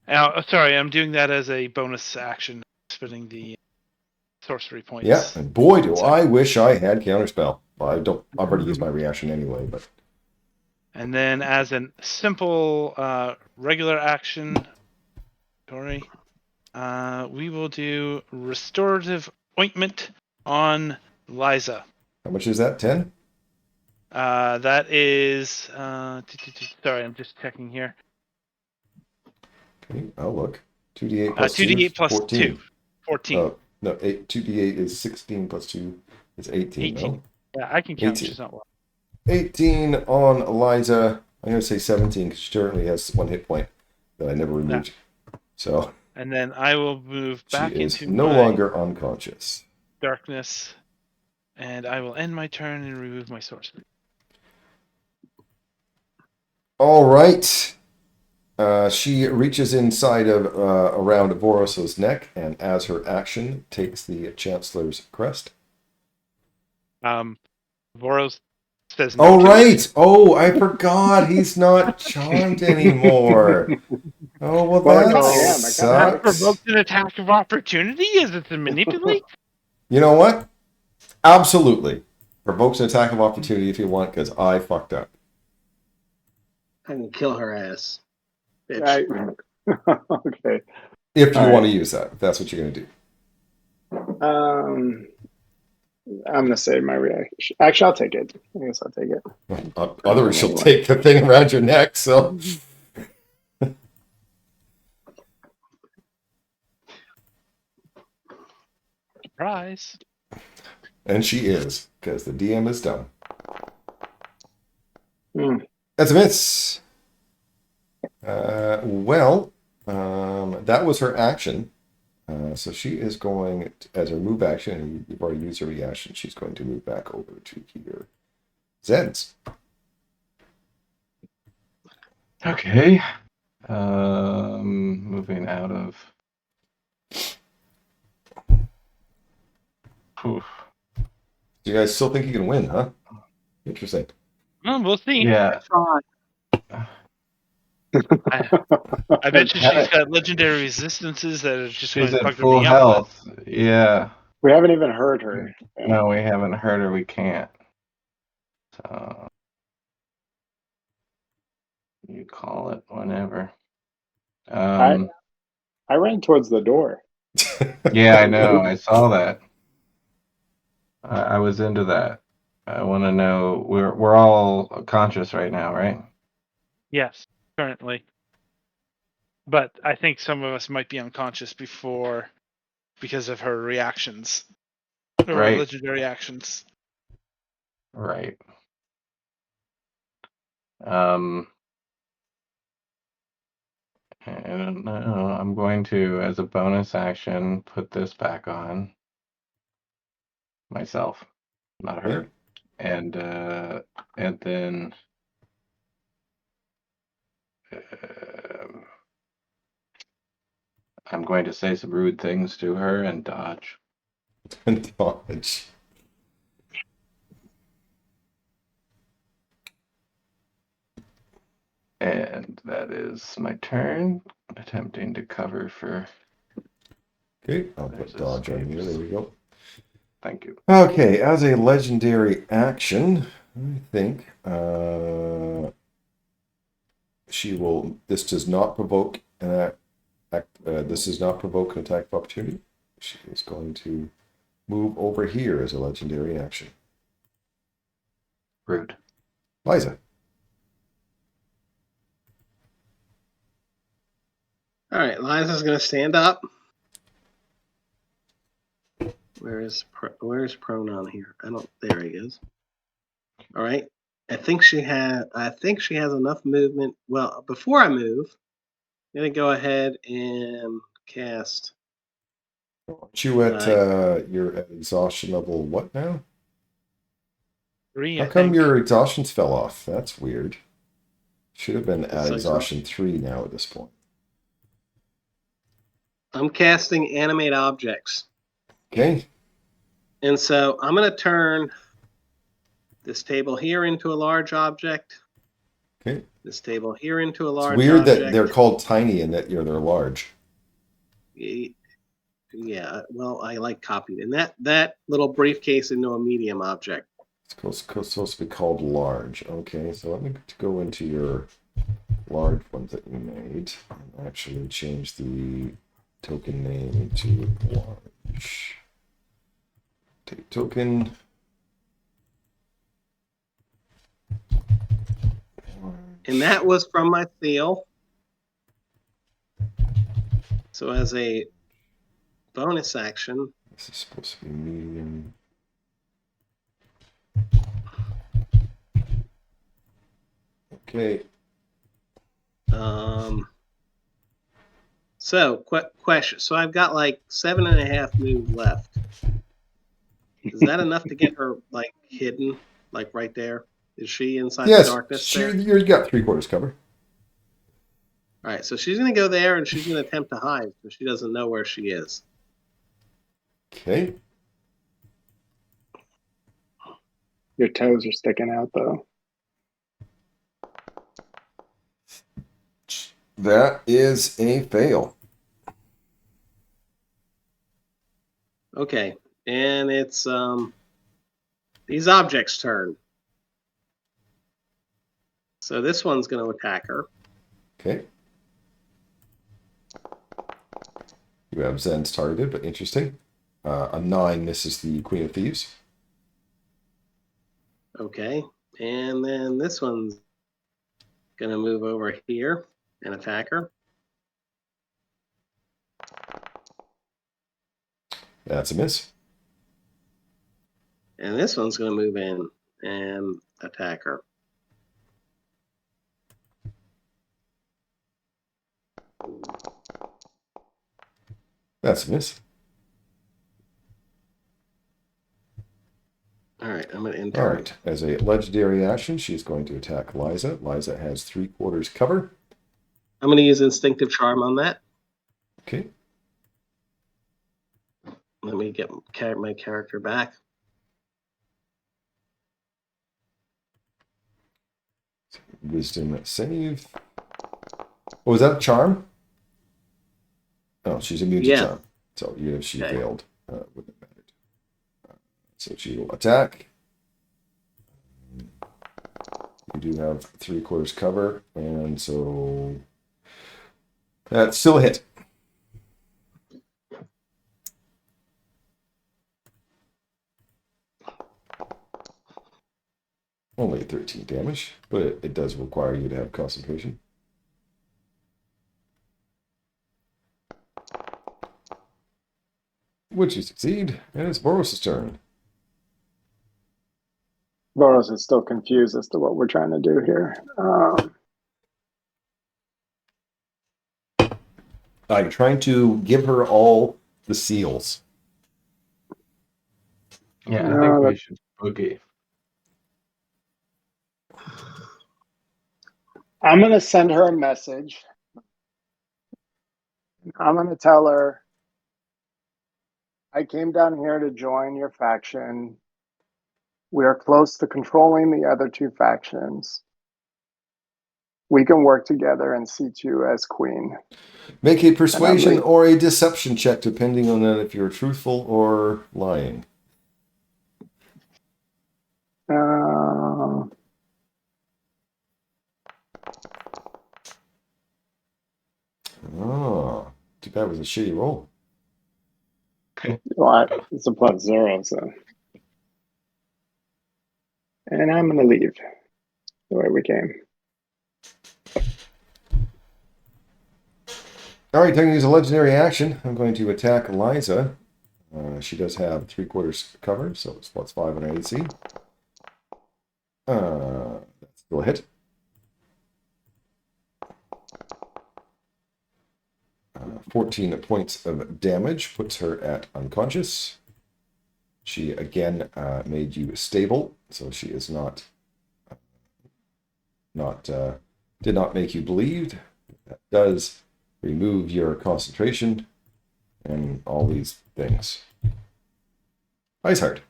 Sorry, I'm doing that as a bonus action, spending the sorcery points. Yeah, and boy, do I wish I had Counterspell. Well, I've already used my reaction anyway, but... And then as a simple regular action, we will do restorative ointment on Liza. How much is that? 10? That is... sorry, I'm just checking here. Okay, I'll look. 2d8 plus 2d8 plus 14. 2. 14. Oh, no, 2d8 is 16 plus 2 is 18, 18. no? Yeah, I can count, 18. which is not well. 18 on Eliza. I'm going to say 17 because she currently has 1 hit point that I never removed. So and then I will move back she is into no my longer unconscious. darkness, and I will end my turn and remove my sorcery. All right. She reaches inside of around Voros's neck, and as her action, takes the Chancellor's crest. Voros says no. Oh, to right. it. Oh, I forgot. He's not charmed anymore. Oh, well, Well, that I am. sucks. That provoked an attack of opportunity? Is it to manipulate? You know what? Absolutely. Provokes an attack of opportunity if you want, because I fucked up. I can kill her ass. Bitch. Okay. If you All want right. to use that, if that's what you're going to do. I'm gonna save my reaction. Actually, I'll take it. I guess I'll take it. Otherwise, she'll take the thing around your neck, so... Surprise. And she is, because the DM is done. That's a miss. That was her action. So she is going, as her move action, and you've already used her reaction, she's going to move back over to here. Zeds. Okay. Moving out of... Oof. You guys still think you can win, huh? Interesting. We'll see. Yeah. I bet you she's got legendary resistances that are just going She's to at bugger full me up. health. Yeah. We haven't even heard her. No, we haven't heard her. We can't. So you call it whenever. I ran towards the door. Yeah, I know. I saw that. I was into that. I want to know. We're all conscious right now, right? Yes, currently. But I think some of us might be unconscious because of her reactions. Or Right. legendary actions. Right. I don't know. I'm going to, as a bonus action, put this back on myself, not her, and then I'm going to say some rude things to her and dodge. And dodge. And that is my turn, attempting to cover for... Okay, I'll put dodge on here. There we go. Thank you. Okay, as a legendary action, I think she will. This does not provoke an this does not provoke an attack of opportunity. She is going to move over here as a legendary action. Rude. Liza. All right, Liza's gonna stand up. Where's pronoun here? I don't. There he is. All right. I think she has enough movement. Well, before I move, I'm gonna go ahead and cast. Aren't you at your exhaustion level? What now? 3. How come your exhaustions fell off? That's weird. Should have been at It's exhaustion 3 now at this point. I'm casting animate objects. Okay. And so I'm going to turn this table here into a large object. Okay. This table here into a It's large weird object. that they're called tiny and that they're large. Yeah, well, I like copied. And that little briefcase into a medium object. It's supposed to be called large. Okay, so let me go into your large ones that you made and actually change the token name to large. Take token. And that was from my seal. So as a bonus action, This is supposed to be medium. Okay. So question. So I've got like 7.5 moves left. Is that enough to get her like hidden, like right there? Is she inside the darkness there? You got 3/4 cover. All right, so she's going to go there and she's going to attempt to hide because she doesn't know where she is. Okay. Your toes are sticking out, though. That is a fail. Okay, and it's these objects' turn. So this one's going to attack her. Okay. You have Zen's targeted, but interesting. A 9 misses the Queen of Thieves. Okay, and then this one's going to move over here and attack her. That's a miss. And this one's going to move in and attack her. That's a miss. All right, I'm going to enter. All right. As a legendary action, she's going to attack Liza. Liza has 3/4 cover. I'm going to use Instinctive Charm on that. Okay. Let me get my character back. Wisdom save. Oh, was that a charm? Oh, she's immune to charm. So even if she failed, wouldn't have mattered. So she will attack. You do have 3/4 cover, and so that's still a hit. Only 13 damage, but it does require you to have concentration. Would you succeed? And it's Boros' turn. Boros is still confused as to what we're trying to do here. I'm trying to give her all the seals. Yeah, I think we should boogie. I'm going to send her a message. I'm going to tell her, I came down here to join your faction. We are close to controlling the other two factions. We can work together and seat you as queen. Make a persuasion or a deception check, depending on if you're truthful or lying. Oh, too bad it was a shitty roll. Well, it's a +0, so. And I'm going to leave the way we came. All right, I'm going to use a legendary action. I'm going to attack Liza. She does have 3/4 cover, so it's +5 on her AC. That's still a hit. 14 points of damage puts her at unconscious. She again made you stable, so she is did not make you bleed. That does remove your concentration and all these things. Ice Heart.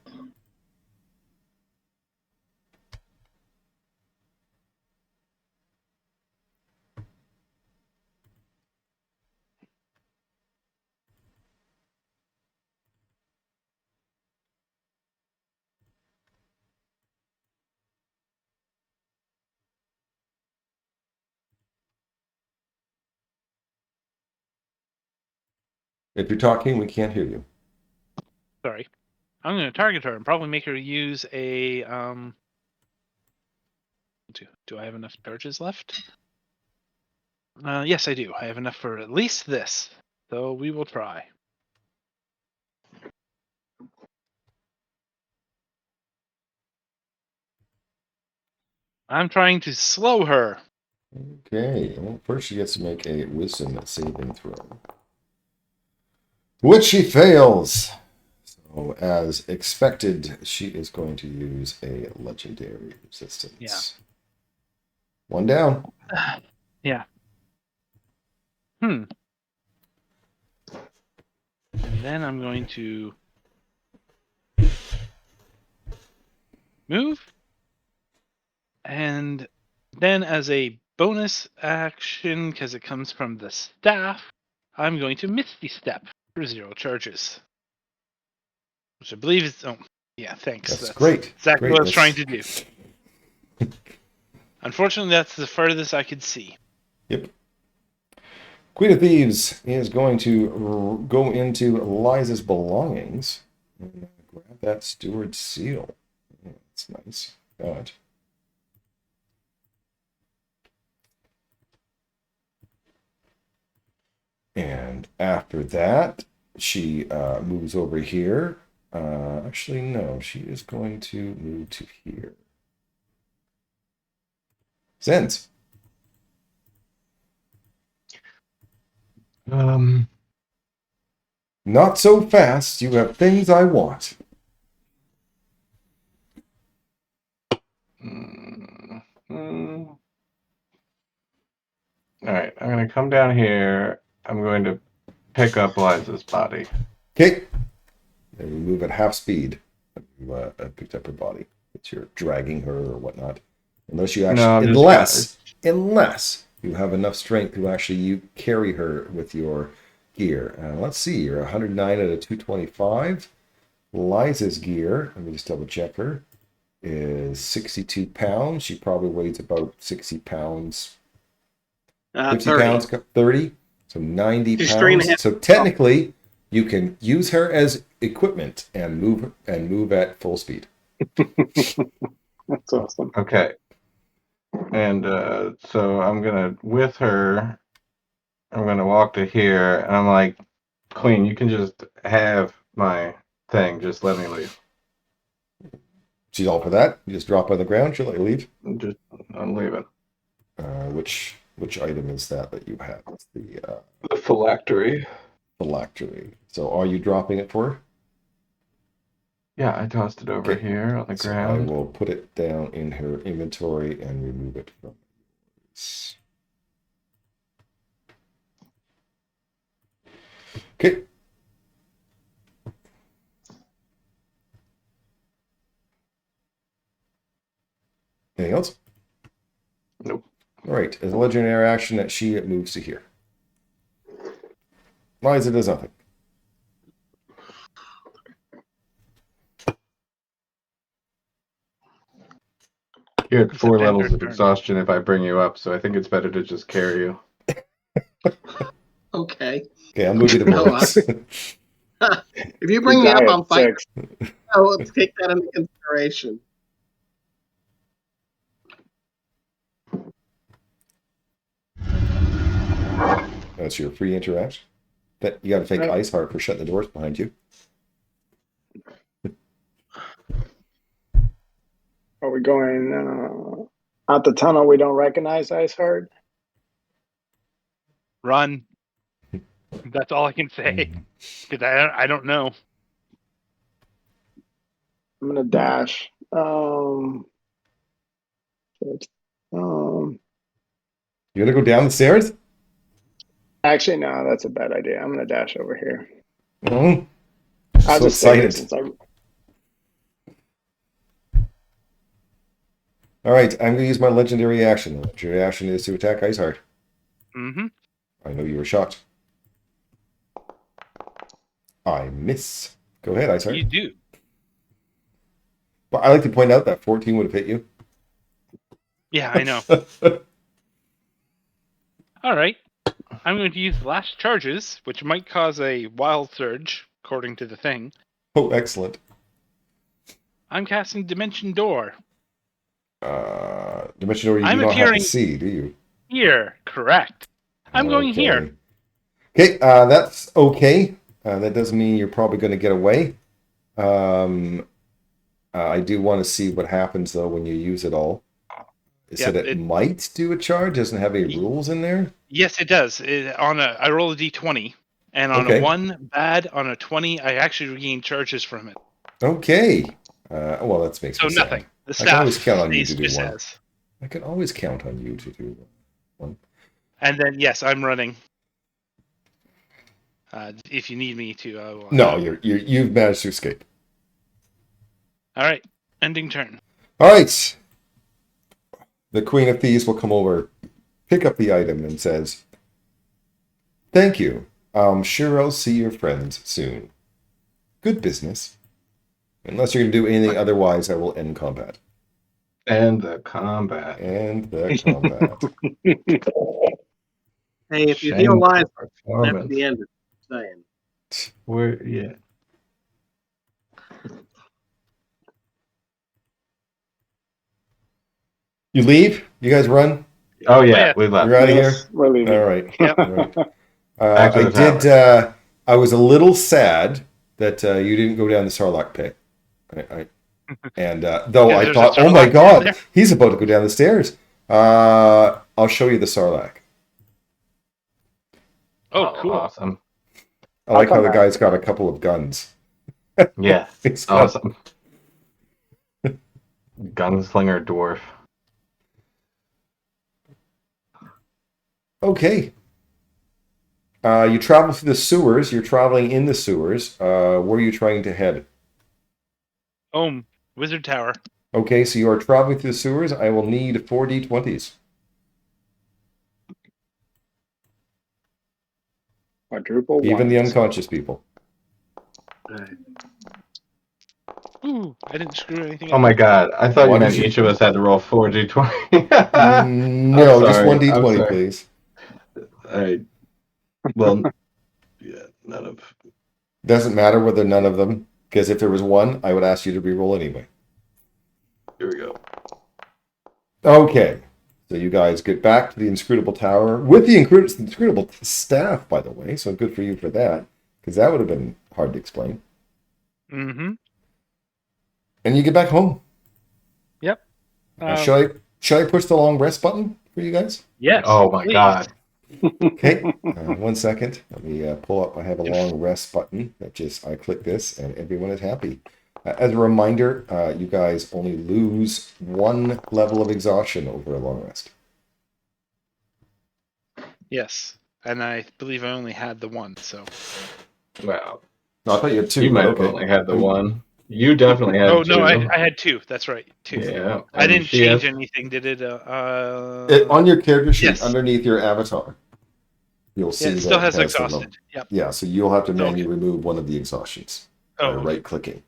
If you're talking, we can't hear you. Sorry. I'm going to target her and probably make her use a Do I have enough charges left? Yes, I do. I have enough for at least this. So we will try. I'm trying to slow her. Okay. Well, first she gets to make a wisdom saving throw, which she fails. So, as expected, she is going to use a legendary resistance. Yeah. One down. Yeah. And then I'm going to move. And then as a bonus action, because it comes from the staff, I'm going to Misty Step for 0 charges. Which I believe is... Oh, yeah, thanks. That's great. Exactly Great. what I was trying to do. Unfortunately, that's the furthest I could see. Yep. Queen of Thieves is going to go into Liza's belongings and grab that steward seal. That's nice. Got it. And after that, she moves over here. Actually, no, she is going to move to here. Zens. Not so fast. You have things I want. All right, I'm going to come down here. I'm going to pick up Liza's body. Okay. And you move at half speed. You picked up her body. But you're dragging her or whatnot. Unless you actually, unless you have enough strength to actually you carry her with your gear. Let's see. You're 109 out of 225. Liza's gear, let me just double check her, is 62 pounds. She probably weighs about 60 pounds. 50 30. pounds, 30. So 90 She's pounds. 3.5. So technically, you can use her as equipment and move at full speed. That's awesome. Okay. And so I'm going to, with her, I'm going to walk to here. And I'm like, Queen, you can just have my thing. Just let me leave. She's all for that. You just drop on the ground. She'll let you leave. I'm leaving. Which item is that you have? It's the phylactery. phylactery. So are you dropping it for her? Yeah, I tossed it over here on the ground. I will put it down in her inventory and remove it from yours. Okay. Anything else? Nope. All right. As a legendary action, that she moves to here. Liza does nothing. You're at 4 It's a levels of turn. exhaustion if I bring you up, so I think it's better to just carry you. Okay. Okay, I'll move you to bonus. If you bring me up, I'm fighting. 6. Oh, let's take that into consideration. That's your free interaction. That you got to thank Ice Heart for shutting the doors behind you. Are we going out the tunnel? We don't recognize Ice Heart. Run. That's all I can say. Because I don't know. I'm gonna dash. You gonna go down the stairs? Actually, no, that's a bad idea. I'm gonna dash over here. Mm-hmm. I'll So just stay here excited. since All right, I'm gonna use my legendary action. The legendary action is to attack Ice Heart. Mm-hmm. I know you were shocked. I miss. Go ahead, Ice Heart. You do. But I like to point out that 14 would have hit you. Yeah, I know. All right. I'm going to use last charges, which might cause a wild surge, according to the thing. Oh, excellent. I'm casting Dimension Door. Dimension Door, you I'm do not have to appearing see, do you? Here, correct. I'm going here. Okay, that's okay. That doesn't mean you're probably going to get away. I do want to see what happens, though, when you use it all. It said it might do a charge. Doesn't have any rules in there. Yes, it does. I roll a d20, and on a 1 bad, on a 20, I actually regain charges from it. Okay. Well, that makes me sad. Nothing. The I can always count on you to do stays one. I can always count on you to do one. And then, yes, I'm running. If you need me to, I will. No, you've managed to escape. All right, ending turn. All right. The Queen of Thieves will come over, pick up the item, and says, "Thank you. I'm sure I'll see your friends soon. Good business. Unless you're going to do anything otherwise, I will end combat." And the combat. Hey, if you heal lives, that's the end of saying. Yeah. You leave? You guys run? Oh, yeah. We left. You're out of here? We're leaving. All right. Yep. All right. I was a little sad that you didn't go down the Sarlacc pit. Though I thought, oh my God, he's about to go down the stairs. I'll show you the Sarlacc. Oh, cool. Awesome. I like how the guy's got a couple of guns. Yeah. It's awesome. Gunslinger dwarf. Okay. You travel through the sewers. You're traveling in the sewers. Where are you trying to head? Wizard Tower. Okay, so you are traveling through the sewers. I will need 4 d20s. Quadruple Even the ones. unconscious people. Ooh, I didn't screw anything up. Oh my God. I thought Why you meant did you- each of us had to roll 4 d20. No, I'm just sorry. 1 I'm d20, sorry. please. All right. Well, yeah, none of. Doesn't matter whether none of them, because if there was one, I would ask you to re-roll anyway. Here we go. Okay, so you guys get back to the inscrutable tower with the inscrutable staff, by the way. So good for you for that, because that would have been hard to explain. Mm-hmm. And you get back home. Yep. Shall I push the long rest button for you guys? Yes. Oh my please. God. Okay, 1 second. Let me pull up. I have a long rest button that I click this and everyone is happy. As a reminder, you guys only lose 1 level of exhaustion over a long rest. Yes, and I believe I only had the one, so. Wow. No, I thought you had 2. You might have only had the one. You definitely had 2. Oh, no, I had 2. That's right. 2. Yeah. I didn't she change has- anything, did it? On your character sheet, yes. underneath your avatar, you'll see it still that has it the level. exhausted. Yep. Yeah, so you'll have to Okay. manually remove one of the exhaustions. Oh, Right-clicking.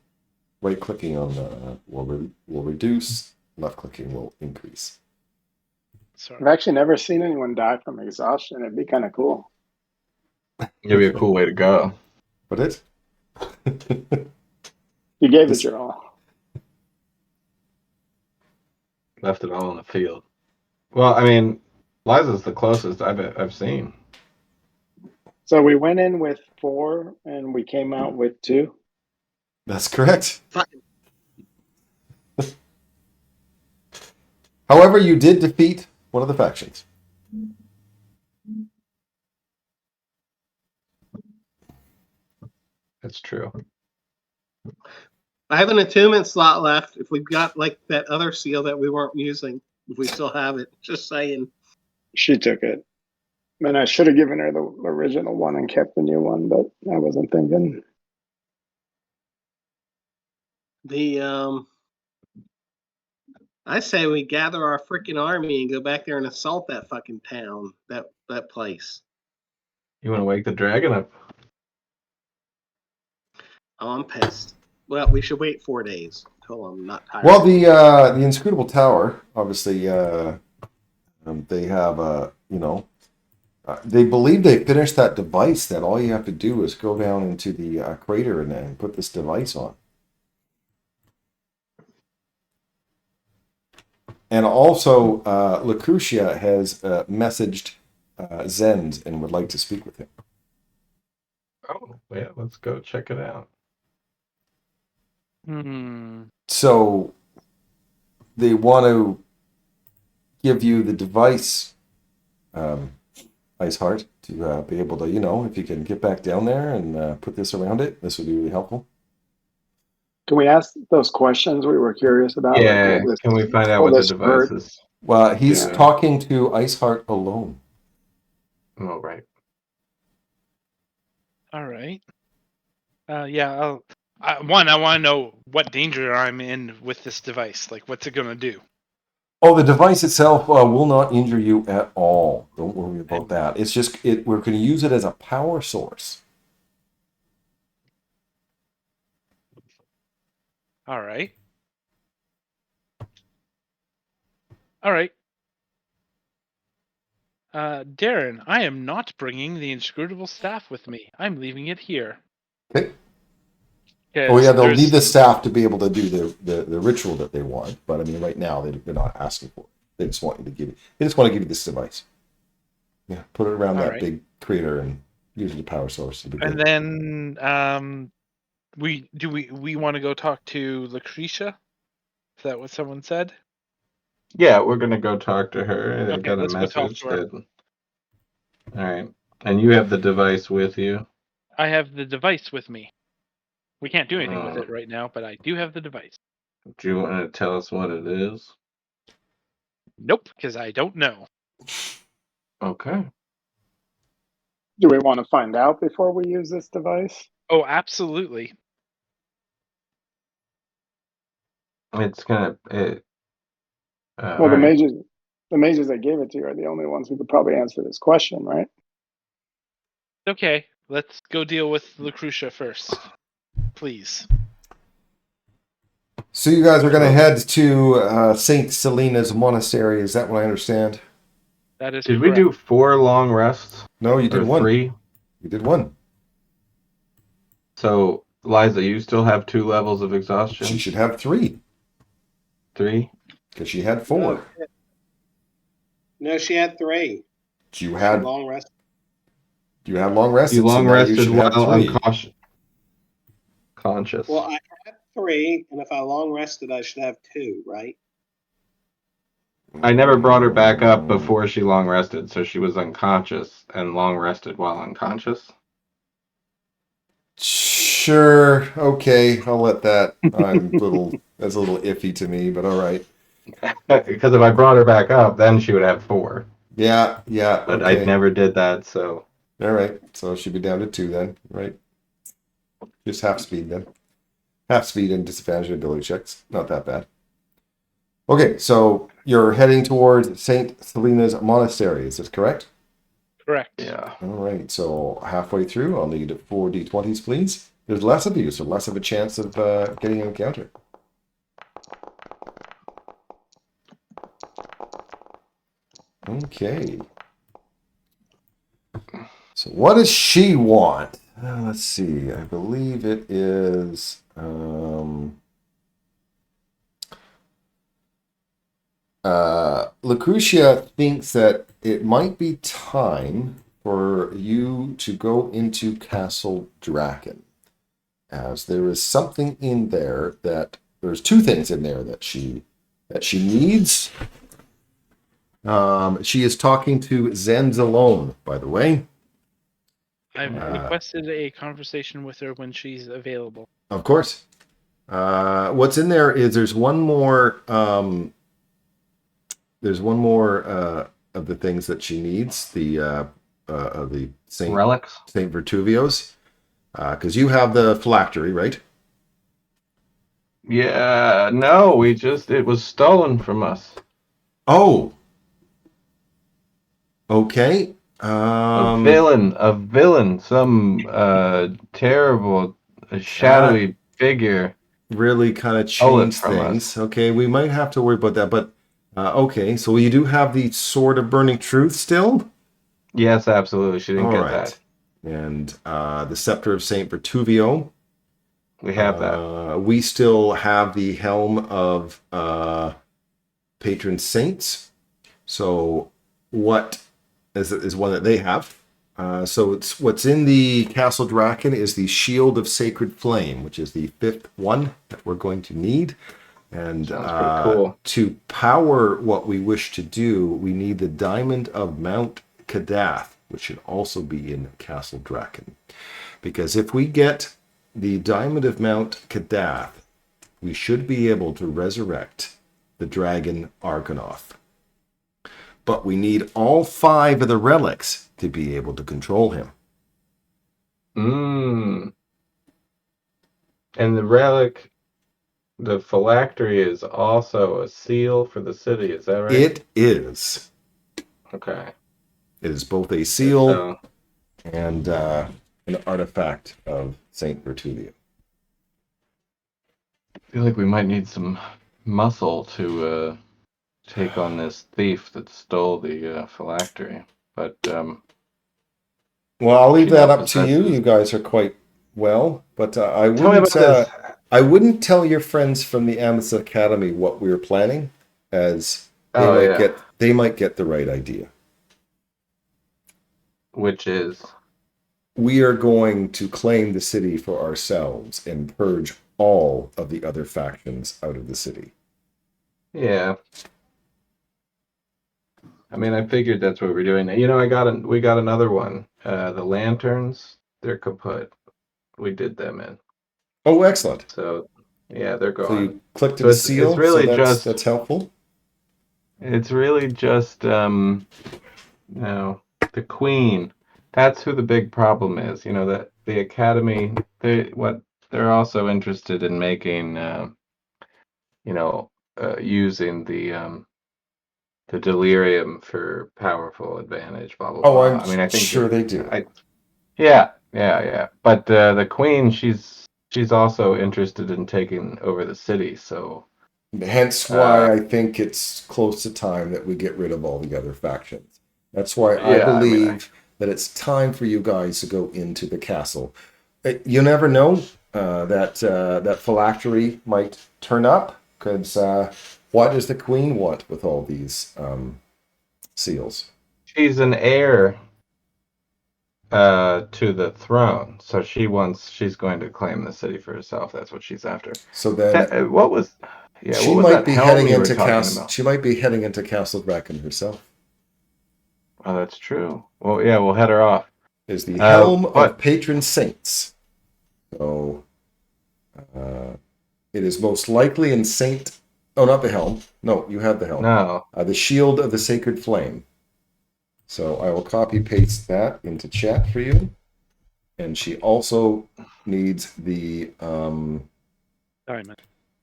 Right-clicking on will reduce, left-clicking will increase. sorry. I've actually never seen anyone die from exhaustion. It'd be kind of cool. It'd be a cool way to go. But it? You gave it your all. Left it all in the field. Well, I mean, Liza's the closest I've seen. So we went in with 4 and we came out with 2. That's correct. Fucking However, you did defeat one of the factions. That's true. I have an attunement slot left. If we've got like that other seal that we weren't using, if we still have it, just saying. She took it. And I should have given her the original one and kept the new one, but I wasn't thinking. I say we gather our freaking army and go back there and assault that fucking town, that place. You want to wake the dragon up? Oh, I'm pissed. Well, we should wait 4 days until I'm not tired. Well, the inscrutable tower, obviously, they have They believe they finished that device, that all you have to do is go down into the crater and then put this device on. And also, Lucretia has messaged Zenz and would like to speak with him. Oh, yeah, let's go check it out. So they want to give you the device, Iceheart, to be able to, if you can get back down there and put this around it, this would be really helpful. Can we ask those questions we were curious about? Yeah, Like, can we find out will what the this device hurt? is? Well, he's Yeah. talking to Iceheart alone. Oh, right. All right. Yeah. I want to know what danger I'm in with this device. Like, what's it gonna do? Oh, the device itself will not injure you at all. Don't worry about that. It's just we're going to use it as a power source. All right. All right. Darren, I am not bringing the inscrutable staff with me. I'm leaving it here. Okay. 'Cause Oh yeah, they'll there's- need the staff to be able to do the ritual that they want. But I mean, right now they're not asking for it. They just want you to give it. They just want to give you this device. Yeah, put it around All that right. big crater and use it as a power source. It'll be And good. then we want to go talk to Lucretia? Is that what someone said? Yeah, we're gonna go talk to her. I Okay, got a let's go talk message to her. that. All right, and you have the device with you. I have the device with me. We can't do anything with it right now, but I do have the device. Do you want to tell us what it is? Nope, because I don't know. Okay. Do we want to find out before we use this device? Oh, absolutely. It's gonna. Well, the alright. mages that gave it to you are the only ones who could probably answer this question, right? Okay, let's go deal with Lucretia first, please. So you guys are going to head to Saint Selena's monastery. Is that what I understand? That is Did correct. we do 4 long rests? No, you did Or one. 3? You did one. So, Liza, you still have 2 levels of exhaustion? She should have 3 3? because she had 4. No, she had 3. You She had long rest. you had long rested. You long so now you rested should have while 3. Conscious. Well, I had 3, and if I long rested, I should have 2, right? I never brought her back up before she long rested, so she was unconscious and long rested while unconscious. Sure. Okay. I'll let that. That's a little iffy to me, but all right. Because if I brought her back up, then she would have 4. Yeah. But Okay. I never did that, so. All right. So she'd be down to 2 then, right? Just half speed then. Half speed and disadvantage ability checks. Not that bad. Okay, so you're heading towards Saint Selena's monastery. Is this correct? Correct. Yeah. All right. So halfway through, I'll need 4 d20s, please. There's less of you, so less of a chance of getting an encounter. Okay. So what does she want? Let's see. I believe it is. Lucretia thinks that it might be time for you to go into Castle Draken, as there is something in there that there's 2 things in there that she needs. She is talking to Zenz alone, by the way. I've requested a conversation with her when she's available. Of course. What's in there is there's one more. There's one more of the things that she needs. The of the Saint Relics? Saint Vertuvios, because you have the phylactery, right? Yeah, no, it was stolen from us. Oh. Okay. A villain, some terrible, shadowy figure. Really kind of Stole it changed from things. us. Okay, we might have to worry about that, but okay. So you do have the Sword of Burning Truth still? Yes, absolutely. She didn't All get right. that. And the Scepter of Saint Vertuvio. We have that. We still have the Helm of Patron Saints. So what is one that they have. So it's what's in the Castle Draken is the Shield of Sacred Flame, which is the 5th one that we're going to need. And Sounds pretty cool. to power what we wish to do, we need the Diamond of Mount Kadath, which should also be in Castle Draken. Because if we get the Diamond of Mount Kadath, we should be able to resurrect the dragon Argonoth. But we need all 5 of the relics to be able to control him. And the relic, the phylactery, is also a seal for the city. Is that right? It is. Okay. It is both a seal So, and an artifact of Saint Vertuvio. I feel like we might need some muscle to take on this thief that stole the phylactery. But Well, I'll leave She that now up to you. possesses- You guys are quite well, but I tell me wouldn't. about this. I wouldn't tell your friends from the Amos Academy what we were planning, as they might get the right idea. Which is We are going to claim the city for ourselves and purge all of the other factions out of the city. yeah. I mean, I figured that's what we're doing. You know, we got another one. The lanterns, they're kaput. We did them in. Oh, excellent! So yeah, they're So gone. you clicked So the it's seal. really so just that's helpful. It's really just the queen. That's who the big problem is. You know, that the academy, they're also interested in making using the delirium for powerful advantage, blah blah Oh, blah. I'm I mean, I think sure they do. yeah. But the queen, she's also interested in taking over the city, so Hence why I think it's close to time that we get rid of all the other factions. That's why I Yeah, I mean, believe that it's time for you guys to go into the castle. You never know that phylactery might turn up, because what does the queen want with all these seals? she's an heir to the throne, so she's going to claim the city for herself. That's what she's after. So then What was she what was might that be helm heading you were into talking castle. about? She might be heading into Castle Draken herself. Oh, that's true. Well, yeah, we'll head her off. Is the helm of but patron saints. So it is most likely in Saint. Oh, not the helm. No, you have the helm. no, The shield of the sacred flame. So I will copy paste that into chat for you. And she also needs the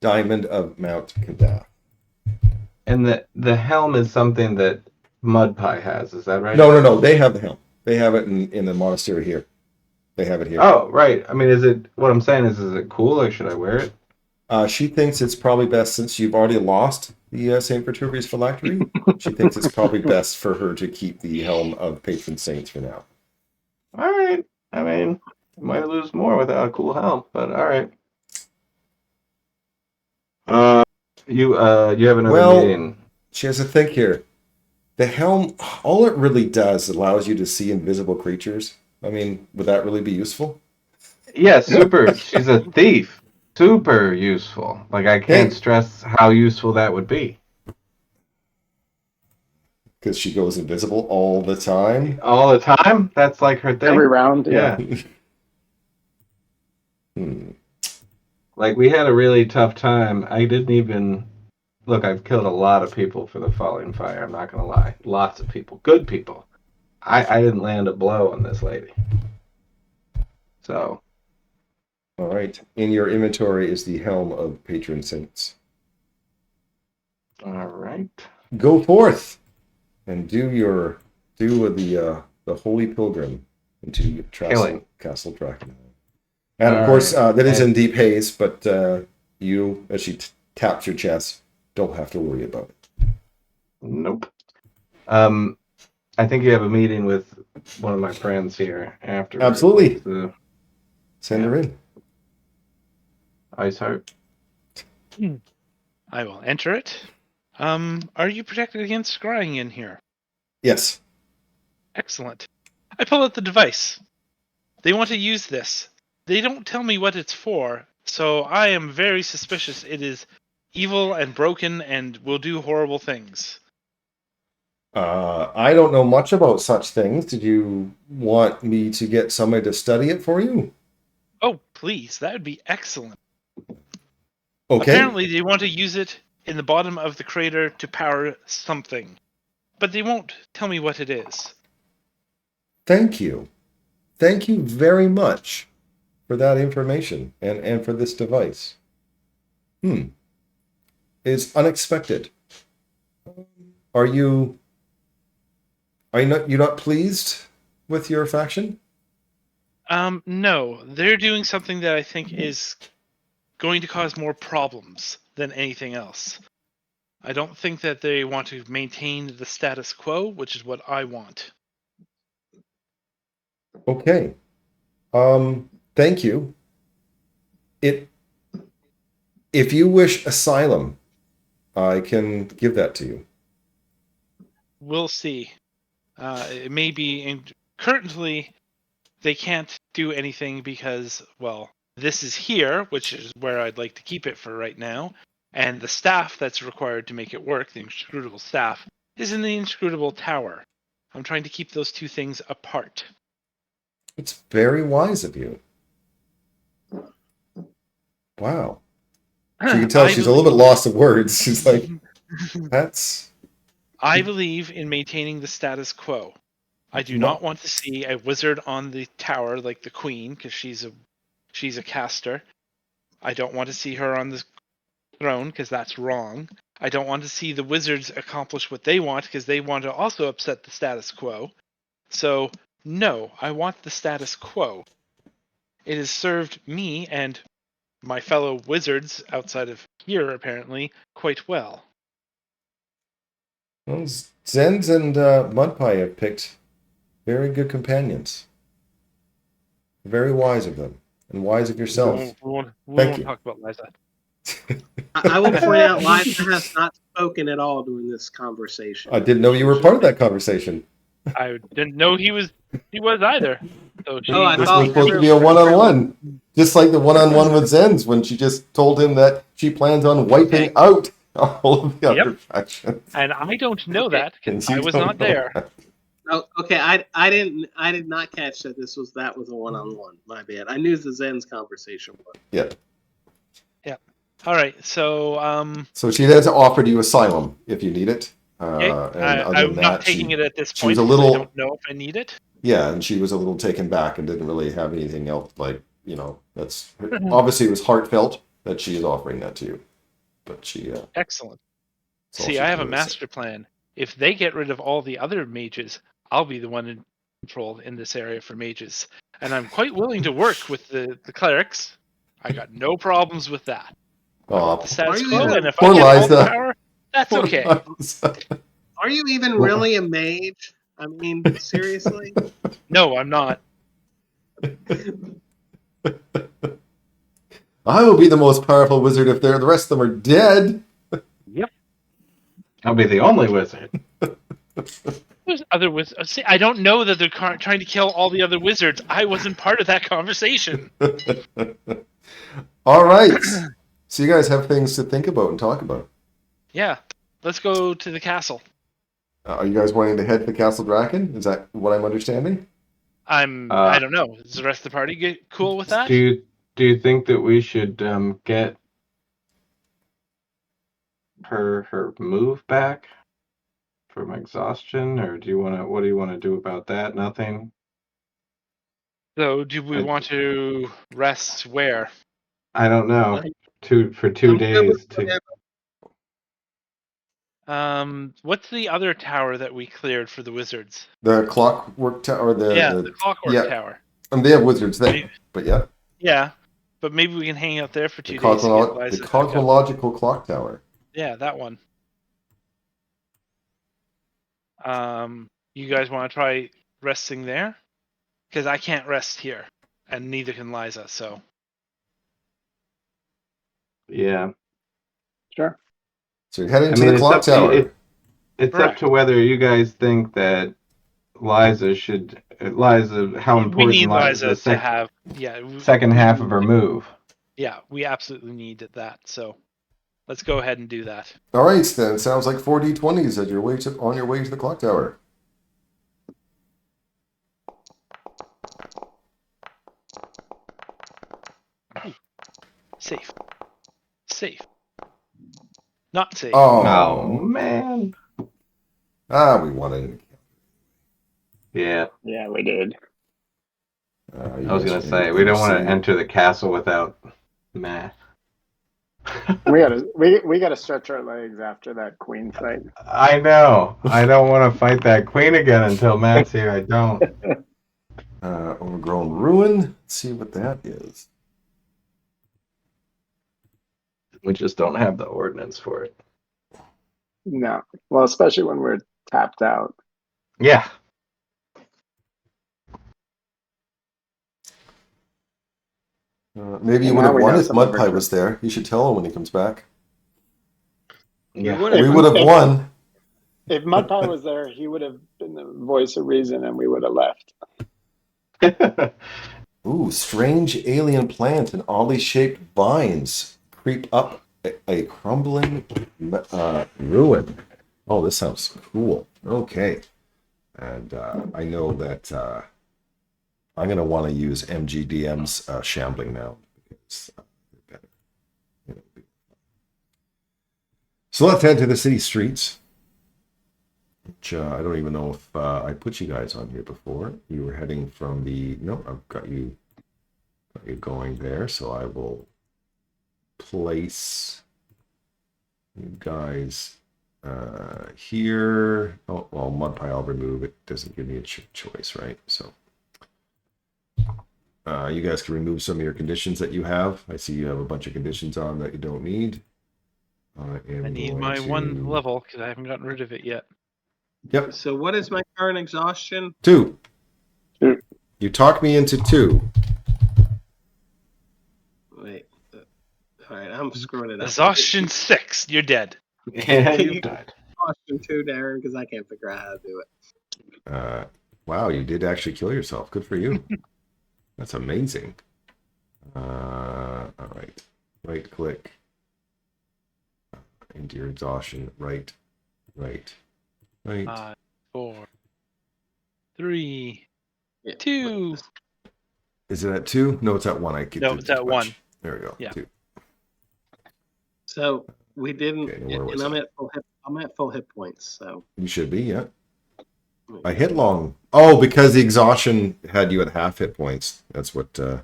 Diamond of Mount Kadath. and the helm is something that Mud Pie has. Is that right? No. They have the helm. They have it in the monastery here. They have it here. Oh, right. I mean, what I'm saying is it cool? Like, should I wear it? She thinks it's probably best, since you've already lost the St. Vitruvius phylactery. She thinks it's probably best for her to keep the helm of patron saints for now. All right. I mean, might lose more without a cool helm, but all right. You have another meeting. She has to think here. The helm, all it really does allows you to see invisible creatures. I mean, would that really be useful? Yeah, super. She's a thief. Super useful. Like, I can't stress how useful that would be. Because she goes invisible all the time. All the time? That's like her thing? Every round, yeah. Like, we had a really tough time. I didn't even... Look, I've killed a lot of people for the Falling Fire. I'm not going to lie. Lots of people. Good people. I didn't land a blow on this lady. So... All right. In your inventory is the helm of patron saints. All right. Go forth and do the holy pilgrim into Castle Drakkenheim. And of course, that is in deep haze, but you, as she taps your chest, don't have to worry about it. Nope. I think you have a meeting with one of my friends here after. Absolutely. The Send her in. Ice Heart. I will enter it. Are you protected against scrying in here? Yes. Excellent. I pull out the device. They want to use this. They don't tell me what it's for, so I am very suspicious it is evil and broken and will do horrible things. I don't know much about such things. Did you want me to get somebody to study it for you? Oh, please, that would be excellent. Okay. Apparently, they want to use it in the bottom of the crater to power something, but they won't tell me what it is. Thank you. Thank you very much for that information and for this device. It's unexpected. Are you not pleased with your faction? No, they're doing something that I think is going to cause more problems than anything else. I don't think that they want to maintain the status quo, which is what I want. Okay. Thank you. If you wish asylum, I can give that to you. We'll see. It may be currently they can't do anything because, well, this is here, which is where I'd like to keep it for right now, and the staff that's required to make it work, the inscrutable staff, is in the inscrutable tower. I'm trying to keep those two things apart. It's very wise of you. Wow. So you can tell she's a little bit lost of words. She's like, that's... I believe in maintaining the status quo. I do not want to see a wizard on the tower like the queen, because she's a caster. I don't want to see her on the throne, because that's wrong. I don't want to see the wizards accomplish what they want, because they want to also upset the status quo. So, no, I want the status quo. It has served me and my fellow wizards outside of here, apparently, quite well. Well, Zens and Mudpie have picked very good companions. Very wise of them. And wise of yourselves. We won't Thank you. talk about Liza. I will point out Liza has not spoken at all during this conversation. I didn't know you were part of that conversation. I didn't know he was either. So she, I This thought was supposed to be a one-on-one. Just like the one-on-one with Zens when she just told him that she plans on wiping out all of the other factions. And I don't know that because And I you was don't not know there. that. Oh, okay, I did not catch that that was a one-on-one. My bad. I knew the Zen's conversation was. Yeah. All right, so So she has offered you asylum if you need it. okay. And other I'm than not that, taking it at this she was point. a little. I don't know if I need it. Yeah, and she was a little taken back and didn't really have anything else. Like, that's obviously it was heartfelt that she is offering that to you. But she. Excellent. that's all See, she's I have a really saying. master plan. If they get rid of all the other mages, I'll be the one in control in this area for mages, and I'm quite willing to work with the clerics. I got no problems with that. I want the status quo, and if I get all the power, that's okay. Are you even really a mage? I mean, seriously? No, I'm not. I will be the most powerful wizard if the rest of them are dead. Yep. I'll be the only wizard. There's other wizards. See, I don't know that they're trying to kill all the other wizards. I wasn't part of that conversation. All right. So you guys have things to think about and talk about. Yeah. Let's go to the castle. Are you guys wanting to head to Castle Draken? Is that what I'm understanding? I don't know. Does the rest of the party get cool with that? Do you think that we should get her move back from exhaustion, or what do you want to do about that? Nothing. So, do we want to rest where? I don't know. For 2 days. What's the other tower that we cleared for the wizards? The clockwork tower, the clockwork tower. And they have wizards there, but yeah. Yeah, but maybe we can hang out there for 2 days. The cosmological clock tower. Yeah, that one. You guys want to try resting there? Because I can't rest here, and neither can Liza. So Yeah. Sure. So you're heading I to mean, the it's clock up tower. it's up Correct. to whether you guys think that how we important need Liza the to have. Yeah, second we half need of her to- move. Yeah, we absolutely need that. So let's go ahead and do that. All right, then. Sounds like 4d20s on your way to the clock tower. Safe. Safe. Not safe. Oh Oh, man. we wanted. Yeah. Yeah, we did. You I was guys gonna are say in we don't inner want to city. enter the castle without math. We gotta stretch our legs after that queen fight. I know. I don't want to fight that queen again until Matt's here. I don't. Overgrown ruin. Let's see what that is. We just don't have the ordinance for it. No. Well, especially when we're tapped out. Yeah. Maybe you And would now have we won know if some of our Mudpie was there. You should tell him when he comes back. You Yeah. would We have. would have won. If Mudpie was there, he would have been the voice of reason and we would have left. Ooh, strange alien plant and oddly shaped vines creep up a crumbling ruin. Oh, this sounds cool. Okay. And I know that I'm going to want to use MGDM's Shambling Mound. Because, so let's head to the city streets. Which I don't even know if I put you guys on here before. You were heading from the... No, I've got you going there. So I will place you guys here. Oh, well, Mudpie I'll remove. It doesn't give me a choice, right? So you guys can remove some of your conditions that you have. I see you have a bunch of conditions on that you don't need. I need my one level because I haven't gotten rid of it yet. Yep. So what is my current exhaustion? 2. Two. You talked me into 2. Wait. All right, I'm screwing it up. Exhaustion 6. You're dead. Yeah, you died. Exhaustion 2, Darren, because I can't figure out how to do it. Wow, you did actually kill yourself. Good for you. That's amazing. All right. Right click. Into your exhaustion. Right. 5, 4, 3, Yeah. 2. Is it at 2? No, it's at 1. I get No, it's at 1. There we go. Yeah. 2. So we didn't, Okay, where was and it? I'm at full hit points. So You should be, yeah. I hit long. Oh, because the exhaustion had you at half hit points. That's what. Okay.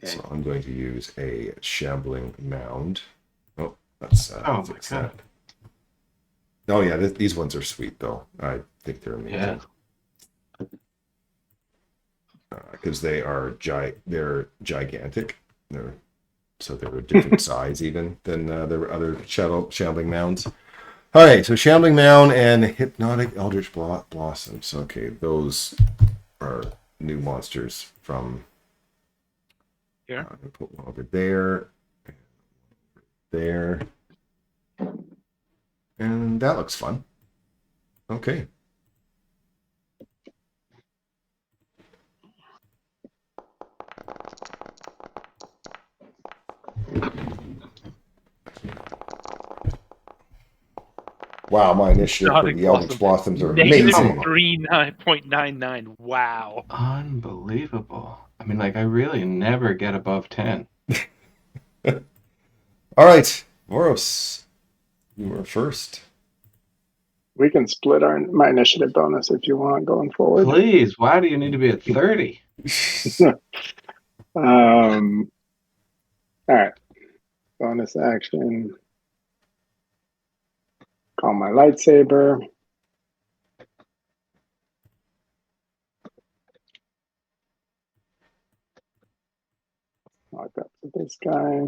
So I'm going to use a shambling mound. Oh, that's. Oh my fix god. that. Oh yeah, these ones are sweet though. I think they're amazing. Because they are they're gigantic. So they're a different size even than the other shambling mounds. All right, so shambling mound and hypnotic eldritch blossoms. Okay, those are new monsters from Here. I'm gonna put one over there, there, and that looks fun. Okay. Wow, my initiative for the Eldritch Blossoms are amazing. -39.99. Wow. Unbelievable. I mean, like, I really never get above 10. All right, Voros, you were first. We can split my initiative bonus if you want going forward. Please, why do you need to be at 30? All right. Bonus action. Call my lightsaber. Walk up to this guy.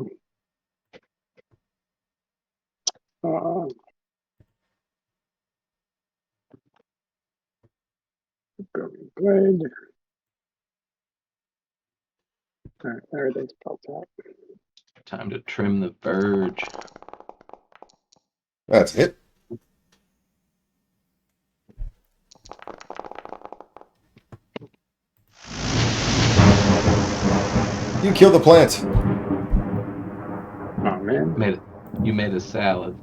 Booming blade. All right, everything's built up. Time to trim the verge. That's it. You killed the plant. Oh man. You made a salad.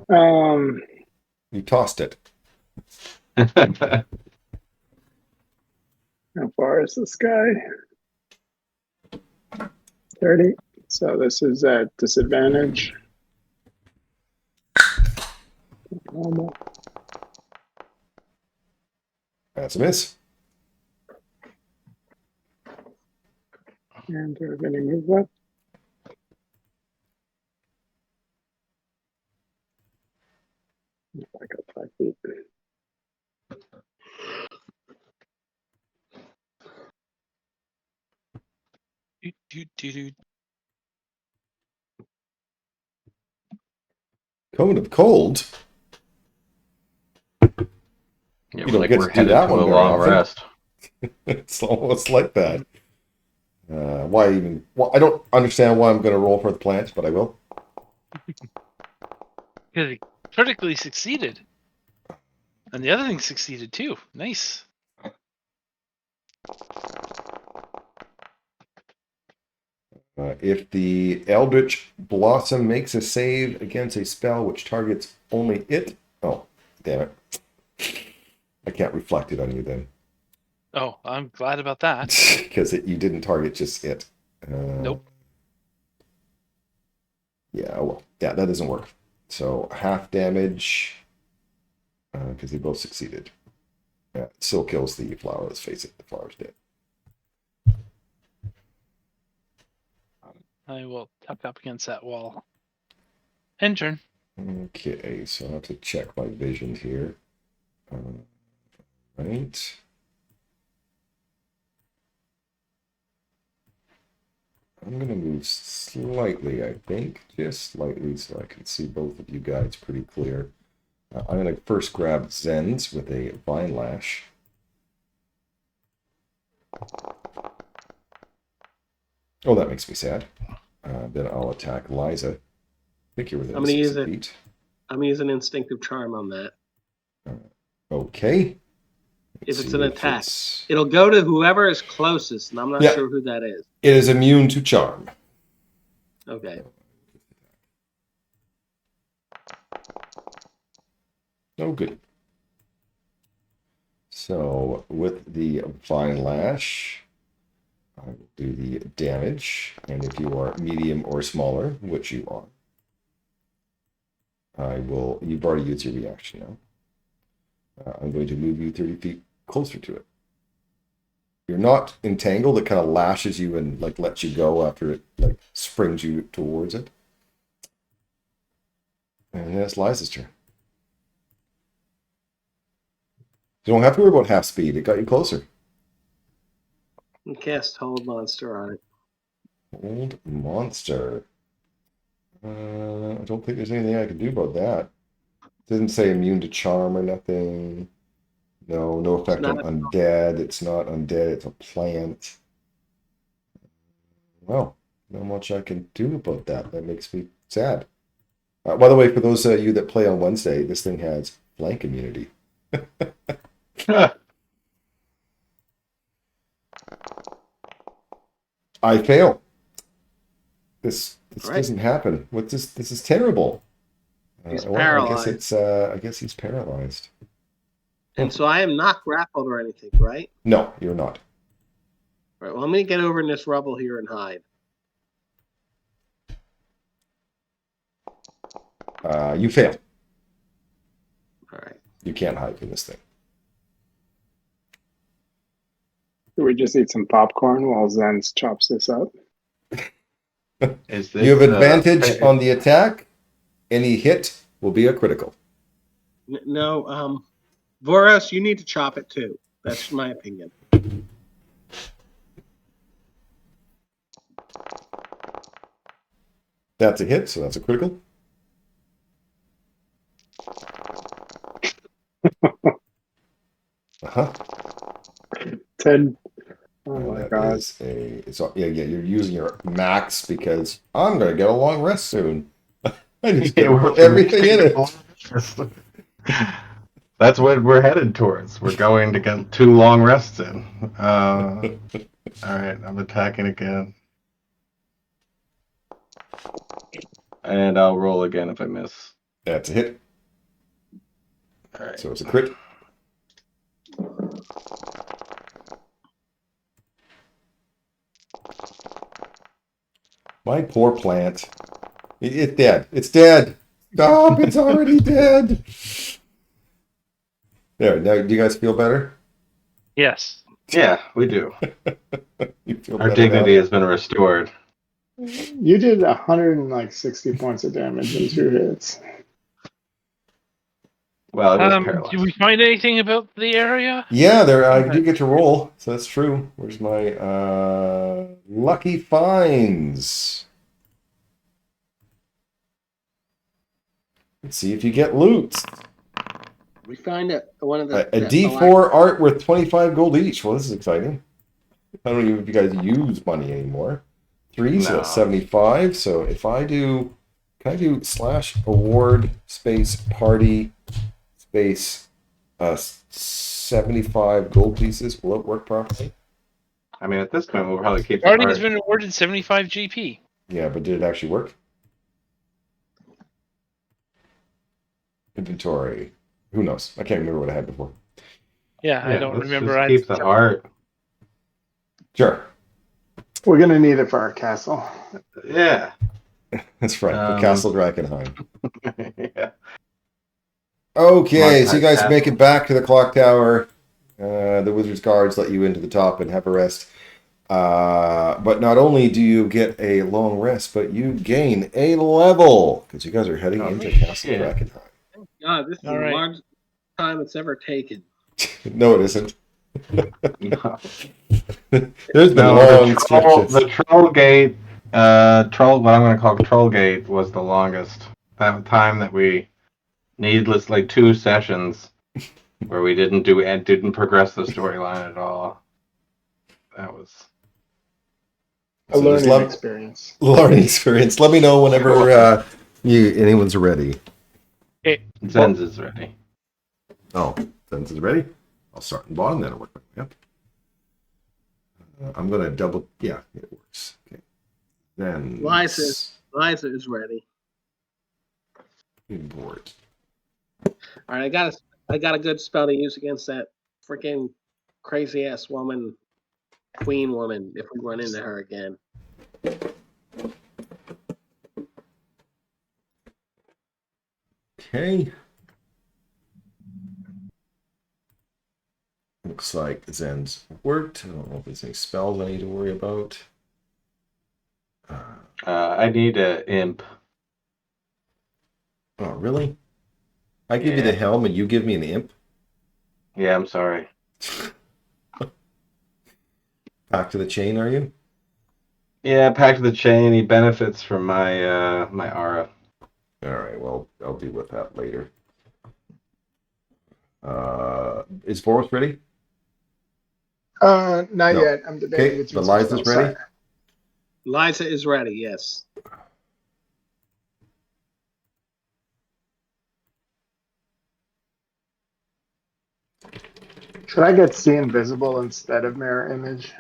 You tossed it. How far is this guy? 30. So this is at disadvantage. Normal. That's a miss. And do I have any move left? I got 5 feet. Do. Cone of Cold. Yeah, You we're don't like get we're to do headed that to one a very long often. rest. It's almost like that. Why even? Well, I don't understand why I'm going to roll for the plant, but I will. Because he critically succeeded. And the other thing succeeded too. Nice. If the Eldritch Blossom makes a save against a spell which targets only it. Oh, damn it. I can't reflect it on you then. Oh, I'm glad about that. Because you didn't target just it. Nope. Yeah, well, yeah, that doesn't work. So half damage, because they both succeeded. Yeah, it still kills the flower. Let's face it, the flower's dead. I will tuck up against that wall. End turn. Okay, so I have to check my vision here. Right. I'm going to move slightly, I think, just slightly, so I can see both of you guys pretty clear. I'm going to first grab Zen's with a Vine Lash. Oh, that makes me sad. Then I'll attack Liza. I think you're within I'm gonna 60 use it. feet. I'm using instinctive charm on that. Okay. If Let's it's see an attack, it's- it'll go to whoever is closest, and I'm not Yeah. sure who that is. It is immune to charm. Okay. Oh, good. So with the Vine Lash, I will do the damage, and if you are medium or smaller, which you are, I will. You've already used your reaction now. I'm going to move you 30 feet closer to it. You're not entangled. It kind of lashes you and like lets you go after it like springs you towards it. And that's Liza's turn. You don't have to worry about half speed. It got you closer. And cast Hold Monster on it. Old monster. I don't think there's anything I can do about that. Doesn't say immune to charm or nothing. No effect on not undead. It's not undead. It's a plant. Well, not much I can do about that. That makes me sad. By the way, for those of you that play on Wednesday, this thing has flank immunity. I fail. This Right. doesn't happen. What this is terrible. He's Well, paralyzed. I guess he's paralyzed. And so I am not grappled or anything, right? No, you're not. Right. Well, I'm going to get over in this rubble here and hide. You fail. All right. You can't hide from this thing. Do we just eat some popcorn while Zenz chops this up? Is You have this, advantage on the attack. Any hit will be a critical. No, Voros, you need to chop it too. That's my opinion. That's a hit, so that's a critical. Uh-huh. 10. Oh And my that god. is yeah, you're using your max because I'm gonna get a long rest soon. I just Yeah, gotta we're put everything in it. That's what we're headed towards. We're going to get 2 long rests in. All right, I'm attacking again. And I'll roll again if I miss. That's a hit. All right. So it's a crit. My poor plant. It's dead. It's dead. Stop! It's already dead. There. Now, do you guys feel better? Yes. Yeah, we do. You feel Our better dignity now? has been restored. You did 160 points of damage in 2 hits. Well, it was Did paralyzed. we find anything about the area? Yeah, there. I Okay. do get to roll, so that's true. Where's my lucky finds? Let's see if you get loot. We find it one of the A D4 art worth 25 gold each. Well, this is exciting. I don't even know if you guys use money anymore. 3, so that's No. 75. So if I do, can I do /award space party space 75 gold pieces? Will it work properly? I mean, at this point, we'll probably keep the Guardian has art. been awarded 75 GP. Yeah, but did it actually work? Inventory. Who knows? I can't remember what I had before. Yeah, I Yeah, don't let's remember. just keep the art. Sure. We're gonna need it for our castle. Yeah. That's right. The Um, Castle Drakkenheim. Yeah. Okay, so you guys Castle. make it back to the clock tower. The wizard's guards let you into the top and have a rest. But not only do you get a long rest, but you gain a level because you guys are heading Oh, into Castle shit. Drakkenheim. God, this is All the right. largest time it's ever taken. No, it isn't. No. There's been No, long the troll, stretches. the troll gate, what I'm going to call the troll gate was the longest. That time that we needlessly 2 sessions where we didn't progress the storyline at all. That was A So there's learning experience. learning experience. Let me know whenever anyone's ready. Okay. Zen's is ready. Oh, Zen's is ready. I'll start in the bottom, then I'll work my way up. I'm gonna double. Yeah, it works. Okay. Then Liza is ready. Import. All right, I got a good spell to use against that freaking crazy ass woman, queen woman. If we run into her again. Okay. Looks like Zen's worked. I don't know if there's any spells I need to worry about. I need an imp. Oh, really? I give you the helm and you give me an imp? Yeah, I'm sorry. Back to the chain, are you? Yeah, Pact of the Chain. He benefits from my my aura. All right, well, I'll deal with that later. Is Boris ready? Not No. yet. I'm debating Okay, between but some Liza's spells. ready? Sorry. Liza is ready. Yes. Should I get See Invisible instead of Mirror Image?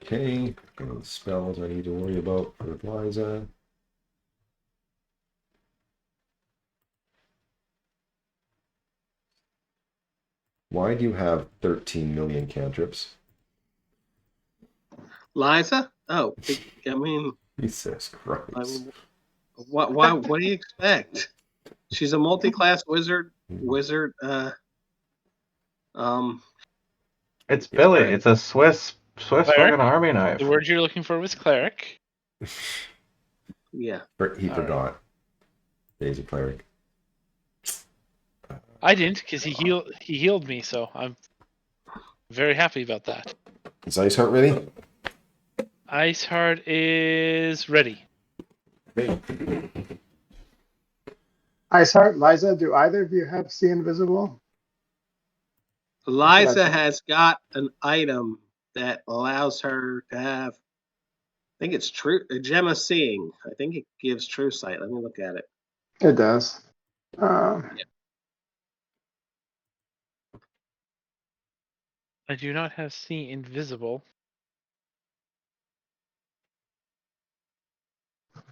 Okay, any spells I need to worry about for Liza? Why do you have 13 million cantrips? Liza? Oh, I mean, Jesus Christ. I mean, what do you expect? She's a multi-class wizard. It's Billy. It's a Swiss Cleric? fucking army knife. The word you're looking for was cleric. Yeah. He All forgot. He's a cleric. I didn't, because he healed me, so I'm very happy about that. Is Iceheart ready? Iceheart is ready. Okay. Iceheart, Liza, do either of you have See Invisible? Liza has got an item that allows her to have, I think it's true, a gem of seeing. I think it gives true sight. Let me look at it. It does. I do not have See Invisible.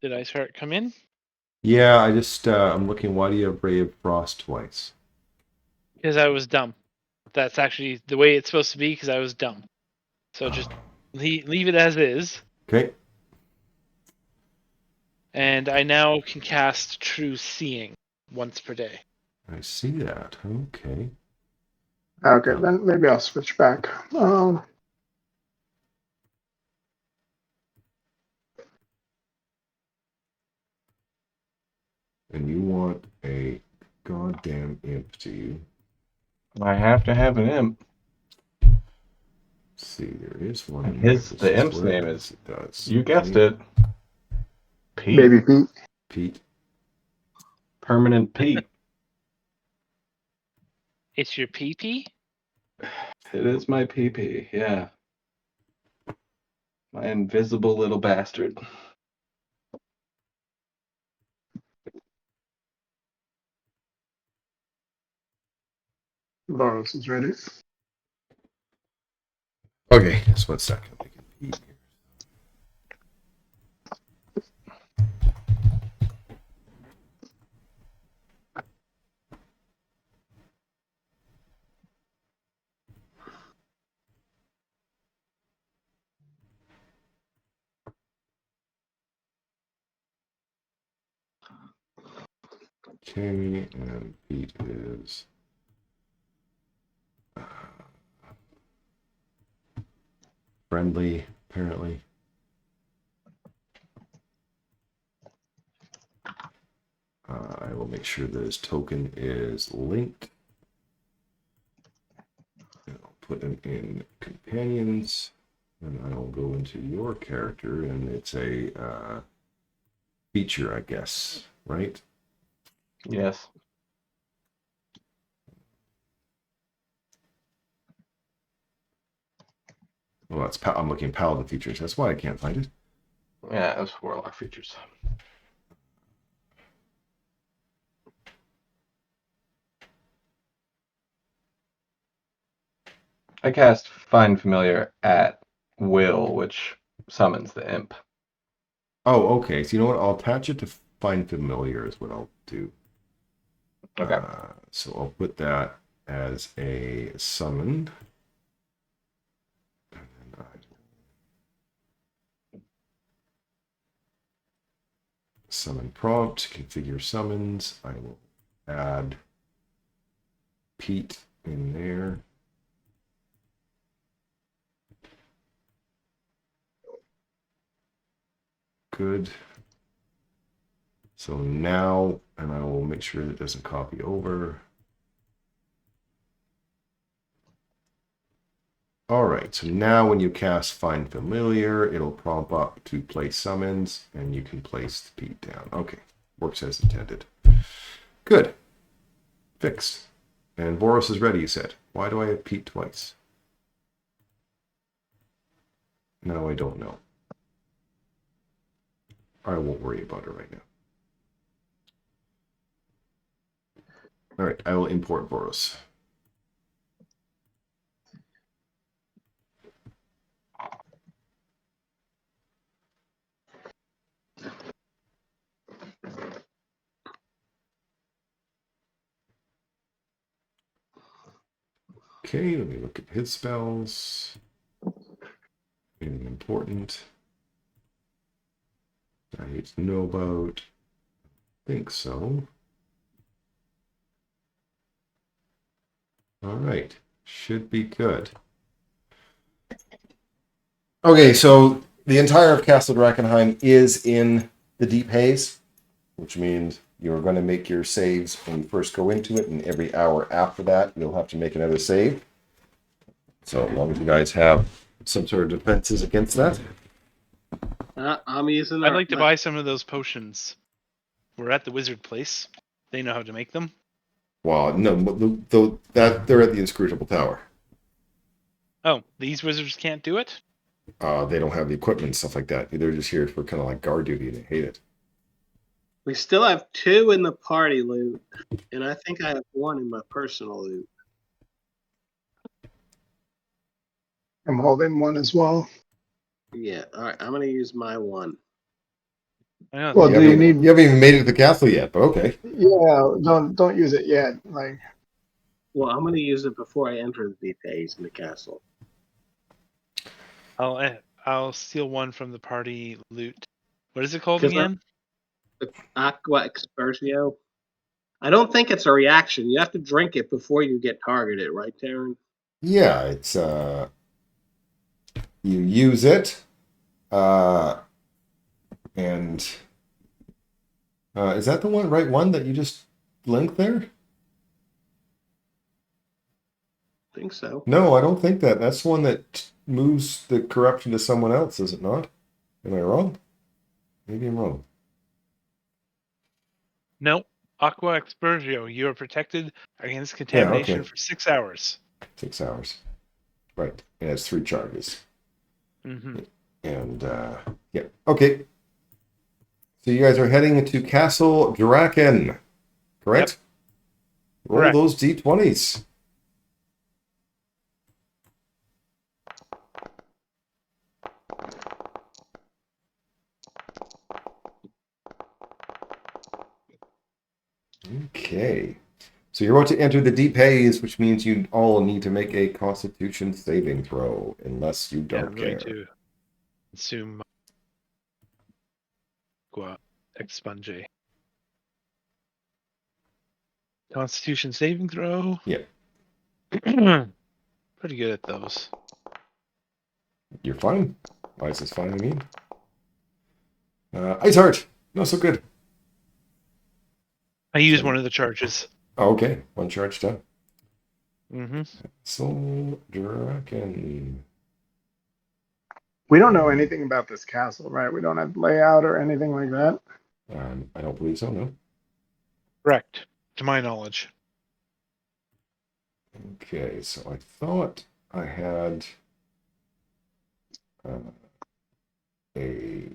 Did I start come in? Yeah, I just I'm looking. Why do you have Ray of Frost twice? Because I was dumb. That's actually the way it's supposed to be. Because I was dumb. So just leave it as is. Okay. And I now can cast True Seeing once per day. I see that. Okay. Okay, then maybe I'll switch back. And you want a goddamn imp, do you? I have to have an imp. Let's see, there is one. And in there. the This is imp's what it name does. is, It does. you guessed Okay. it, Pete. Baby Pete. Pete. Permanent Pete. It's your PP? It is my PP, yeah. My invisible little bastard. Boros is ready. Okay, just 1 second. Make it Pete here. Okay, and Pete is friendly, apparently. I will make sure that his token is linked. And I'll put him in companions, and I will go into your character, and it's a feature, I guess, right? Yes. Well, that's I'm looking at Paladin features. That's why I can't find it. Yeah, those warlock features. I cast Find Familiar at will, which summons the imp. Oh, okay. So you know what? I'll attach it to Find Familiar is what I'll do. Okay. So I'll put that as a summon. And then summon prompt, configure summons. I will add Pete in there. Good. So now, and I will make sure that it doesn't copy over. All right, so now when you cast Find Familiar, it'll prompt up to place summons, and you can place Pete down. Okay, works as intended. Good. Fixed. And Boros is ready, you said. Why do I have Pete twice? No, I don't know. I won't worry about it right now. All right, I will import Boros. Okay, let me look at his spells. Anything important I need to know about? I think so. All right, should be good. Okay, so the entire of Castle Drakkenheim is in the Deep Haze, which means you're going to make your saves when you first go into it, and every hour after that, you'll have to make another save. So as long as you guys have some sort of defenses against that. I'm using. I'd like to buy some of those potions. We're at the wizard place. They know how to make them. Well, no, that they're at the inscrutable tower. Oh, these wizards can't do it? They don't have the equipment and stuff like that. They're just here for kind of like guard duty, and they hate it. We still have 2 in the party loot, and I think I have 1 in my personal loot. I'm holding one as well. Yeah, all right. I'm gonna use my 1. I know, Well, do you need? You haven't even made it to the castle yet, but okay. Yeah, don't use it yet. Like, Well, I'm gonna use it before I enter the deep haze in the castle. I'll steal one from the party loot. What is it called 'Cause again? The Aqua Expersio. I don't think it's a reaction. You have to drink it before you get targeted, right, Taryn? Yeah, it's you use it, and is that the right one that you just linked there? I think so. No, I don't think that. That's the one that moves the corruption to someone else, is it not? Am I wrong? Maybe I'm wrong. No. Aqua Expersio. You are protected against contamination okay. for 6 hours. 6 hours. Right. And it's 3 charges. Mm-hmm. And yeah. Okay. So you guys are heading into Castle Draken, correct? Yep. Roll Correct. those d20s. Okay. So you're about to enter the deep haze, which means you all need to make a Constitution saving throw, unless you don't I'm care. going to consume Aqua Expunge. Constitution saving throw. Yeah. Pretty good at those. You're fine. Why is this fine? I mean, Ice Heart. Not so good. I use one of the charges. Oh, okay. 1 charge done. Mm-hmm. Castle Draken. we don't know anything about this castle, right? We don't have layout or anything like that. I don't believe so. No. Correct, to my knowledge. Okay, so I thought I had a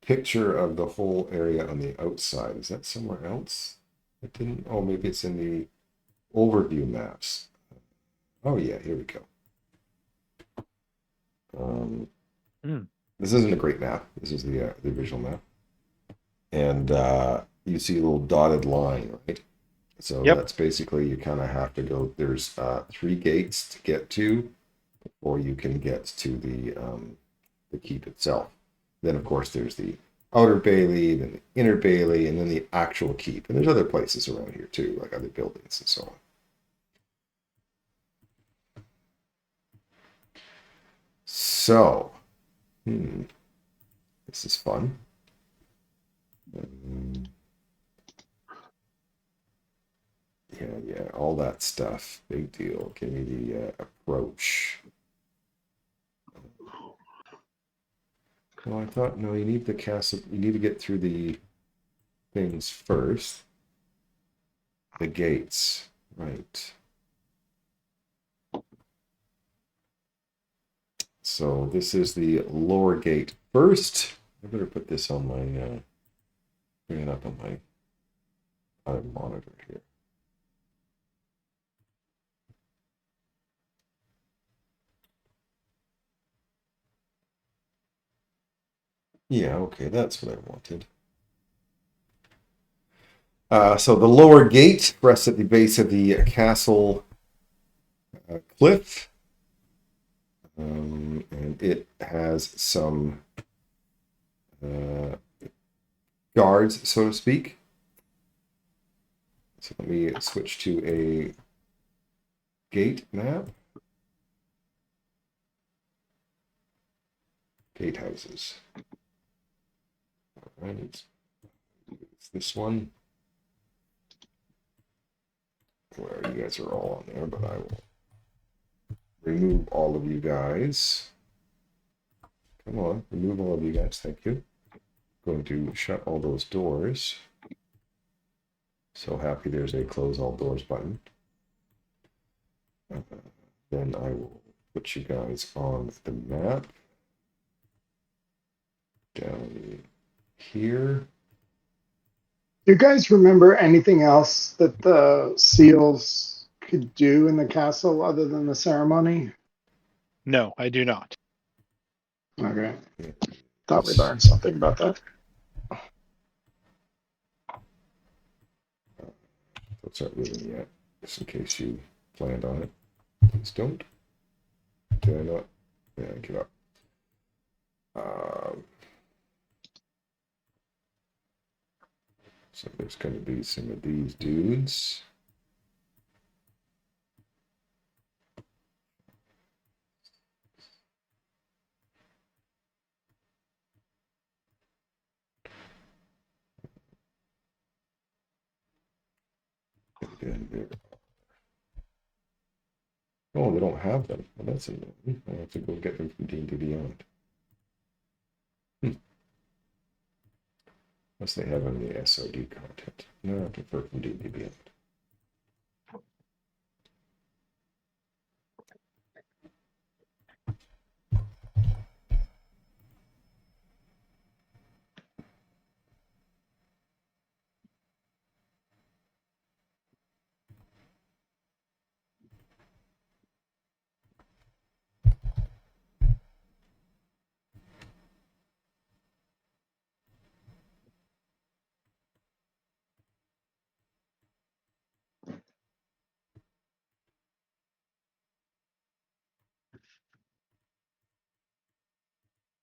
picture of the whole area on the outside. Is that somewhere else? It didn't. Oh, maybe it's in the overview maps. Oh yeah, here we go. This isn't a great map. This is the original map, and you see a little dotted line, right? So Yep. That's basically you kind of have to go. There's 3 gates to get to before you can get to the keep itself. Then of course there's the outer bailey, then the inner bailey, and then the actual keep. And there's other places around here too, like other buildings and so on. So, this is fun. Yeah, all that stuff. Big deal. Give me the approach. Well, I thought, no, you need the castle. You need to get through the things first. The gates, right. So this is the lower gate first. I better put this on my, bring it up on my other monitor here. Yeah, okay, that's what I wanted. So the lower gate rests at the base of the castle cliff. And it has some guards, so to speak. So let me switch to a gate map. Gatehouses. All right, it's this one. Where you guys are all on there, but I will remove all of you guys. Come on, remove all of you guys. Thank you. Going to shut all those doors. So happy there's a close all doors button. Then I will put you guys on the map. Down here. Do you guys remember anything else that the seals could do in the castle other than the ceremony? No, I do not. Okay. Thought we learned something about that. Don't start moving yet, just in case you planned on it. Please don't. Did I not? Yeah, give up. So there's going to be some of these dudes. Oh, they don't have them. Well, that's annoying. I have to go get them from D&D Beyond. Unless they have any SOD content. No, I prefer from D&D Beyond.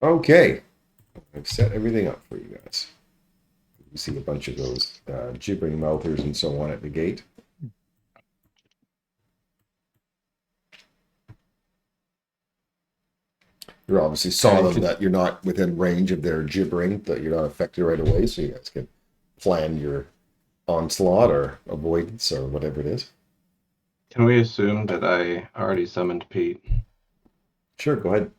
Okay, I've set everything up for you guys. You see a bunch of those gibbering mouthers and so on at the gate. You obviously saw them that you're not within range of their gibbering, that you're not affected right away, so you guys can plan your onslaught or avoidance or whatever it is. Can we assume that I already summoned Pete? Sure, go ahead.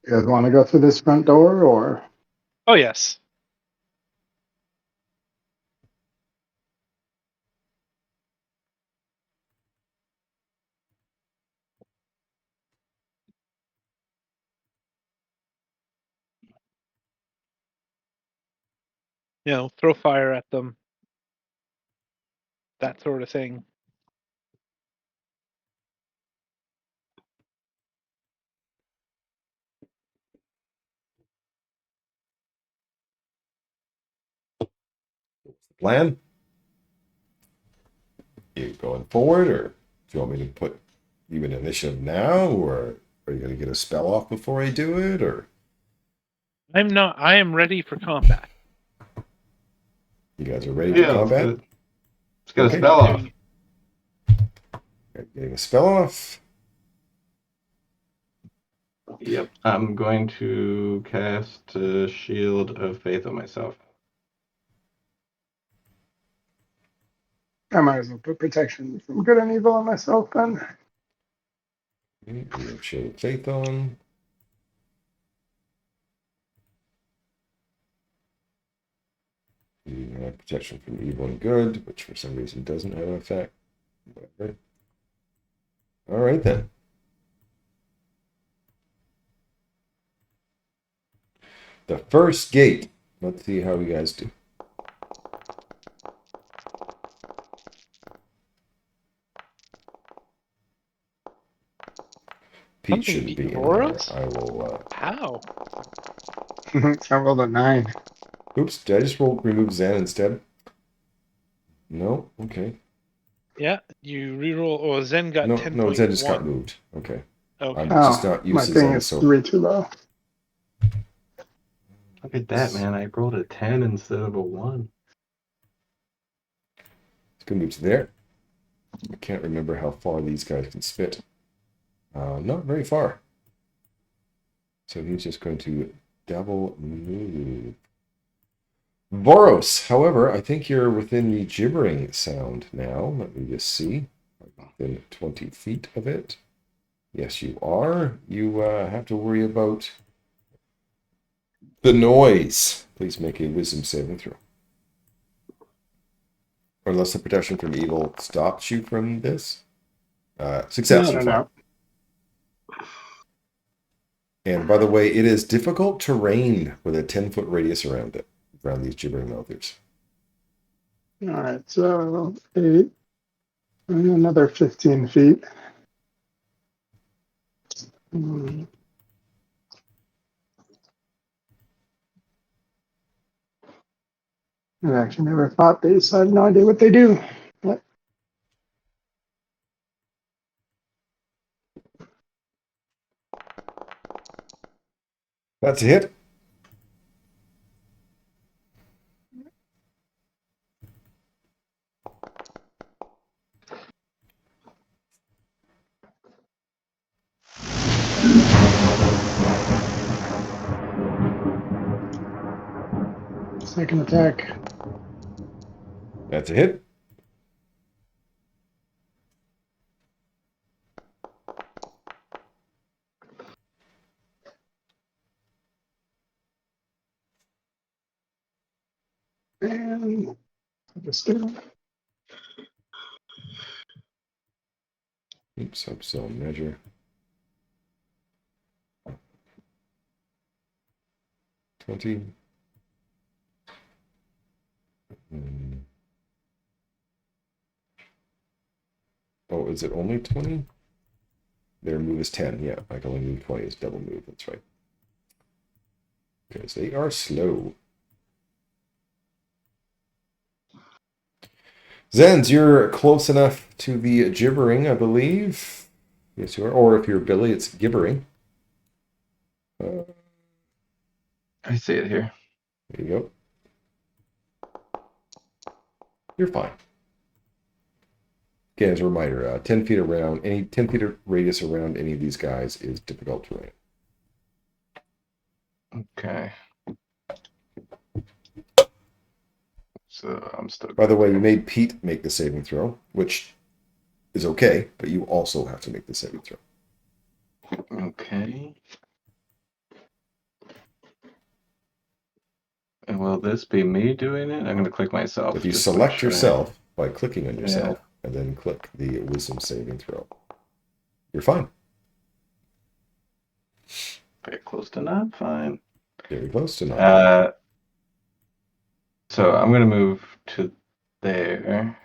You guys want to go through this front door or? Oh, yes. You know, throw fire at them. That sort of thing. Plan? You going forward, or do you want me to put you in initiative now, or are you going to get a spell off before I do it, or? I'm not. I am ready for combat. You guys are ready for combat? Let's get a spell off. Getting a spell off. Yep, I'm going to cast a Shield of Faith on myself. I might as well put protection from good and evil on myself then. You have Shield of Faith on. You have protection from evil and good, which for some reason doesn't have an effect. Whatever. All right then. The first gate. Let's see how you guys do. Pete shouldn't be in there. I will. How? I rolled a 9. Oops, did I just remove Zen instead? No? Okay. Yeah, you reroll. Oh, Zen got 10.1. No, Zen just got moved. Okay. Okay. I'm just not used my to thing Zen, is so 3 too low. Look at that, man. I rolled a 10 instead of a 1. it's gonna move to there. I can't remember how far these guys can spit. Not very far. So he's just going to double move. Boros, however, I think you're within the gibbering sound now. Let me just see. Within 20 feet of it. Yes, you are. You have to worry about the noise. Please make a wisdom saving throw. Or unless the protection from evil stops you from this. Success. You're fine. And by the way, it is difficult terrain with a 10-foot radius around it, around these gibbering mouthers. All right, so 8 and another 15 feet. I've actually never fought these, so I have no idea what they do. But That's a hit. second attack. That's a hit. And I'll just do Oops, up zone measure. 20. Oh, is it only 20? Their move is 10. Yeah, I can only move 20 is double move. That's right. Because they are slow. Zens, you're close enough to the gibbering, I believe. Yes, you are. Or if you're Billy, it's gibbering. I see it here. There you go. You're fine. Again, as a reminder, 10 feet around, any 10 feet of radius around any of these guys is difficult terrain. Okay. So I'm still. By the way, you made Pete make the saving throw, which is okay, but you also have to make the saving throw. Okay. And will this be me doing it? I'm going to click myself. If you just to make select sure. yourself by clicking on yourself and then click the wisdom saving throw, you're fine. Very close to not fine. Very close to not. So I'm going to move to there.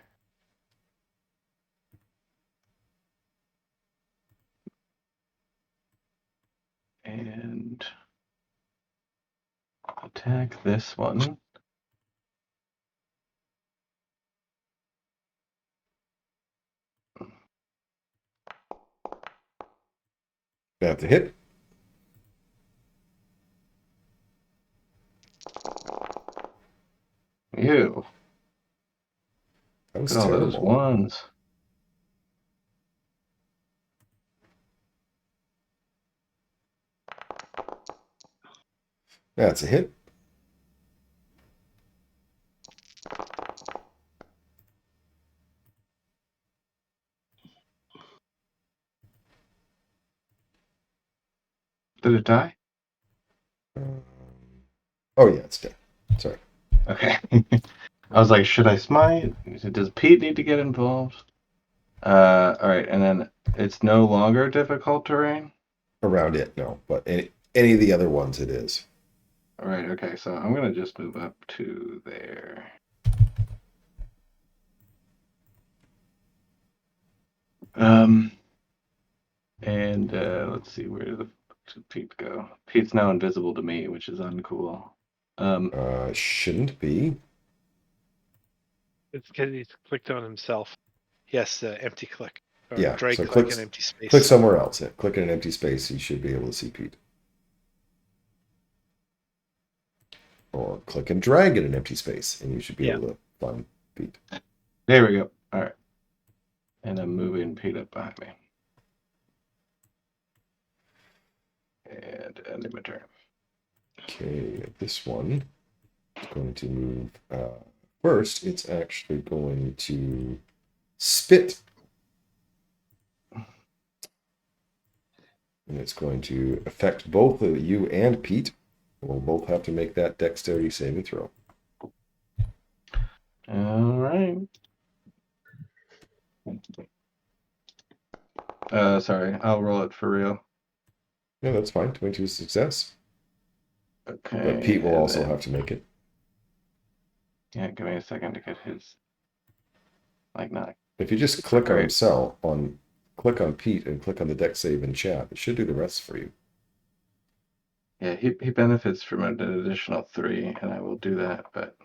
And attack this one. That's a hit. Ew. That was Look at all those terrible. ones. That's a hit. Did it die? Oh, yeah, it's dead. Sorry. Okay. I was like, should I smite? Does Pete need to get involved? All right, and then it's no longer difficult terrain? Around it, no. But any of the other ones, it is. All right, okay, so I'm going to just move up to there. And let's see, where did Pete go? Pete's now invisible to me, which is uncool. Shouldn't be. It's because he's clicked on himself. Yes, empty click. Or Yeah, drag so click an empty space. Click somewhere else. Yeah, click in an empty space. You should be able to see Pete. Or click and drag in an empty space, and you should be able to find Pete. There we go. All right. And I'm moving Pete up behind me. And ending my turn. Okay, this one is going to move. First, it's actually going to spit. And it's going to affect both of you and Pete. We'll both have to make that dexterity saving throw. All right. Sorry, I'll roll it for real. Yeah, that's fine. 22 is success. Okay. But Pete will and also then- have to make it. Yeah, give me a second to get his. Like not. If you just Super click on great. himself, click on Pete and click on the dex save in chat, it should do the rest for you. Yeah, he benefits from an additional 3, and I will do that. But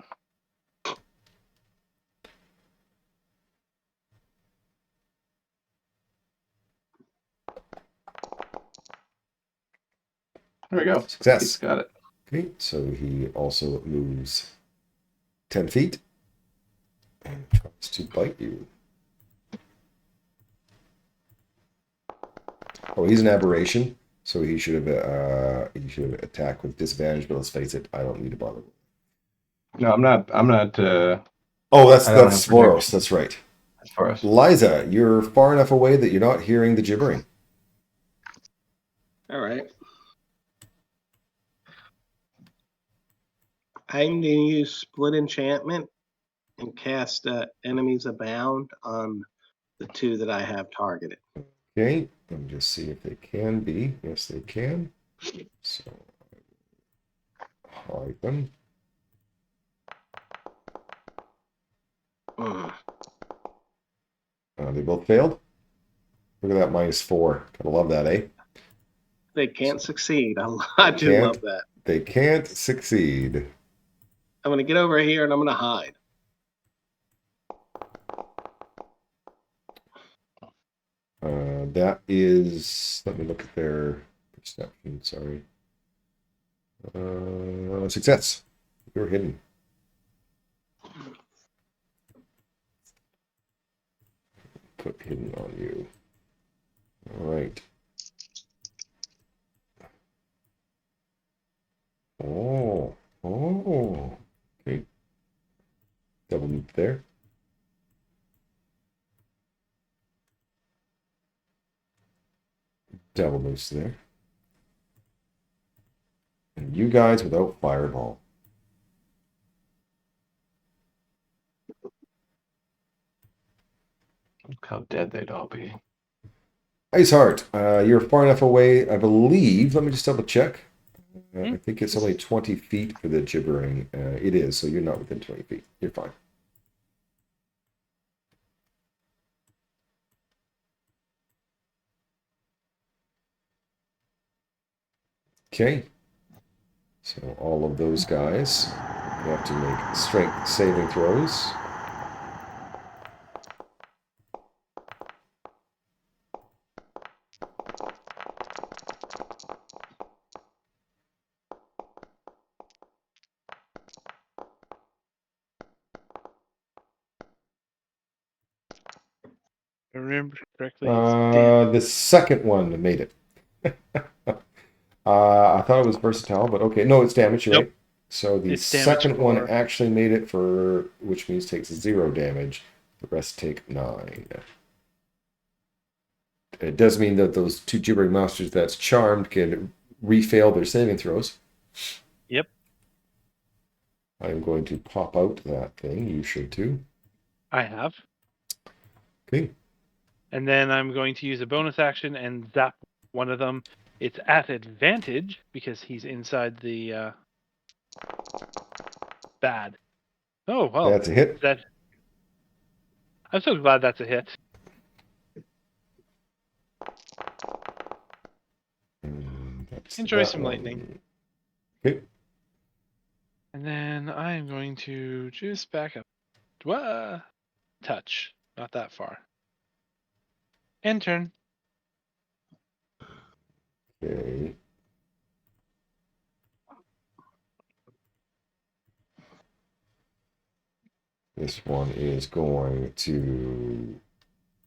there we go. Success. He's got it. Okay, so he also moves 10 feet and tries to bite you. Oh, he's an aberration, so he should have attacked with disadvantage. But let's face it, I don't need to bother. No, I'm not. Oh, that's I don't have Svoros. protection. That's right. As far as Liza, you're far enough away that you're not hearing the gibbering. All right. I'm going to use split enchantment and cast enemies abound on the 2 that I have targeted. Okay, let me just see if they can be. Yes, they can. So hide them. They both failed. Look at that -4. Gotta love that, eh? They can't succeed. I do can't. love that. They can't succeed. I'm going to get over here and I'm going to hide. That is. Let me look at their perception. Sorry. Success. You're hidden. Put hidden on you. All right. Oh. Okay. Double move there. Double moves there. And you guys without fireball. look how dead they'd all be. Iceheart, you're far enough away, I believe. Let me just double check. I think it's only 20 feet for the gibbering. It is, so you're not within 20 feet. You're fine. Okay. So all of those guys have to make strength saving throws. I remember correctly. It's The second one made it. I thought it was versatile, but okay. No, it's damage, you're Nope. right. So the It's damage second one for- actually made it for, which means takes 0 damage. The rest take 9. It does mean that those 2 gibbering monsters that's charmed can refail their saving throws. Yep. I'm going to pop out that thing. You should too. I have. Okay. And then I'm going to use a bonus action and zap one of them. It's at advantage because he's inside the bad. Oh, well. That's a hit. I'm so glad that's a hit. Enjoy some lightning. Okay. And then I'm going to just back up. Touch. Not that far. End turn. Okay. This one is going to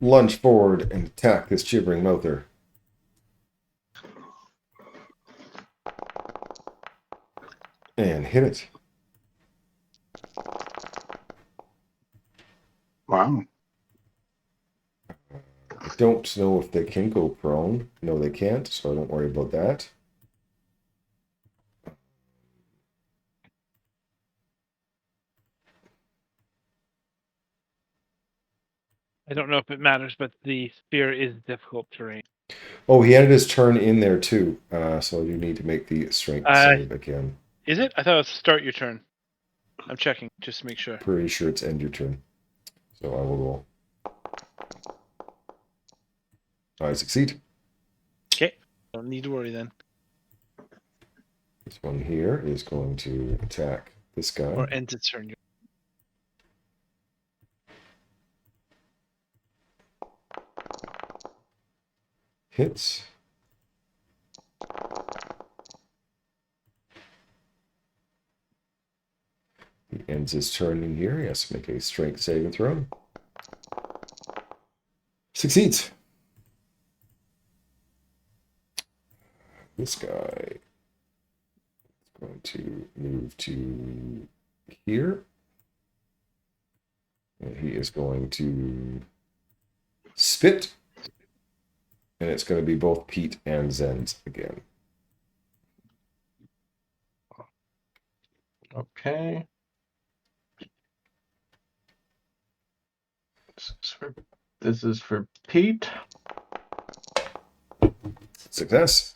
lunge forward and attack this gibbering mouther. And hit it. Wow. I don't know if they can go prone. No, they can't, so I don't worry about that. I don't know if it matters, but the sphere is difficult terrain. Oh, he ended his turn in there too. So you need to make the strength save again. Is it? I thought it was start your turn. I'm checking just to make sure. Pretty sure it's end your turn. So I will roll. I succeed. Okay. Don't need to worry then. This one here is going to attack this guy. Or ends its turn. Hits. He ends his turn in here. He has to make a strength saving throw. Succeeds. This guy is going to move to here. And he is going to spit. And it's going to be both Pete and Zen's again. Okay. This is for Pete. Success.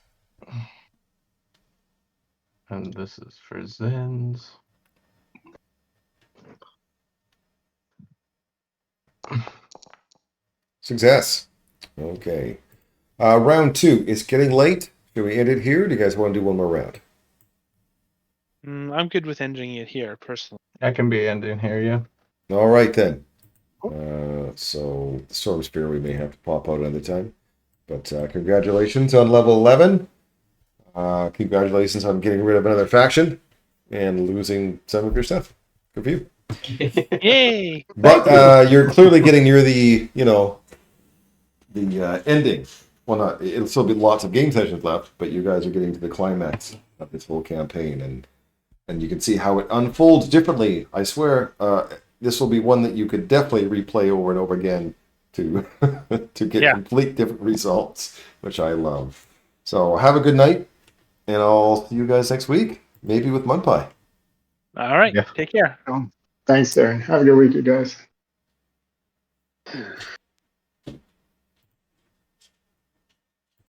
And this is for Zen's. Success. Okay. Round 2. It's getting late. Should we end it here? Do you guys want to do one more round? I'm good with ending it here, personally. I can be ending here, yeah. All right, then. So the Storm Spear we may have to pop out another time. But congratulations on level 11. Congratulations on getting rid of another faction and losing some of your stuff. Good for you. Yay! But you're clearly getting near the, the ending. Well, it'll still be lots of game sessions left, but you guys are getting to the climax of this whole campaign, and you can see how it unfolds differently. I swear, this will be one that you could definitely replay over and over again to to get complete different results, which I love. So have a good night, and I'll see you guys next week, maybe with Mud Pie. All right. Yeah. Take care. Thanks, Darren. Have a good week, you guys.